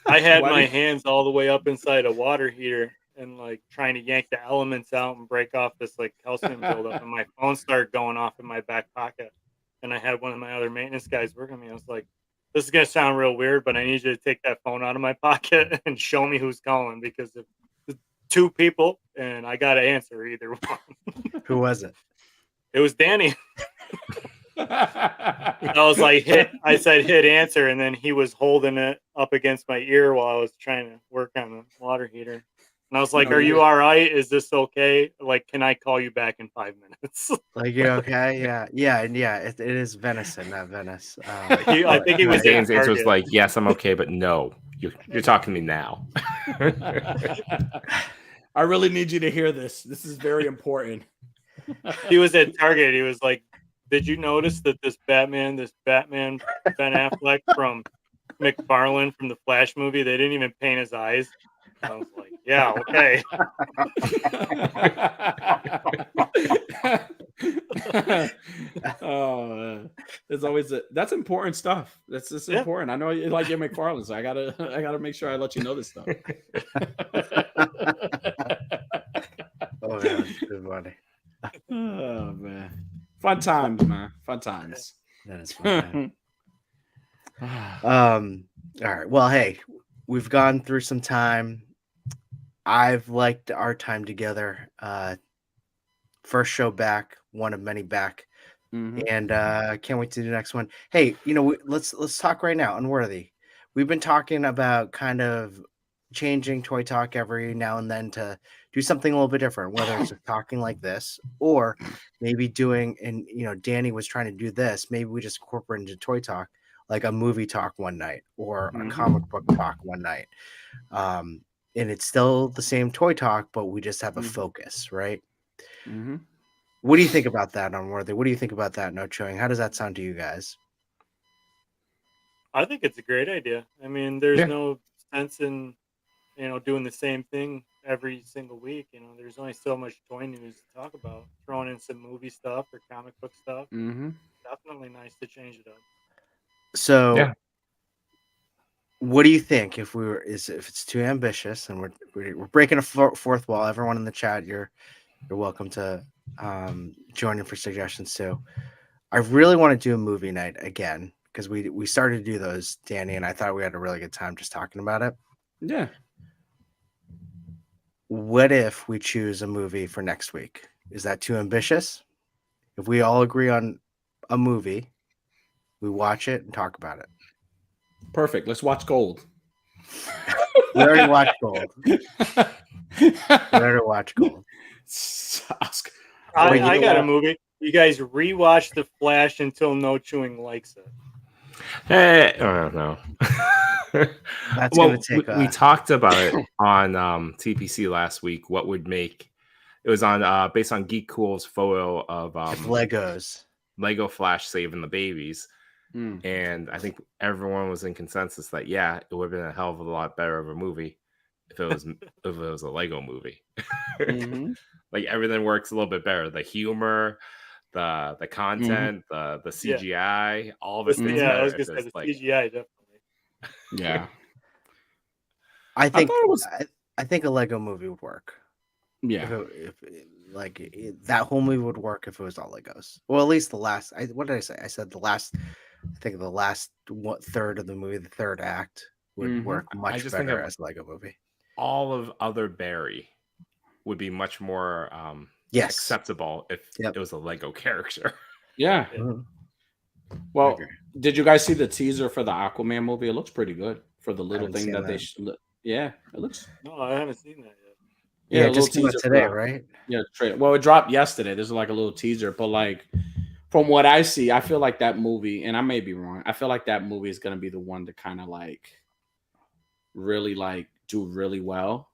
I had my hands all the way up inside a water heater and like trying to yank the elements out and break off this like calcium buildup, and my phone started going off in my back pocket. And I had one of my other maintenance guys working with me. I was like, "This is gonna sound real weird, but I need you to take that phone out of my pocket and show me who's calling, because if it's two people and I got to answer either one." Who was it? It was Danny. I was like, I said hit answer, and then he was holding it up against my ear while I was trying to work on the water heater. And I was like, "Are you all right? Is this okay? Like, can I call you back in 5 minutes?" Like, you okay? Yeah. It is venison, not Venice. I think he was. Dan's answer was like, "Yes, I'm okay, but no, you're talking to me now." I really need you to hear this. This is very important. He was at Target. He was like, "Did you notice that this Batman Ben Affleck from McFarlane from the Flash movie, they didn't even paint his eyes?" I was like, "Yeah, okay." Oh, there's always that's important stuff. That's just important. I know you like your McFarlane, so I gotta make sure I let you know this stuff. Oh man, that's good money. Oh man, fun times, man. Fun times. That is fun. All right. Well, hey, we've gone through some time. I've liked our time together. First show back, one of many back, and can't wait to do the next one. Hey, let's talk right now. Unworthy. We've been talking about kind of changing Toy Talk every now and then to do something a little bit different, whether it's talking like this or maybe doing, and Danny was trying to do this. Maybe we just incorporate into Toy Talk like a movie talk one night or a comic book talk one night. And it's still the same Toy Talk, but we just have a focus, right? What do you think about that, Unworthy? What do you think about that, No Chewing? How does that sound to you guys? I think it's a great idea. I mean, there's no sense in doing the same thing every single week. There's only so much toy news to talk about. Throwing in some movie stuff or comic book stuff. Definitely nice to change it up. So, what do you think if it's too ambitious and we're breaking a fourth wall? Everyone in the chat, you're welcome to join in for suggestions too. I really want to do a movie night again because we started to do those, Danny, and I thought we had a really good time just talking about it. Yeah. What if we choose a movie for next week? Is that too ambitious? If we all agree on a movie, we watch it and talk about it. Perfect. Let's watch Gold. We already watched Gold. I got a movie. You guys rewatch The Flash until No Chewing likes it. Hey, I don't know. That's gonna take. We talked about it on TPC last week. What would make it was on based on Geek Cool's photo of Legos, Lego Flash saving the babies, and I think everyone was in consensus that it would have been a hell of a lot better of a movie if it was a Lego movie. Like everything works a little bit better. The humor, the content, the CGI, all of it. I was gonna say the CGI definitely. Yeah. I think thought it was I think a Lego movie would work. yeah. That whole movie would work if it was all Legos. Well, at least the last. What did I say? I said the last. I think the last third of the movie, the third act, would Mhm. work I much just think better of- as a Lego movie. All of other Barry would be much more Yes. acceptable if Yep. it was a Lego character. Yeah. Mhm. Well, agree. did you guys see the teaser for the Aquaman movie? It looks pretty good for the little haven't thing seen that they. that. Yeah, it looks. No, I haven't seen that yet. Yeah, a it just little came out teaser for today, that. right? Yeah, trailer. Well, it dropped yesterday. There's like a little teaser, but like from what I see, I feel like that movie, and I may be wrong. I feel like that movie is gonna be the one to kind of like really like do really well.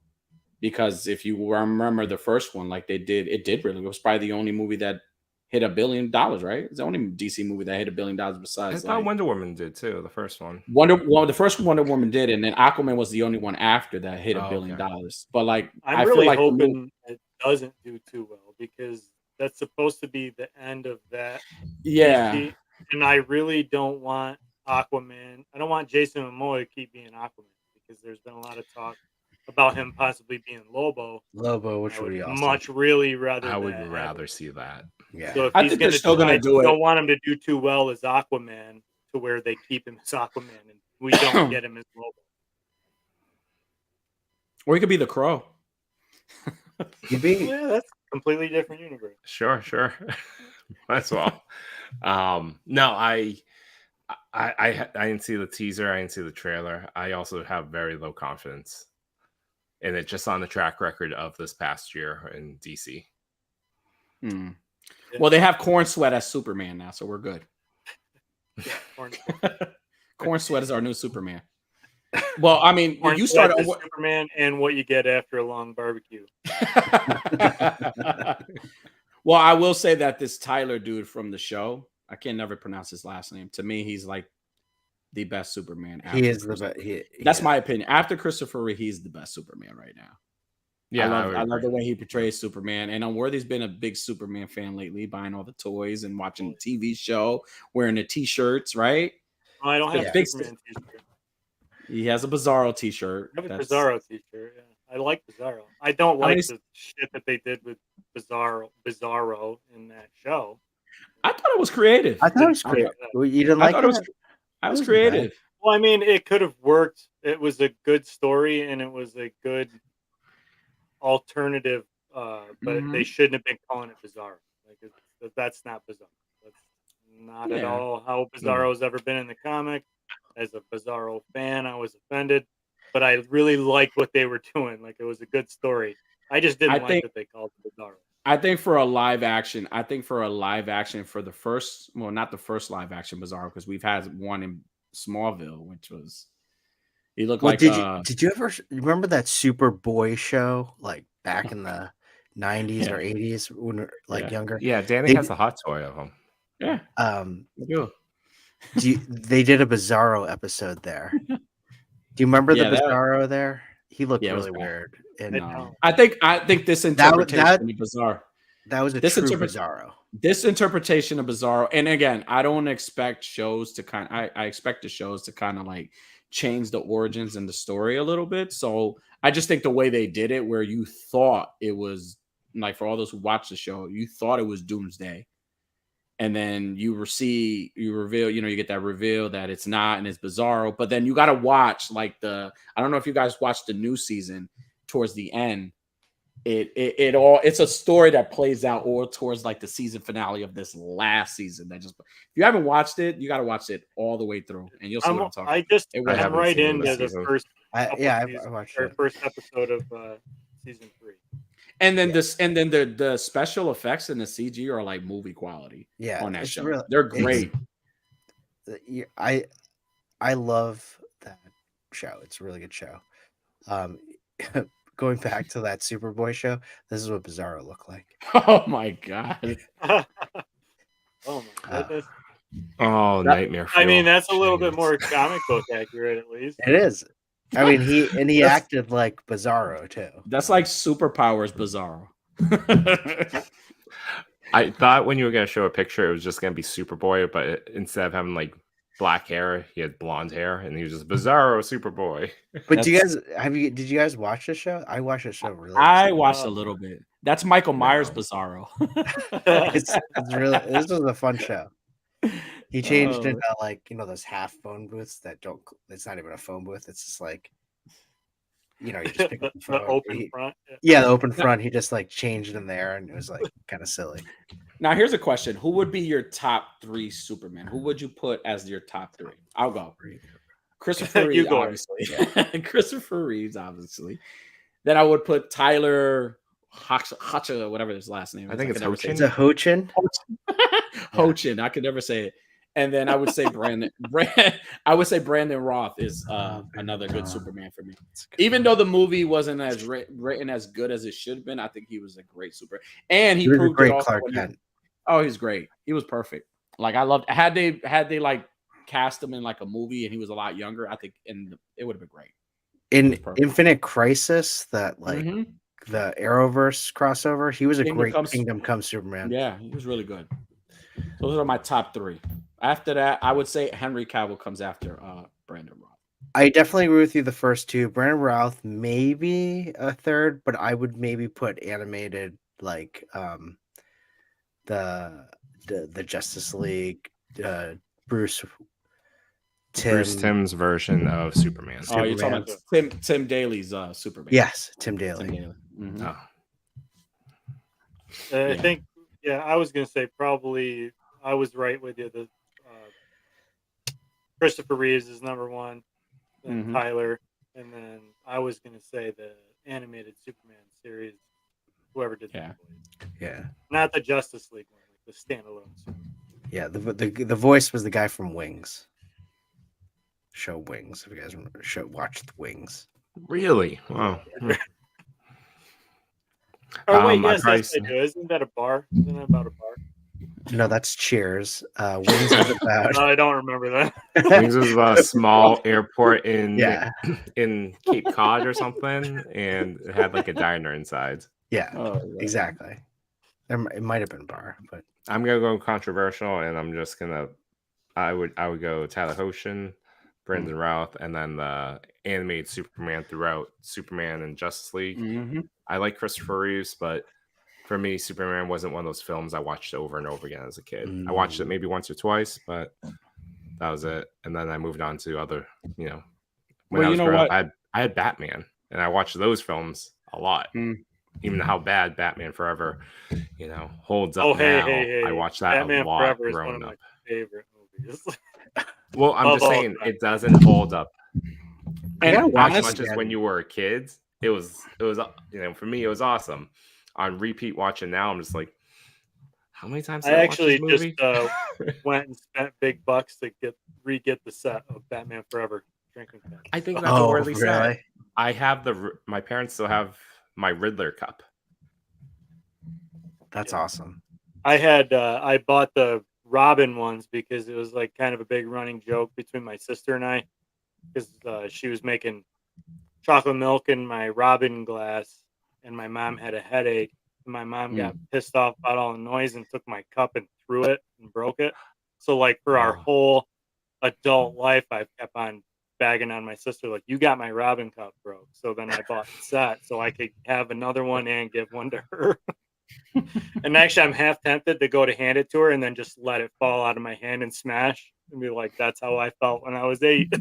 Because if you remember the first one, like it did really. It was probably the only movie that hit $1 billion, right? It's the only DC movie that hit $1 billion I besides thought like Wonder Woman did too, the first one. the first Wonder Woman did, and then Aquaman was the only one after that hit $1 Oh, billion. okay. But like, I'm I really feel like hoping it doesn't do too well because that's supposed to be the end of that. yeah, DC, and I really don't want Aquaman. I don't want Jason Momoa to keep being Aquaman because there's been a lot of talk about him possibly being Lobo. Lobo, which I would be would awesome. much really rather. I would that happen. rather see that. Yeah. So if I he's think they're gonna, still gonna I do it. don't want him to do too well as Aquaman to where they keep him as Aquaman and we don't get him as Lobo. or he could be the Crow. You'd be Yeah, that's a completely different universe. Sure. Might as well. No, I didn't see the teaser. I didn't see the trailer. I also have very low confidence in it, just on the track record of this past year in DC. Hmm. Well, they have Corn Sweat as Superman now, so we're good. Yeah, Corn Sweat is our new Superman. Well, I mean, Corn you Sweat started. is Superman and what you get after a long barbecue. Well, I will say that this Tyler dude from the show, I can never pronounce his last name. To me, he's like the best Superman. he is the best. That's my opinion. After Christopher Reeve, he's the best Superman right now. Yeah, I love the way he portrays Superman. And Unworthy's been a big Superman fan lately, buying all the toys and watching the TV show, wearing the t-shirts, right? Oh, I don't have Yeah. a Superman t-shirt. He has a Bizarro t-shirt. I have a Bizarro t-shirt. Yeah. I like Bizarro. I don't How like many- the shit that they did with Bizarro in that show. I thought it was creative. I thought it was great. You didn't I like thought it? it was. I was It wasn't bad. creative. Well, I mean, it could have worked. It was a good story and it was a good alternative, but Mhm. they shouldn't have been calling it Bizarro. Like that's not Bizarro. That's not at Yeah. all how Bizarro's ever been in the comic. As a Bizarro fan, I was offended, but I really liked what they were doing. Like it was a good story. I just didn't I like think- that they called it Bizarro. I think for a live action, for the first, well, not the first live action Bizarro, because we've had one in Smallville, which was he looked Well, like did you ever remember that Superboy show like back in the 90s Yeah. or 80s when we were like Yeah. younger? Yeah, Danny They- has a hot toy of him. yeah. I do. They did a Bizarro episode there. Do you remember Yeah, the that- Bizarro there? He looked Yeah, it was really bad. weird. And No. I think this interpretation of Bizarro. that was a This true interpret- Bizarro. This interpretation of Bizarro, and again, I don't expect shows to I expect the shows to kind of like change the origins and the story a little bit. So I just think the way they did it, where you thought it was like for all those who watch the show, you thought it was Doomsday, and then you reveal, you get that reveal that it's not and it's Bizarro. But then you got to watch like I don't know if you guys watched the new season towards the end. It's a story that plays out all towards like the season finale of this last season. If you haven't watched it, you got to watch it all the way through, and you'll see what I'm talking about. I I'm haven't right seen into this the season. first. I watched it. First episode of season 3. And then the special effects and the CG are like movie quality Yeah, on that it's show. real- They're it's- great. I love that show. It's a really good show. Going back to that Superboy show, this is what Bizarro looked like. Oh my god! Oh my goodness! Oh, nightmare! I mean, fuel. that's a little bit Jeez. more comic book accurate, at least. It is. I mean, he acted like Bizarro too. That's like Superpowers Bizarro. I thought when you were gonna show a picture, it was just gonna be Superboy, but instead of having like black hair. He had blonde hair, and he was just Bizarro Superboy. But do you That's- guys did you guys watch the show? I watched the show really. I watched a little bit. That's Michael Myers No. Bizarro. It's really this was a fun show. He changed Oh. into like those half phone booths that don't. It's not even a phone booth. It's just like you just pick up the the phone. open front. Yeah, the open front. He just like changed in there, and it was like kind of silly. Now here's a question: who would be your top 3 Superman? Who would you put as your top 3? I'll go. Christopher You Reeve, go. obviously. Christopher Reeves, obviously. Then I would put Tyler Hacha, whatever his last name is. I think it's can never say It's a Hochin. Hochin. I could never say it. And then I would say Brandon Roth is another good Superman for me. Even though the movie wasn't as written as good as it should have been, I think he was a great Superman. And he He was a proved great it also Clark when Kent. he's great. He was perfect. Like I loved had they like cast him in like a movie and he was a lot younger, I think it would have been great. In perfect. Infinite Crisis, that like Mhm. the Arrowverse crossover, he was a Kingdom great Come- Kingdom Come Superman. Yeah, he was really good. Those are my top 3. After that, I would say Henry Cavill comes after Brandon Roth. I definitely agree with you. The first two, Brandon Routh, maybe a third, but I would maybe put animated like the Justice League, Bruce Tim's version of Superman. Oh, you're talking Superman. about Tim Daly's Superman. Yes, Tim Daly. Tim Daly. Mhm. Oh. I think, I was gonna say probably I was right with you. The Christopher Reeves is number 1, then Mhm. Tyler, and then I was gonna say the animated Superman series, whoever did Yeah. that voice. Yeah, Not the Justice League one, like the standalone Superman. yeah. The voice was the guy from Wings. Show Wings. If you guys remember, watched Wings. Really? Wow. Oh wait, I yes, probably I do. Isn't that a bar? Isn't that about a bar? No, that's Cheers. Wings is about. No, I don't remember that. Wings was a small airport in Yeah, in Cape Cod or something, and it had like a diner inside. yeah, Oh, right. exactly. It might have been bar, but I'm gonna go controversial, and I'm just gonna. I would go Tyler Hoechlin, Brandon Routh, and then the animated Superman throughout Superman and Justice League. Mhm. I like Christopher Reeves, but for me, Superman wasn't one of those films I watched over and over again as a kid. I watched it maybe once or twice, but that was it. And then I moved on to other, when Well, I was you know growing what? up, I had Batman, and I watched those films a lot. Even how bad Batman Forever, holds up now. I watched that Batman a lot Forever is one growing of my up. favorite movies. Well, I'm Of just all saying time. it doesn't hold up I gotta watch as this much as again. when you were a kid. It was for me it was awesome. On repeat watching now, I'm just like, how many times did I I watch actually this just movie? went and spent big bucks to get the set of Batman Forever drinking cup. I think that's a worthy set. really? I have my parents still have my Riddler cup. That's awesome. I bought the Robin ones because it was like kind of a big running joke between my sister and I, because she was making chocolate milk in my Robin glass, and my mom had a headache, and my mom got pissed off about all the noise and took my cup and threw it and broke it. So like for our whole adult life, I've kept on bagging on my sister, like, you got my Robin cup broke. So then I bought the set so I could have another one and give one to her. And actually, I'm half tempted to go to hand it to her and then just let it fall out of my hand and smash and be like, that's how I felt when I was 8.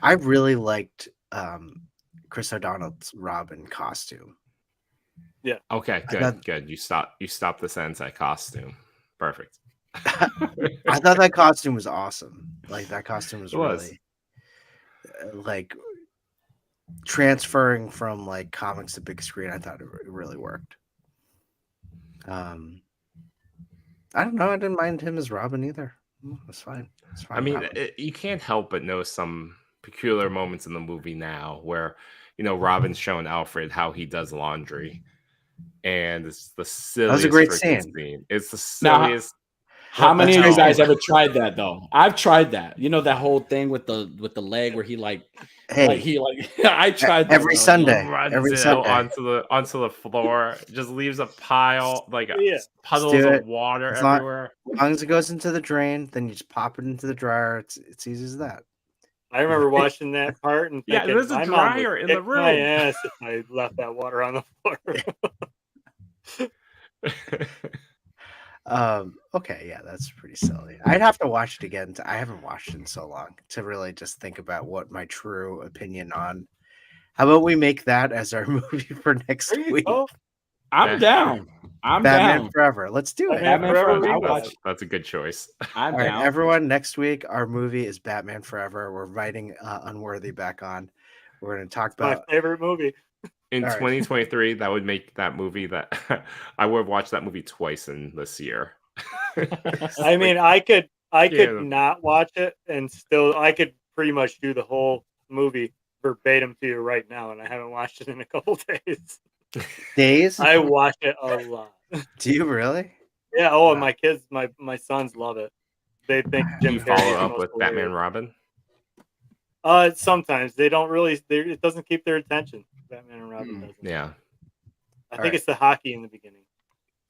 I really liked Chris O'Donnell's Robin costume. Yeah. Okay, good. You stop the sentence at costume. Perfect. I thought that costume was awesome. Like that costume was It was. really like transferring from like comics to big screen. I thought it really worked. I don't know. I didn't mind him as Robin either. It's fine. It's fine. I mean, you can't help but know some peculiar moments in the movie now where, Robin's showing Alfred how he does laundry. And it's the silliest great freaking scene. scene. It's the silliest. How many of you That's guys right. ever tried that though? I've tried that. You know that whole thing with the leg where he Hey, I tried that. every Bro. Sunday. Runs Every it Sunday. onto the floor, just leaves a pile like Yeah. puddles do of it. water As long- everywhere. As long as it goes into the drain, then you just pop it into the dryer. It's easy as that. I remember watching that part and Yeah, thinking there's a my mom would dryer in the kick my room. ass if I left that water on the floor. Okay, yeah, that's pretty silly. I'd have to watch it again. I haven't watched it in so long to really just think about what my true opinion on. How about we make that as our movie for next There you week? go. I'm down. I'm Batman down. Forever. Let's do it. Batman Forever I'll reboot. watch. That's a good choice. I'm All right, down. everyone. Next week, our movie is Batman Forever. We're inviting Unworthy back on. We're going to talk My about. favorite movie. In All right. 2023, that would make that movie that I would have watched that movie twice in this year. I mean, I could Yeah. not watch it and still I could pretty much do the whole movie verbatim to you right now, and I haven't watched it in a couple days. Days? I watch it a lot. Do you really? Yeah. Oh, and Wow. my kids, my sons love it. They think Do Jim you Carrey follow is the up most with hilarious. Batman Robin? Sometimes they don't really. It doesn't keep their attention. Batman and Robin doesn't. Yeah, I All think right. it's the hockey in the beginning.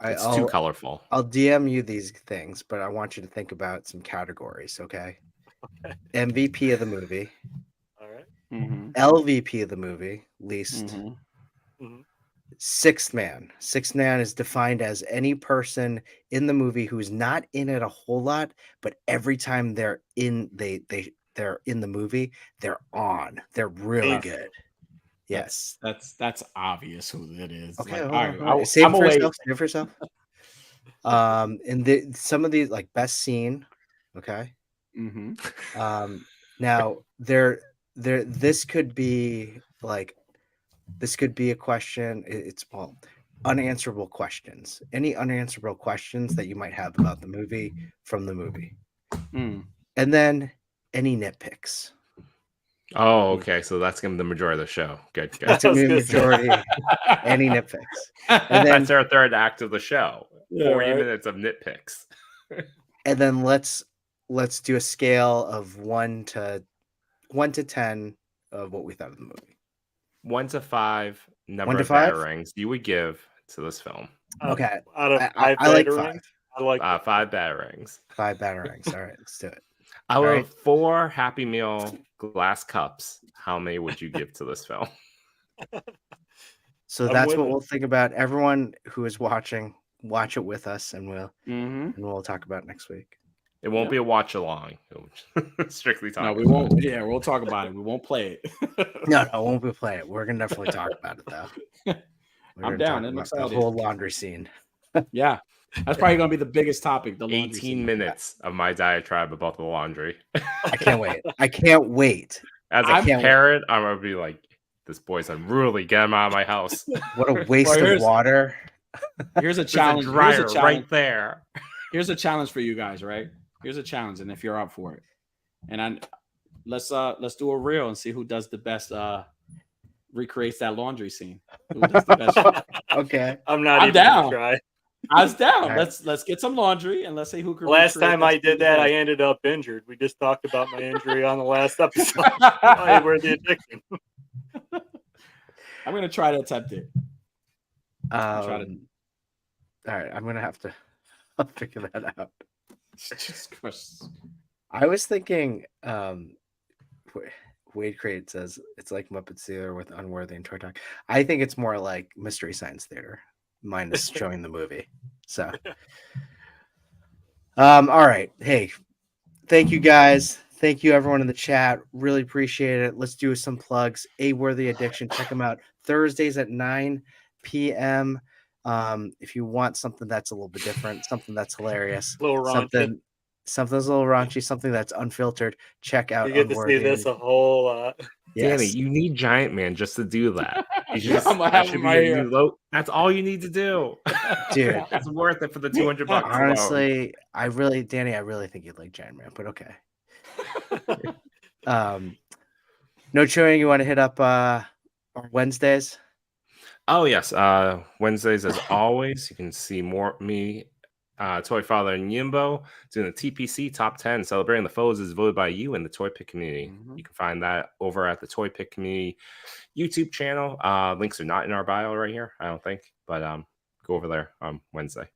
it's too colorful. I'll DM you these things, but I want you to think about some categories, okay? MVP of the movie, All right. Mhm. LVP of the movie, least. Mhm. Mhm. Sixth man. Sixth man is defined as any person in the movie who's not in it a whole lot, but every time they're in they're in the movie, they're on. They're really Ace. good. Yes. That's obvious who it is. Okay, Like, hold on, all right, hold on. Save I'm it for away. yourself. Save it for yourself. And some of these like best scene, okay. Mm-hmm. Now this could be a question. It's unanswerable questions. Any unanswerable questions that you might have about the movie from the movie, Mm. and then any nitpicks. Oh, okay. So that's gonna be the majority of the show. Good, good. That's gonna be a was gonna say. majority. Any nitpicks, and then That's our third act of the show. Yeah, 40 right. minutes of nitpicks. and then let's do a scale of 1 to 10 of what we thought of the movie. 1 to 5 number 1 to of 5? batarangs you would give to this film. Okay, Out of I 5 like batarangs, 5. I like 5 batarangs. 5 batarangs. All right, let's do it. Out Right. of 4 Happy Meal glass cups, how many would you give to this film? So I'm that's with what it. we'll think about. Everyone who is watching, watch it with us, and Mm-hmm. we'll talk about it next week. It won't Yeah. be a watch along. Strictly talking. No, we won't. Yeah, we'll talk about it. We won't play it. No, won't be playing it. We're gonna definitely talk about it though. We're I'm gonna down. talk I'm about the excited. whole laundry scene. Yeah, that's probably gonna be the biggest topic. The laundry 18 scene. minutes of my diatribe about the laundry. I can't wait. I can't wait. As a I can't wait. parent, I'm gonna be like, this boy's unruly. Get him out of my house. What a waste Well, of water. Here's a There's a challenge. dryer Here's a challenge. right there. Here's a challenge for you guys. Right? Here's a challenge, and if you're up for it, and let's do a reel and see who does the best. Recreates that laundry scene. Who does the best? Okay. I'm not I'm even gonna down. try. I was down. All right. Let's get some laundry and let's see who can. Last recreate time I scene did the that, I best. ended up injured. We just talked about my injury on the last episode. Where the addiction. I'm gonna try to attempt it. Try to- All right, I'm gonna have to I'll figure that out. Jesus Christ. I was thinking, Wade Crate says it's like Muppet Theater with Unworthy and Toy Talk. I think it's more like Mystery Science Theater, minus showing the movie. So, all right. Hey, thank you guys. Thank you everyone in the chat. Really appreciate it. Let's do some plugs. A Worthy Addiction. Check them out Thursdays at 9 p.m. If you want something that's a little bit different, something that's hilarious, A little raunchy. something's a little raunchy, something that's unfiltered, check out You get to see Unworthy. this a whole lot. Yes. Danny, you need Giant Man just to do that. You just, I'm gonna that have should him be right your here. new low. That's all you need to do. Dude. It's worth it for the $200 alone. Honestly, Danny, I really think you'd like Giant Man, but okay. No chewing. You want to hit up our Wednesdays? Oh yes, Wednesdays as always. You can see more me Toy Father and Yimbo doing the TPC Top 10, celebrating the foes is voted by you in the Toy Pick community. Mhm. You can find that over at the Toy Pick community YouTube channel. Links are not in our bio right here, I don't think, but go over there on Wednesday.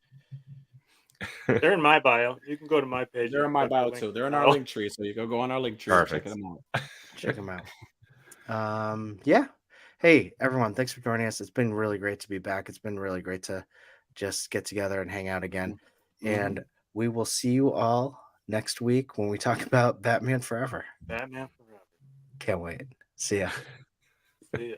They're in my bio. You can go to my page. They're in and my click the bio link too. in They're in the our bio. link tree, so you go on our link tree and check Perfect. them out. Check them out. Yeah. Hey, everyone, thanks for joining us. It's been really great to be back. It's been really great to just get together and hang out again. And we will see you all next week when we talk about Batman Forever. Batman Forever. Can't wait. See ya. See ya.